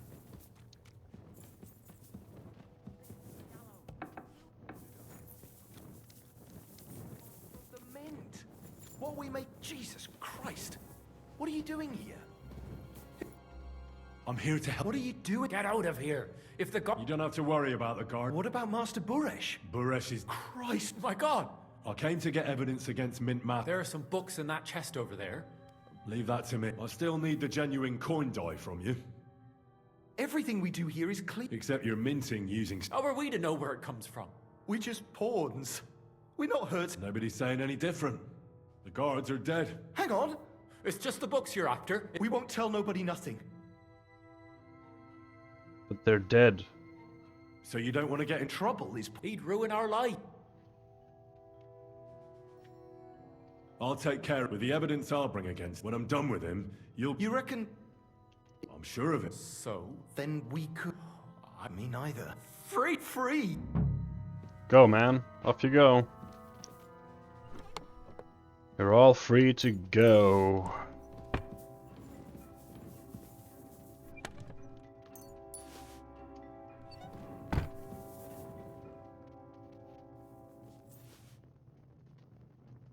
The mint. What we make? Jesus Christ. What are you doing here? I'm here to help. What are you doing? Get out of here. If the guard... You don't have to worry about the guard. What about Master Buresh? Buresh is... Christ, my God. I came to get evidence against Mint Math. There are some books in that chest over there. Leave that to me. I still need the genuine coin die from you. Everything we do here is clean. Except you're minting using... How are we to know where it comes from? We're just pawns. We're not hurt. Nobody's saying any different. The guards are dead. Hang on. It's just the books you're after. We won't tell nobody nothing. But they're dead. So you don't want to get in trouble? He'd ruin our life. I'll take care of the evidence I'll bring against. When I'm done with him, you'll... You reckon... I'm sure of it. So, then we could... I mean, either. Free! Go, man. Off you go. You're all free to go.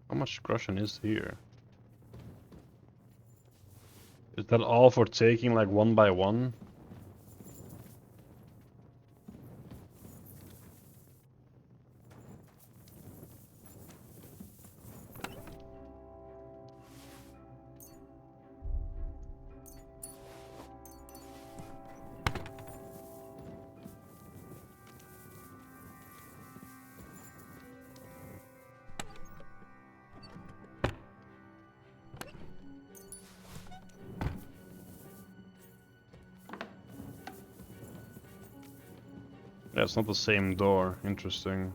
How much Russian is here? Is that all for taking like one by one? Yeah, it's not the same door. Interesting.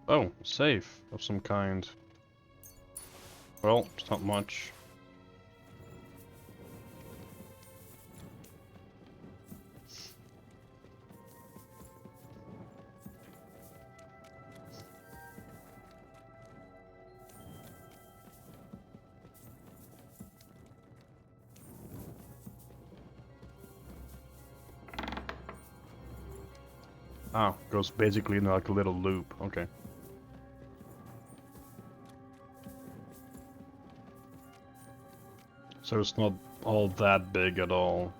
Oh, safe of some kind. Well, it's not much. Ah, goes basically in like a little loop. Okay. So it's not all that big at all.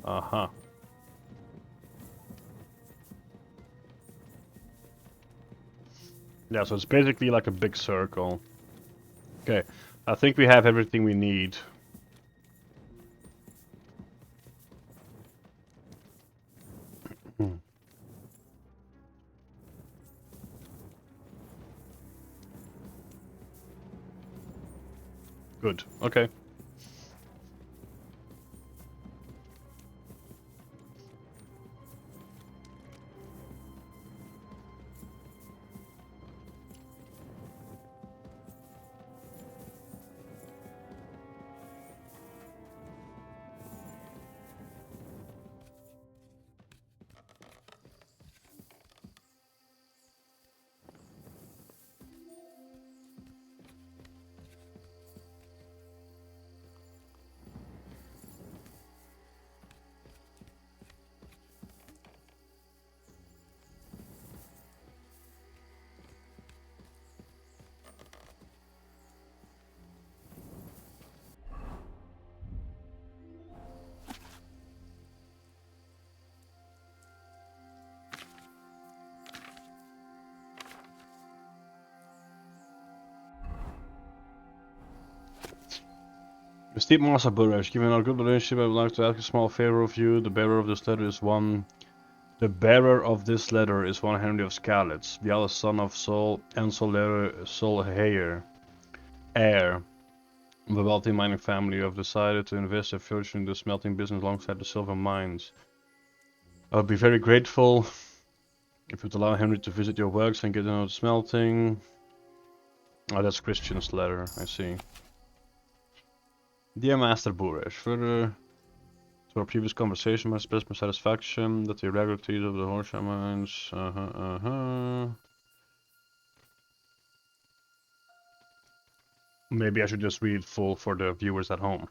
Uh-huh. Yeah, so it's basically like a big circle. Okay, I think we have everything we need. Good, okay. Esteemed Master Burresh, given our good relationship, I would like to ask a small favor of you. The bearer of this letter is one Henry of Skalitz, the eldest son of Sol and Solheir, heir of a wealthy mining family who have decided to invest their fortune in the smelting business alongside the silver mines. I would be very grateful if you'd allow Henry to visit your works and get to know the smelting. Oh, that's Christian's letter, I see. Dear Master Buresh, further to our previous conversation, I expressed my satisfaction that the irregularities of the Horseshoe mines. Maybe I should just read full for the viewers at home.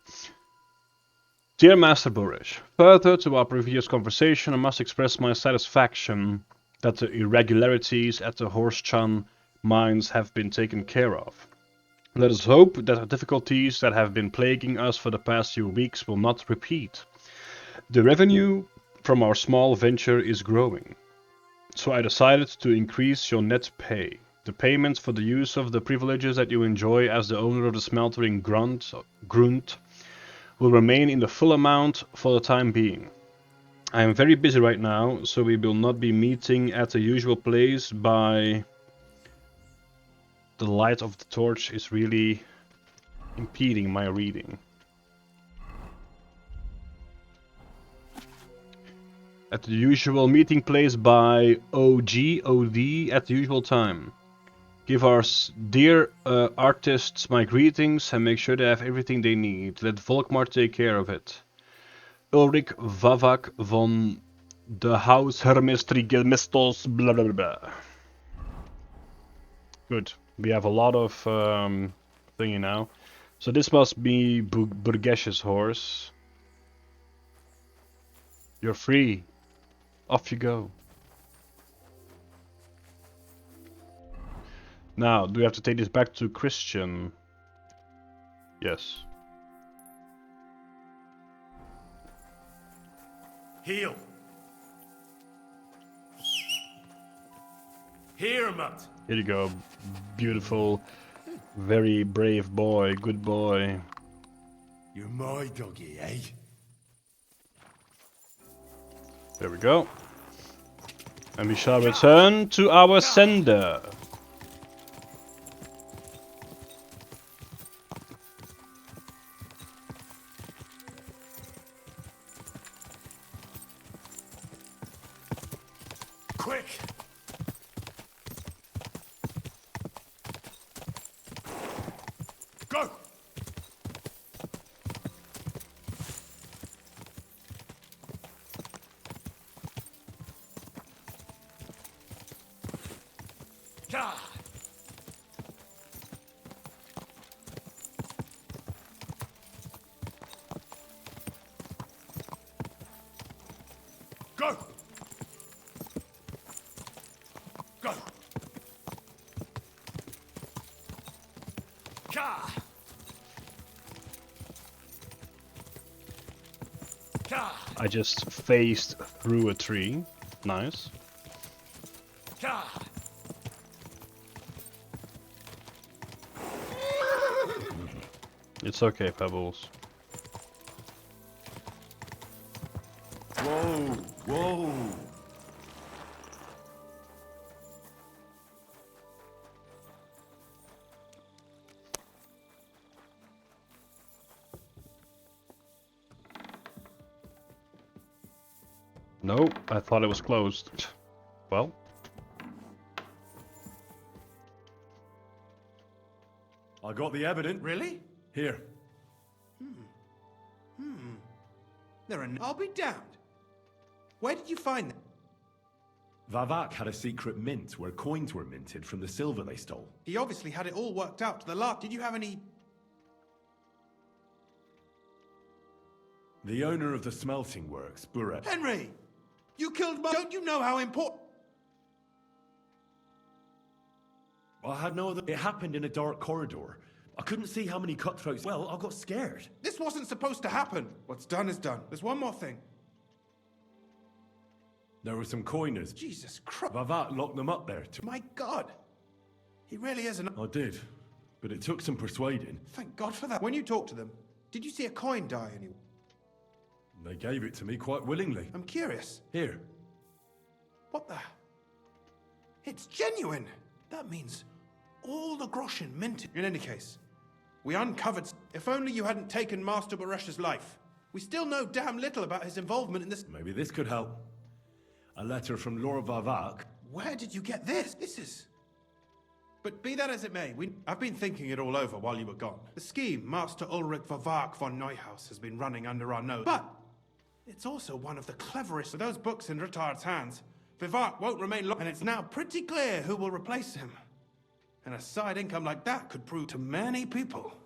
Dear Master Buresh, further to our previous conversation, I must express my satisfaction that the irregularities at the Horseshoe mines have been taken care of. Let us hope that the difficulties that have been plaguing us for the past few weeks will not repeat. The revenue from our small venture is growing, so I decided to increase your net pay. The payments for the use of the privileges that you enjoy as the owner of the smelter in Grunt will remain in the full amount for the time being. I am very busy right now, so we will not be meeting at the usual place by... The light of the torch is really impeding my reading. At the usual meeting place by OD at the usual time. Give our dear artists my greetings and make sure they have everything they need. Let Volkmar take care of it. Ulrich Vavak von de Haushermestrigemistos blah blah blah. Good. We have a lot of thingy now. So this must be Burgesh's horse. You're free. Off you go. Now, do we have to take this back to Christian? Yes. Heal. Here, Mutt. Here you go. Beautiful, very brave boy. Good boy. You're my doggy, eh? There we go. And we shall return to our sender. Quick! Go! God! Go! Go! Ka! Ka! I just phased through a tree. Nice. Ka! It's okay, Pebbles. Whoa! Whoa! No, I thought it was closed. Well. I got the evidence. Really? Here. I'll be damned. Where did you find them? Vavak had a secret mint where coins were minted from the silver they stole. He obviously had it all worked out to the last. Did you have any... The owner of the smelting works, Buret. Henry! You killed my... Don't you know how important... I had no other... It happened in a dark corridor. I couldn't see how many cutthroats... Well, I got scared. This wasn't supposed to happen. What's done is done. There's one more thing. There were some coiners. Jesus Christ. Vavak locked them up there. My God. He really is an... I did. But it took some persuading. Thank God for that. When you talked to them, did you see a coin die anywhere? They gave it to me quite willingly. I'm curious. Here. What the... It's genuine. That means all the groschen minted. In any case, we uncovered... If only you hadn't taken Master Baresh's life. We still know damn little about his involvement in this... Maybe this could help. A letter from Lord Vavak. Where did you get this? This is... But be that as it may, I've been thinking it all over while you were gone. The scheme Master Ulrich Vavak von Neuhaus has been running under our nose. But it's also one of the cleverest. With those books in Rittard's hands, Vavak won't remain long, and it's now pretty clear who will replace him. And a side income like that could prove to many people.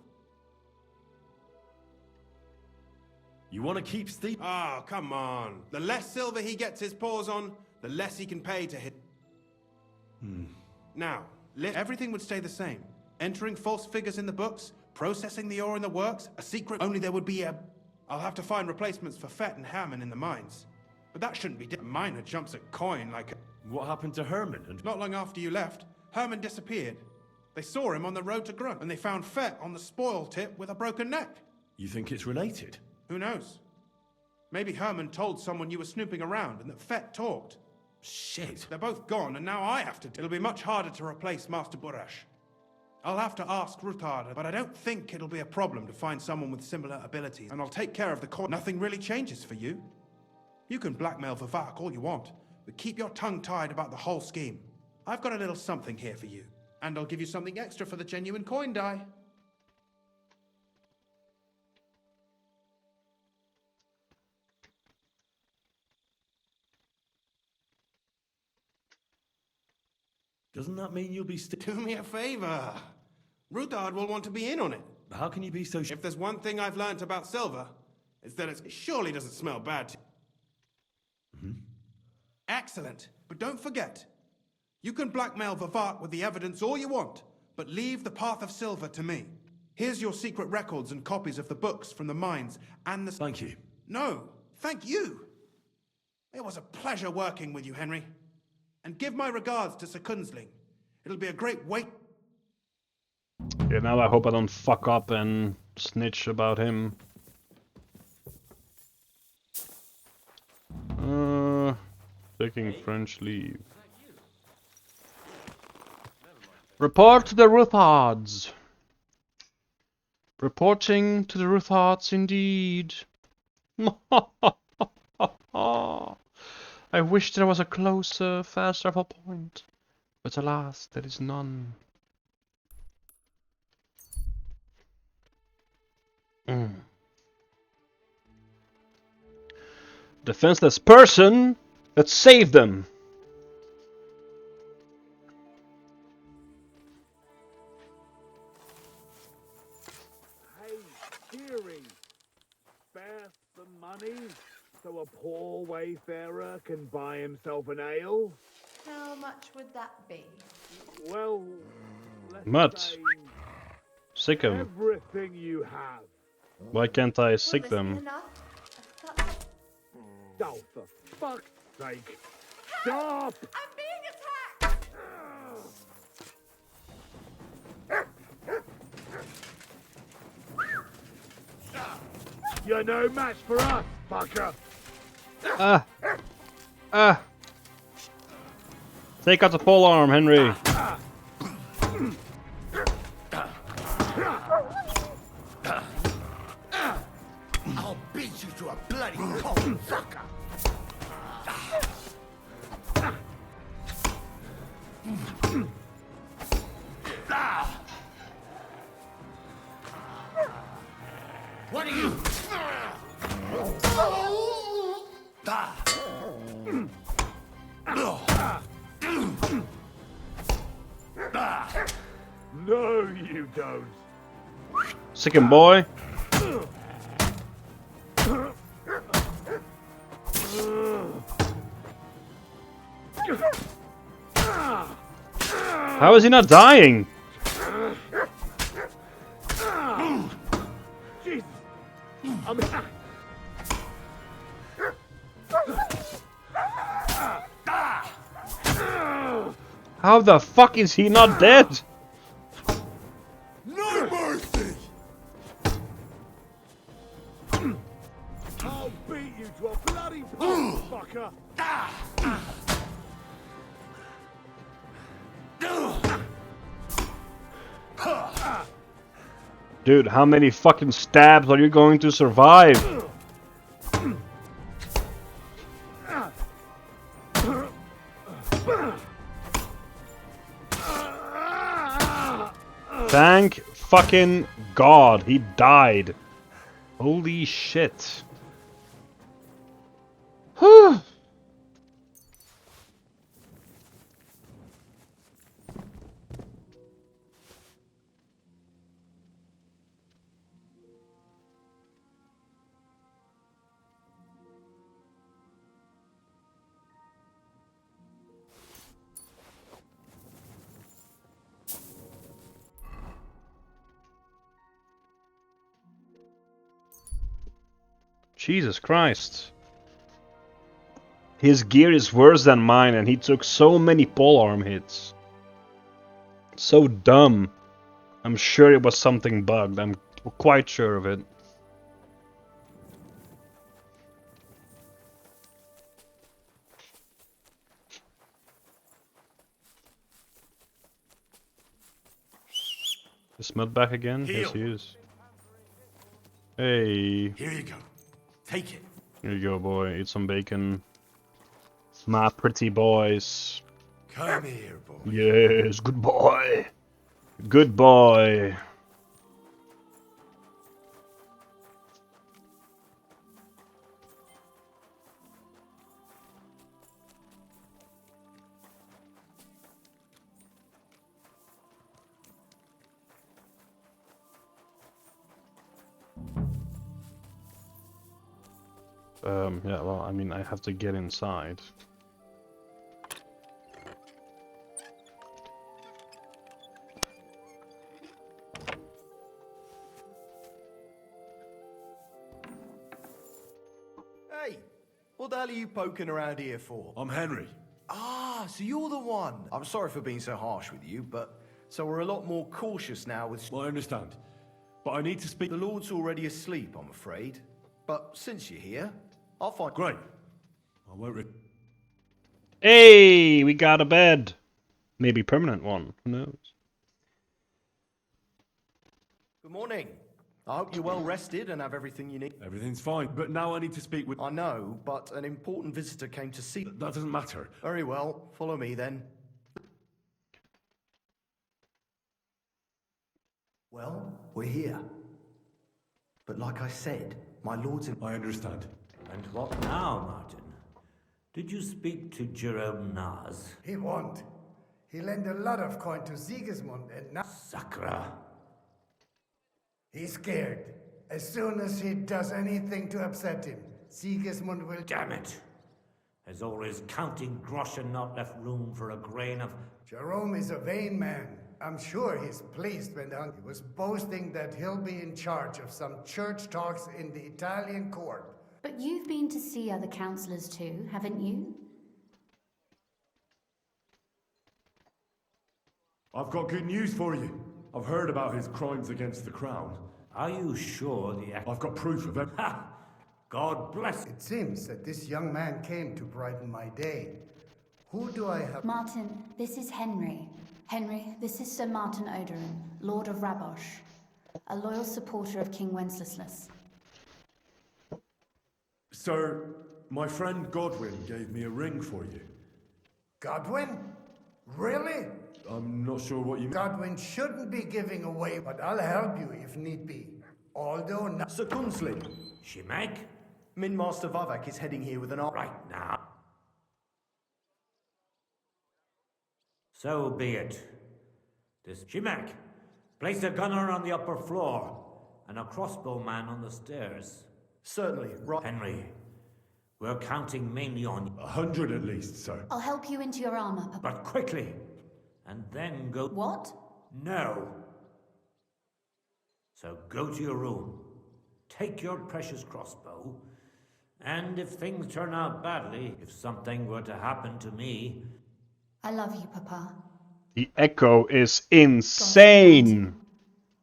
You want to keep Steve? Oh, come on. The less silver he gets his paws on, the less he can pay to hit. Now, everything would stay the same. Entering false figures in the books, processing the ore in the works, a secret. Only there would be a... I'll have to find replacements for Fett and Hammond in the mines. But that shouldn't be... Miner jumps at coin like a... What happened to Herman? Not long after you left, Herman disappeared. They saw him on the road to Grunt, and they found Fett on the spoil tip with a broken neck. You think it's related? Who knows? Maybe Herman told someone you were snooping around and that Fett talked. Shit. They're both gone, and now I have to... It'll be much harder to replace Master Buresh. I'll have to ask Ruthard, but I don't think it'll be a problem to find someone with similar abilities, and I'll take care of the coin. Nothing really changes for you. You can blackmail Vavak all you want, but keep your tongue tied about the whole scheme. I've got a little something here for you, and I'll give you something extra for the genuine coin die. Doesn't that mean you'll be Do me a favor. Ruthard will want to be in on it. How can you be so If there's one thing I've learnt about silver, it's that it surely doesn't smell bad. Excellent. But don't forget, you can blackmail Vivart with the evidence all you want, but leave the Path of Silver to me. Here's your secret records and copies of the books from the mines and the... Thank you. No, thank you. It was a pleasure working with you, Henry. And give my regards to Sir Kunzling. It'll be a great wait. Yeah, now I hope I don't fuck up and snitch about him. Taking French leave. Report to the Ruthards. Reporting to the Ruthards indeed. I wish there was a closer, fast travel point, but alas, there is none. Defenseless person, let's save them. Hey, dearie, spare some money so a poor wayfarer can buy himself an ale? How much would that be? Well, let's Mutt. say Sick 'em. everything you have. Why can't I Well, sick this them? enough? Oh, for fuck's sake. Stop! I'm being attacked! You're no match for us, fucker! Take out the polearm, Henry. I'll beat you to a bloody pulp, fucker! What are you? No, you don't. Sick 'em, boy. How is he not dying? Jesus! How the fuck is he not dead? No mercy! I'll beat you to a bloody pulp, fucker! Dude, how many fucking stabs are you going to survive? Thank fucking God, he died. Holy shit. Whew. Jesus Christ. His gear is worse than mine and he took so many polearm hits. So dumb. I'm sure it was something bugged. I'm quite sure of it. Is Mud back again? Yes, he is. Hey. Here you go. Take it. Here you go, boy. Eat some bacon. My pretty boys. Come here, boy. Yes, good boy. Good boy. Yeah, well, I mean, I have to get inside. What the hell are you poking around here for? I'm Henry. Ah, so you're the one. I'm sorry for being so harsh with you, but so we're a lot more cautious now with... Well, I understand. But I need to speak... The Lord's already asleep, I'm afraid. But since you're here, I'll find... Great. I won't... Hey, we got a bed. Maybe permanent one. Who knows? Good morning. I hope you're well rested and have everything you need. Everything's fine, but now I need to speak with... I know, but an important visitor came to see... That doesn't matter. Very well. Follow me, then. Well, we're here. But like I said, my lord's in... I understand. And what now, Martin? Did you speak to Jerome Naz? He won't. He lent a lot of coin to Sigismund and now... Sakra. He's scared. As soon as he does anything to upset him, Sigismund will... Damn it! There's always counting grosh and not left room for a grain of... Jerome is a vain man. I'm sure he's pleased when he was boasting that he'll be in charge of some church talks in the Italian court. But you've been to see other councillors too, haven't you? I've got good news for you. I've heard about his crimes against the crown. Are you sure the... I've got proof of it. Ha! God bless... It seems that this young man came to brighten my day. Who do I have... Martin, this is Henry. Henry, this is Sir Martin Oderin, Lord of Rabosh, a loyal supporter of King Wenceslas. Sir, my friend Godwin gave me a ring for you. Godwin? Really? I'm not sure what you mean. Godwin shouldn't be giving away, but I'll help you if need be. Although not... Sir Kunslin. Shimek? Min Master Vavak is heading here with an army. Right now. So be it. This Shimek, place a gunner on the upper floor and a crossbowman on the stairs. Certainly, right. Henry, we're counting mainly on you. 100 at least, sir. I'll help you into your armor, Papa. But quickly, and then go... What? No. So go to your room, take your precious crossbow, and if things turn out badly, if something were to happen to me... I love you, Papa. The echo is insane.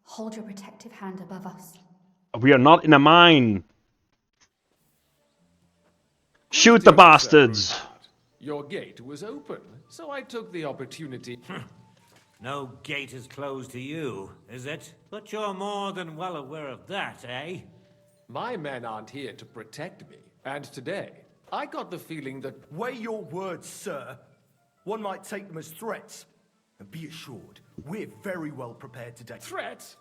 Hold your protective hand above us. We are not in a mine. Shoot the bastards. Your gate was open, so I took the opportunity. No gate is closed to you, is it? But you're more than well aware of that, eh? My men aren't here to protect me, and today, I got the feeling that... Weigh your words, sir. One might take them as threats. And be assured, we're very well prepared today. Threats?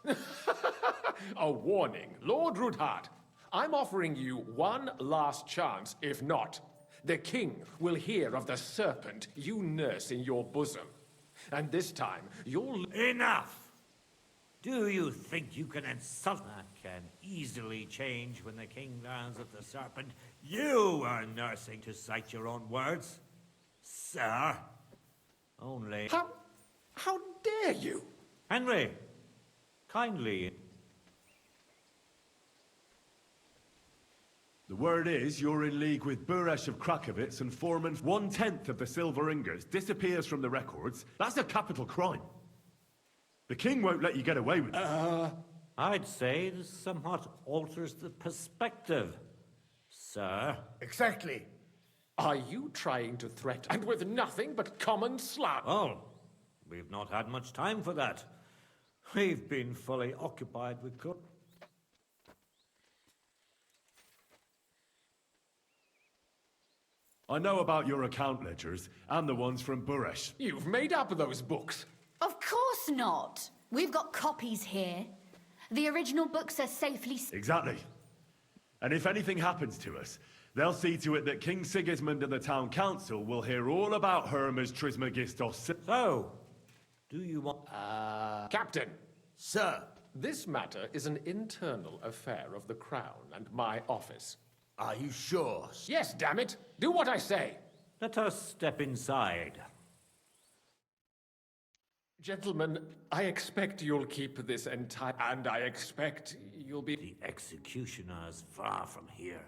A warning, Lord Rudhart. I'm offering you one last chance. If not, the king will hear of the serpent you nurse in your bosom. And this time, you'll... Enough! Do you think you can insult... That can easily change when the king learns of the serpent you are nursing, to cite your own words. Sir. Only... How dare you? Henry, kindly... The word is you're in league with Buresh of Krakowitz and Foreman. 1/10 of the silver ingots disappears from the records. That's a capital crime. The king won't let you get away with it. I'd say this somewhat alters the perspective, sir. Exactly. Are you trying to threaten, and with nothing but common slang? Oh, we've not had much time for that. We've been fully occupied with cook. I know about your account ledgers and the ones from Buresh. You've made up those books. Of course not. We've got copies here. The original books are safely... Exactly. And if anything happens to us, they'll see to it that King Sigismund and the town council will hear all about Hermes Trismegistos. So, do you want... Captain. Sir. This matter is an internal affair of the crown and my office. Are you sure? Yes, damn it. Do what I say. Let us step inside. Gentlemen, I expect you'll keep this entire... And I expect you'll be... The executioner is far from here.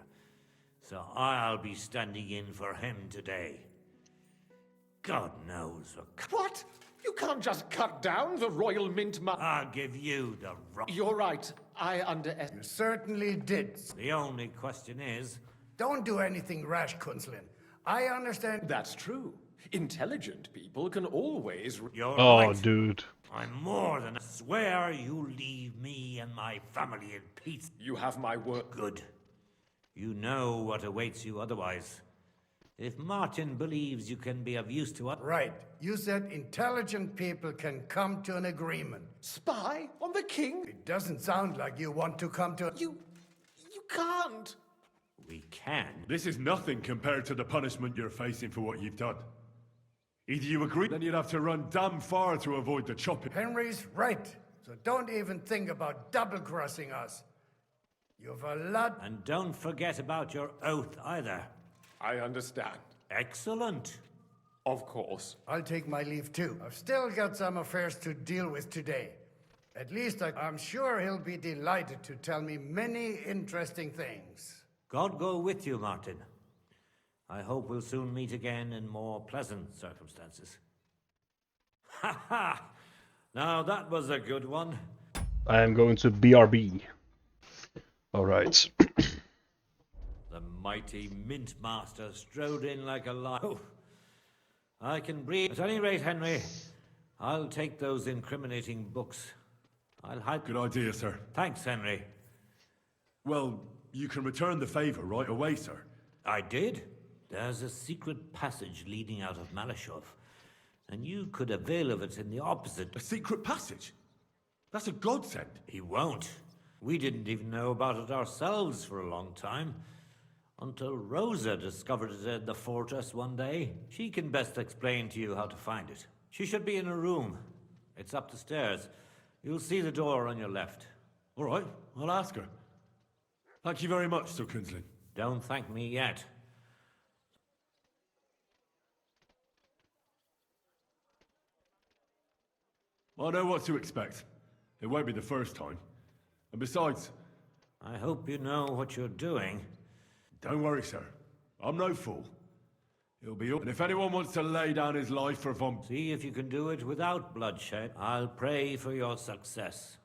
So I'll be standing in for him today. God knows What? You can't just cut down the Royal Mint I'll give you the right. You're right. I underestimate. You certainly did. The only question is... Don't do anything rash, Kunslin. I understand... That's true. Intelligent people can always... You're Oh, right. dude. I'm more than... Swear you leave me and my family in peace. You have my word. Good. You know what awaits you otherwise. If Martin believes you can be of use to us... Right. You said intelligent people can come to an agreement. Spy on the king? It doesn't sound like you want to come to... You can't. We can. This is nothing compared to the punishment you're facing for what you've done. Either you agree, then you'd have to run damn far to avoid the chopping. Henry's right. So don't even think about double-crossing us. You've a lot... And don't forget about your oath either. I understand. Excellent. Of course. I'll take my leave too. I've still got some affairs to deal with today. At least I'm sure he'll be delighted to tell me many interesting things. God go with you, Martin. I hope we'll soon meet again in more pleasant circumstances. Ha ha! Now that was a good one. I am going to BRB. Alright. The mighty Mint Master strode in like a lion. Oh, I can breathe. At any rate, Henry, I'll take those incriminating books. I'll hide... Good idea, sir. Thanks, Henry. Well, you can return the favor right away, sir. I did. There's a secret passage leading out of Malashov, and you could avail of it in the opposite... A secret passage? That's a godsend. He won't. We didn't even know about it ourselves for a long time. Until Rosa discovered it in the fortress one day. She can best explain to you how to find it. She should be in a room. It's up the stairs. You'll see the door on your left. All right, I'll ask her. Thank you very much, Sir Kunslin. Don't thank me yet. I know what to expect. It won't be the first time. And besides... I hope you know what you're doing. Don't worry, sir. I'm no fool. It'll be up. And if anyone wants to lay down his life for Von... See if you can do it without bloodshed. I'll pray for your success.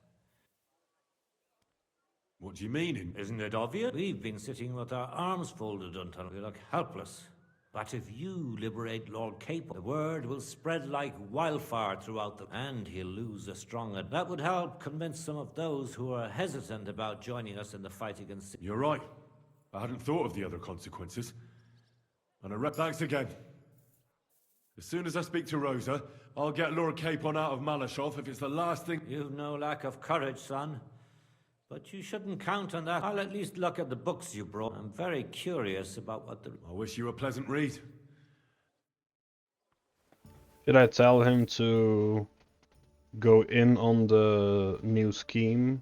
What do you mean? Isn't it obvious? We've been sitting with our arms folded until we look helpless. But if you liberate Lord Capel, the word will spread like wildfire throughout the... And he'll lose a stronger... That would help convince some of those who are hesitant about joining us in the fight against... You're right. I hadn't thought of the other consequences. And thanks again. As soon as I speak to Rosa, I'll get Lord Capon out of Malashov if it's the last thing... You've no lack of courage, son. But you shouldn't count on that. I'll at least look at the books you brought. I'm very curious about what the... I wish you a pleasant read. Did I tell him to go in on the new scheme?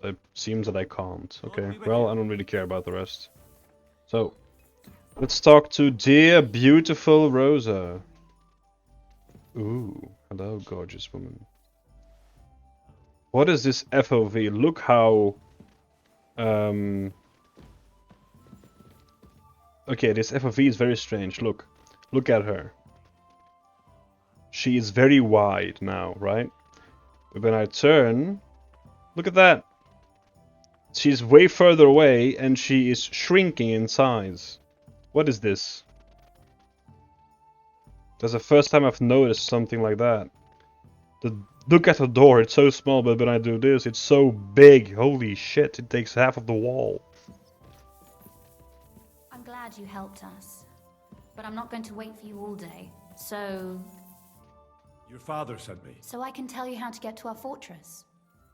It seems that I can't. Okay, well, I don't really care about the rest. So, let's talk to dear, beautiful Rosa. Ooh, hello, gorgeous woman. What is this FOV? Look how... Okay, this FOV is very strange. Look. Look at her. She is very wide now, right? But when I turn... Look at that! She's way further away and she is shrinking in size. What is this? That's the first time I've noticed something like that. Look at the door, it's so small, but when I do this, it's so big. Holy shit, it takes half of the wall. I'm glad you helped us, but I'm not going to wait for you all day. So Your father sent me. So I can tell you how to get to our fortress.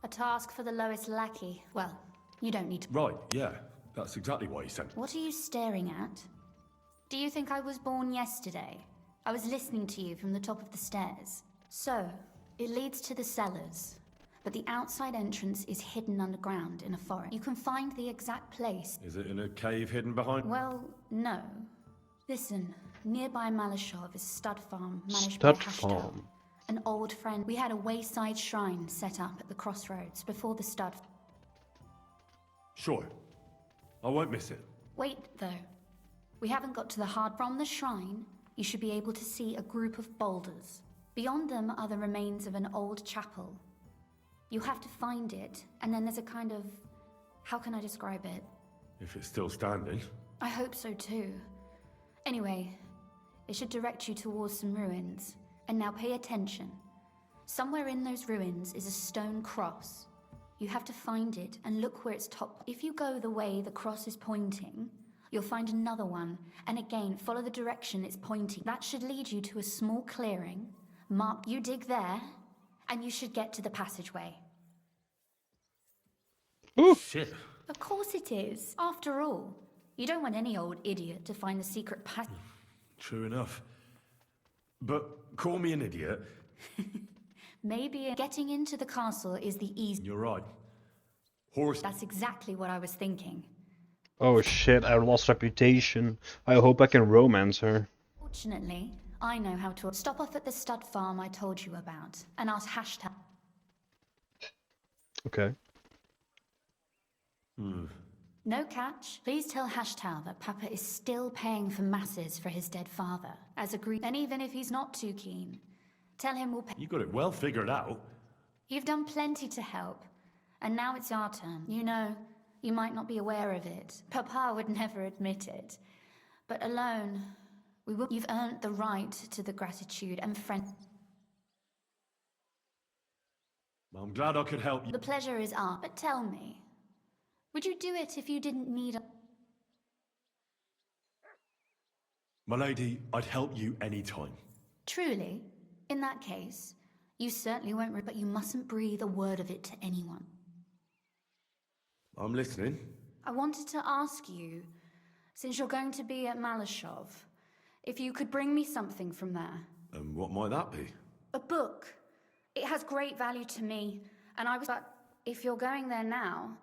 A task for the lowest lackey. Well, you don't need to... Right, yeah. That's exactly why he sent me. What are you staring at? Do you think I was born yesterday? I was listening to you from the top of the stairs. So, it leads to the cellars, but the outside entrance is hidden underground in a forest. You can find the exact place. Is it in a cave hidden behind? Well, no. Listen, nearby Malashov is Stud Farm, managed Stud by Hashtel. Farm. An old friend. We had a wayside shrine set up at the crossroads before the stud. Sure. I won't miss it. Wait, though. We haven't got to the hard. From the shrine, you should be able to see a group of boulders. Beyond them are the remains of an old chapel. You have to find it, and then there's a kind of... how can I describe it? If it's still standing. I hope so too. Anyway, it should direct you towards some ruins. And now pay attention. Somewhere in those ruins is a stone cross. You have to find it and look where it's top. If you go the way the cross is pointing, you'll find another one, and again, follow the direction it's pointing. That should lead you to a small clearing. Mark, you dig there, and you should get to the passageway. Ooh. Shit. Of course it is. After all, you don't want any old idiot to find the secret passage. True enough. But call me an idiot. Maybe getting into the castle is the easy. You're right. Horse. That's exactly what I was thinking. Oh shit, I lost reputation. I hope I can romance her. Fortunately, I know how to stop off at the stud farm I told you about and ask hashtag. Okay. No catch. Please tell Hashtag that Papa is still paying for masses for his dead father, as agreed. And even if he's not too keen, tell him we'll pay. You got it well figured out. You've done plenty to help, and now it's our turn. You know, you might not be aware of it. Papa would never admit it. But alone, we will. You've earned the right to the gratitude and friend. I'm glad I could help you. The pleasure is ours. But tell me, would you do it if you didn't need a... My lady, I'd help you any time. Truly? In that case, you certainly won't, but you mustn't breathe a word of it to anyone. I'm listening. I wanted to ask you, since you're going to be at Malashov, if you could bring me something from there. And what might that be? A book. It has great value to me, and I was... But if you're going there now...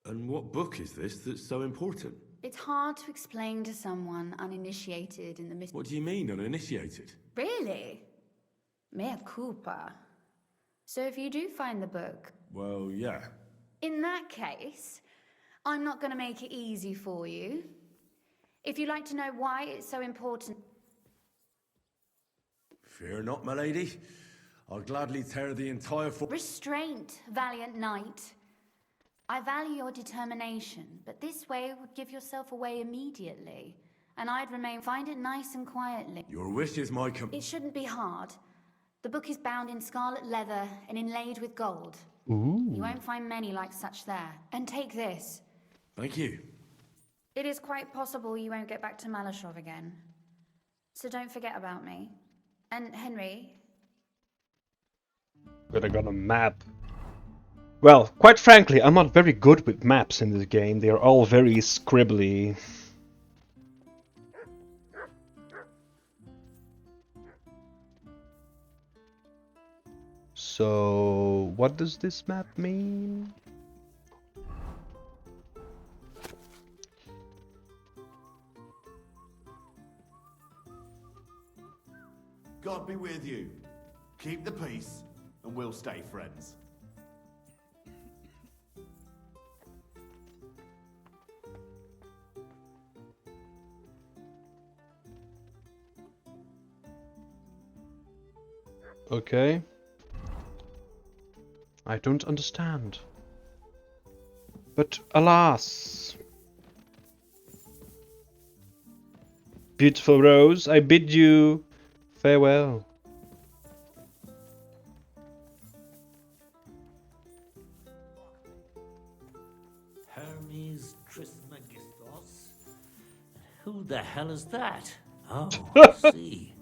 And what book is this that's so important? It's hard to explain to someone uninitiated in the mystery. What do you mean, uninitiated? Really? Mea culpa. So if you do find the book... Well, yeah. In that case, I'm not going to make it easy for you. If you'd like to know why it's so important... Fear not, my lady. I'll gladly tear the entire... Restraint, valiant knight. I value your determination, but this way would give yourself away immediately, and I'd remain. Find it nice and quietly. Your wish is my It shouldn't be hard. The book is bound in scarlet leather and inlaid with gold. Ooh. You won't find many like such there. And take this. Thank you. It is quite possible you won't get back to Malashov again. So don't forget about me. And Henry... But I got a map. Well, quite frankly, I'm not very good with maps in this game. They are all very scribbly. So, what does this map mean? God be with you. Keep the peace, and we'll stay friends. Okay. I don't understand. But alas. Beautiful Rose, I bid you farewell. Hermes Trismegistos? Who the hell is that? Oh, I see.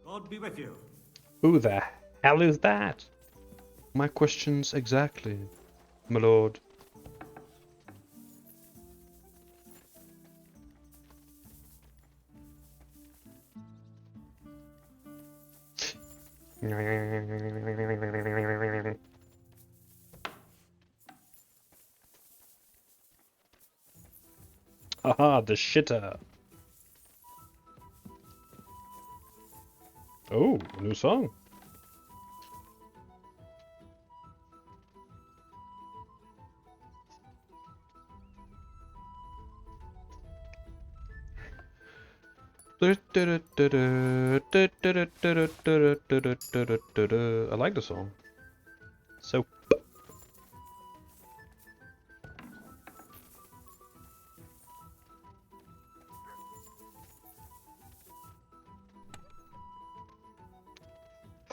God be with you. Who the hell is that? My questions exactly, my lord. Haha, the shitter. Oh, a new song. like the song. So.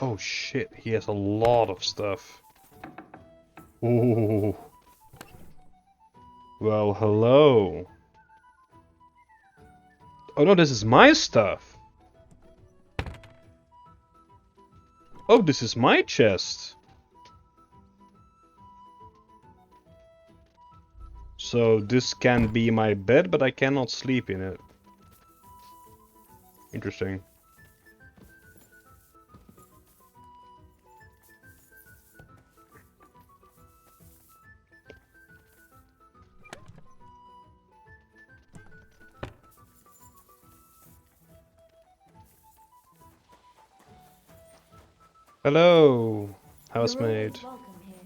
Oh shit, he has a lot of stuff. Ooh. Well, hello. Oh no, this is my stuff. Oh, this is my chest. So this can be my bed, but I cannot sleep in it. Interesting. Hello, housemaid. Welcome here.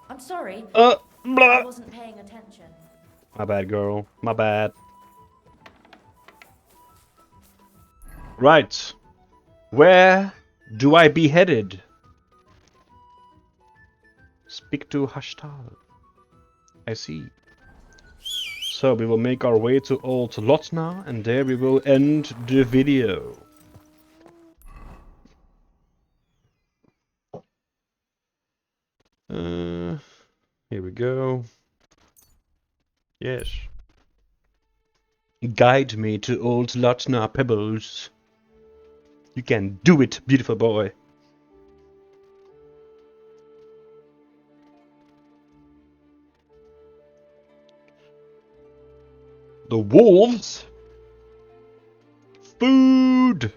I'm sorry. Blah. I wasn't paying attention. My bad, girl. My bad. Right. Where do I be headed? Speak to Hashtal. I see. So we will make our way to Old Lotna, and there we will end the video. Here we go. Yes. Guide me to Old Lotna, Pebbles. You can do it, beautiful boy. The wolves? Food!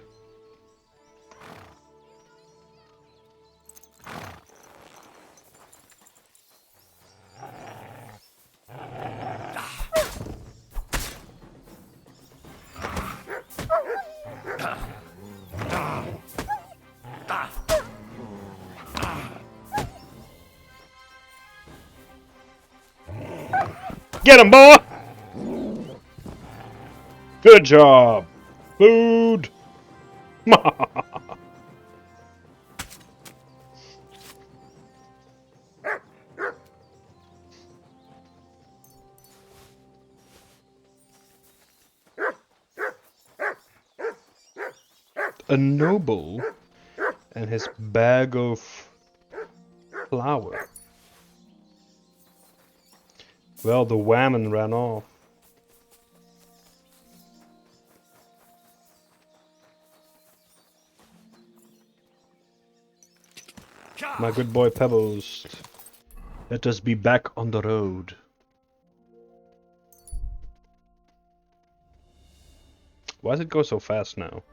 Get him, boy! Good job! Food! A noble and his bag of flour. Well, the whammon ran off. My good boy Pebbles. Let us be back on the road. Why does it go so fast now?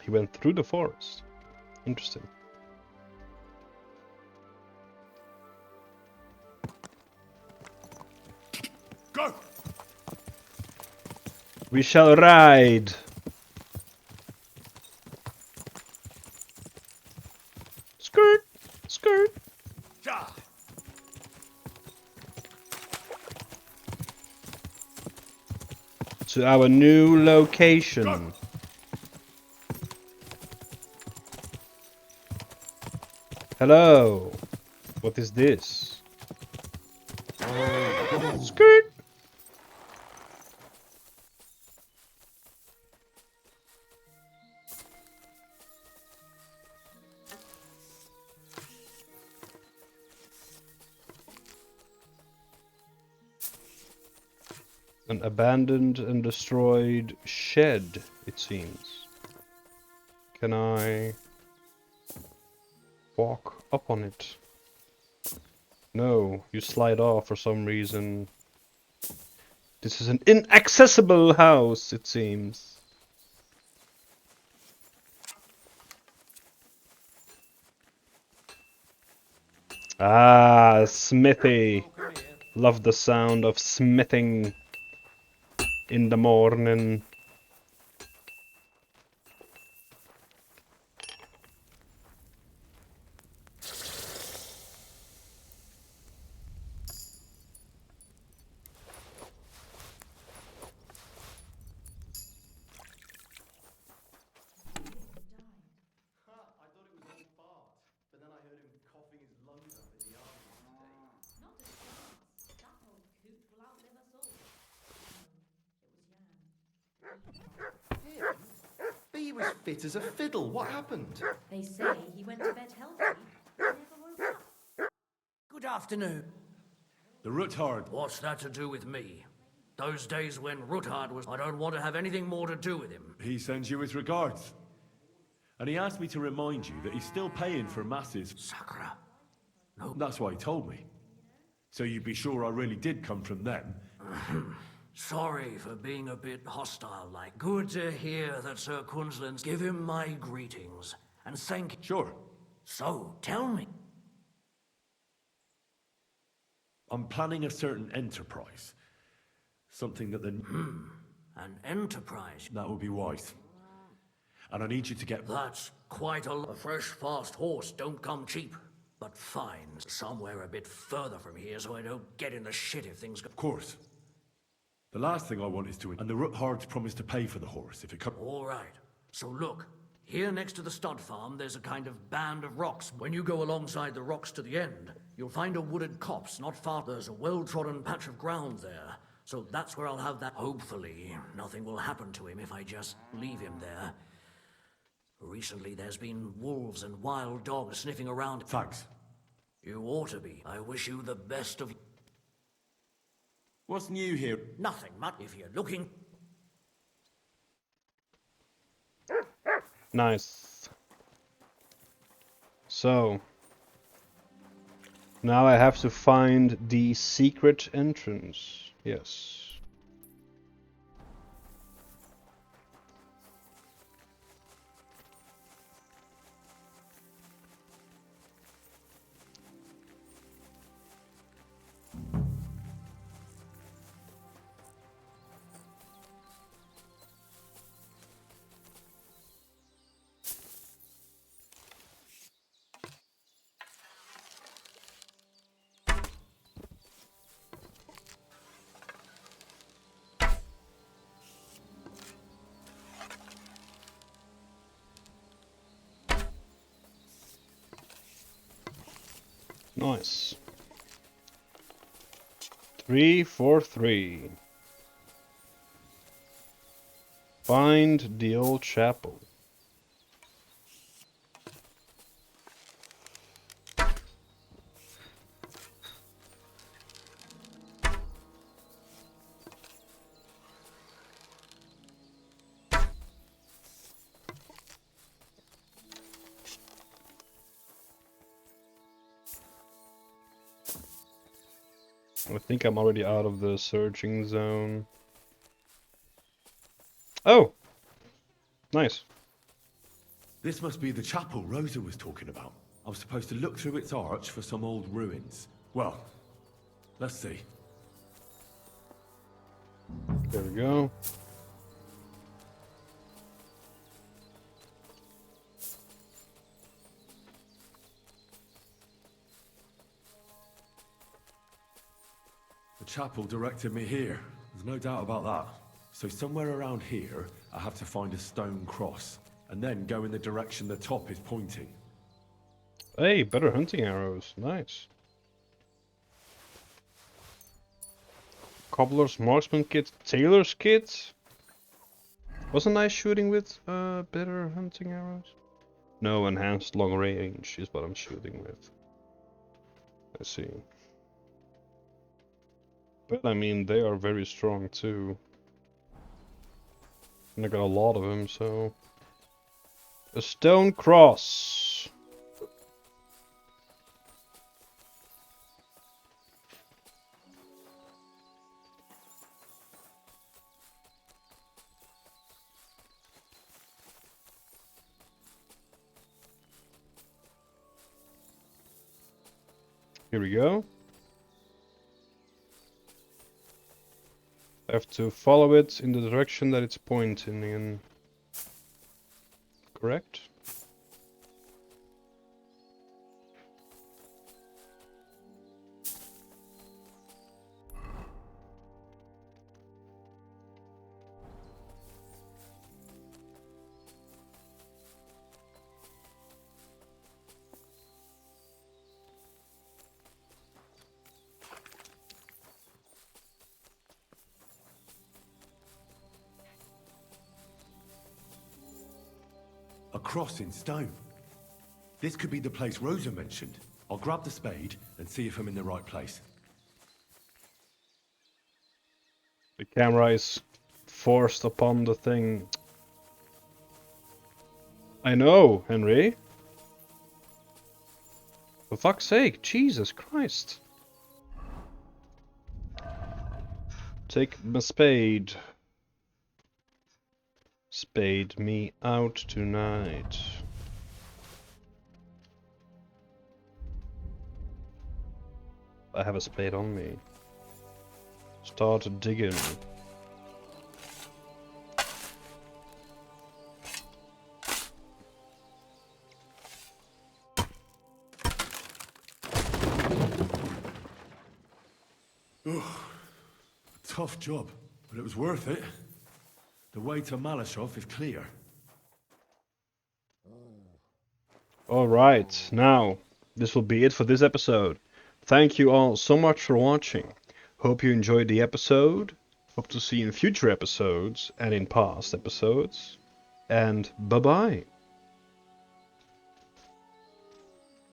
He went through the forest. Interesting. Go! We shall ride. Skirt, skirt. To our new location. Hello. What is this? Skirt. An abandoned and destroyed shed, it seems. Can I walk up on it? No, you slide off for some reason. This is an inaccessible house, it seems. Ah, smithy. Love the sound of smithing in the morning. He was fit as a fiddle. What happened? They say he went to bed healthy, but never woke up. Good afternoon. The Ruthard. What's that to do with me? Those days when Ruthard was... I don't want to have anything more to do with him. He sends you his regards. And he asked me to remind you that he's still paying for masses. Sakra. No. That's why he told me. So you'd be sure I really did come from them. Sorry for being a bit hostile-like. Good to hear that Sir Quinlan's... Give him my greetings. And thank... Sure. So, tell me. I'm planning a certain enterprise. Something that the... An enterprise? That would be wise. And I need you to get... That's quite a fresh, fast horse don't come cheap. But fine, somewhere a bit further from here so I don't get in the shit if things go... Of course. The last thing I want is to... And the Ruthards promised to pay for the horse if it comes... All right. So look, here next to the stud farm, there's a kind of band of rocks. When you go alongside the rocks to the end, you'll find a wooded copse not far. There's a well-trodden patch of ground there. So that's where I'll have that. Hopefully, nothing will happen to him if I just leave him there. Recently, there's been wolves and wild dogs sniffing around. Thanks. You ought to be. I wish you the best of... What's new here? Nothing much if you're looking... Nice. So... now I have to find the secret entrance. Yes. Nice. 3 for 3. Find the old chapel. I think I'm already out of the searching zone. Oh! Nice. This must be the chapel Rosa was talking about. I was supposed to look through its arch for some old ruins. Well, let's see. There we go. The chapel directed me here. There's no doubt about that. So somewhere around here, I have to find a stone cross, and then go in the direction the top is pointing. Hey, better hunting arrows. Nice. Cobbler's marksman kit, tailor's kit. Wasn't I shooting with better hunting arrows? No, enhanced long range is what I'm shooting with. I see. But I mean, they are very strong too. And I got a lot of them, so... A stone cross! Here we go. I have to follow it in the direction that it's pointing in. Correct? cross in stone. This could be the place Rosa mentioned. I'll grab the spade and see if I'm in the right place. The camera is forced upon the thing. I know, Henry. For fuck's sake, Jesus Christ. Take my spade. Spade me out tonight. I have a spade on me. Start digging. Tough job, but it was worth it. The way to Malashov is clear. Alright, now, this will be it for this episode. Thank you all so much for watching. Hope you enjoyed the episode. Hope to see you in future episodes and in past episodes. And bye-bye.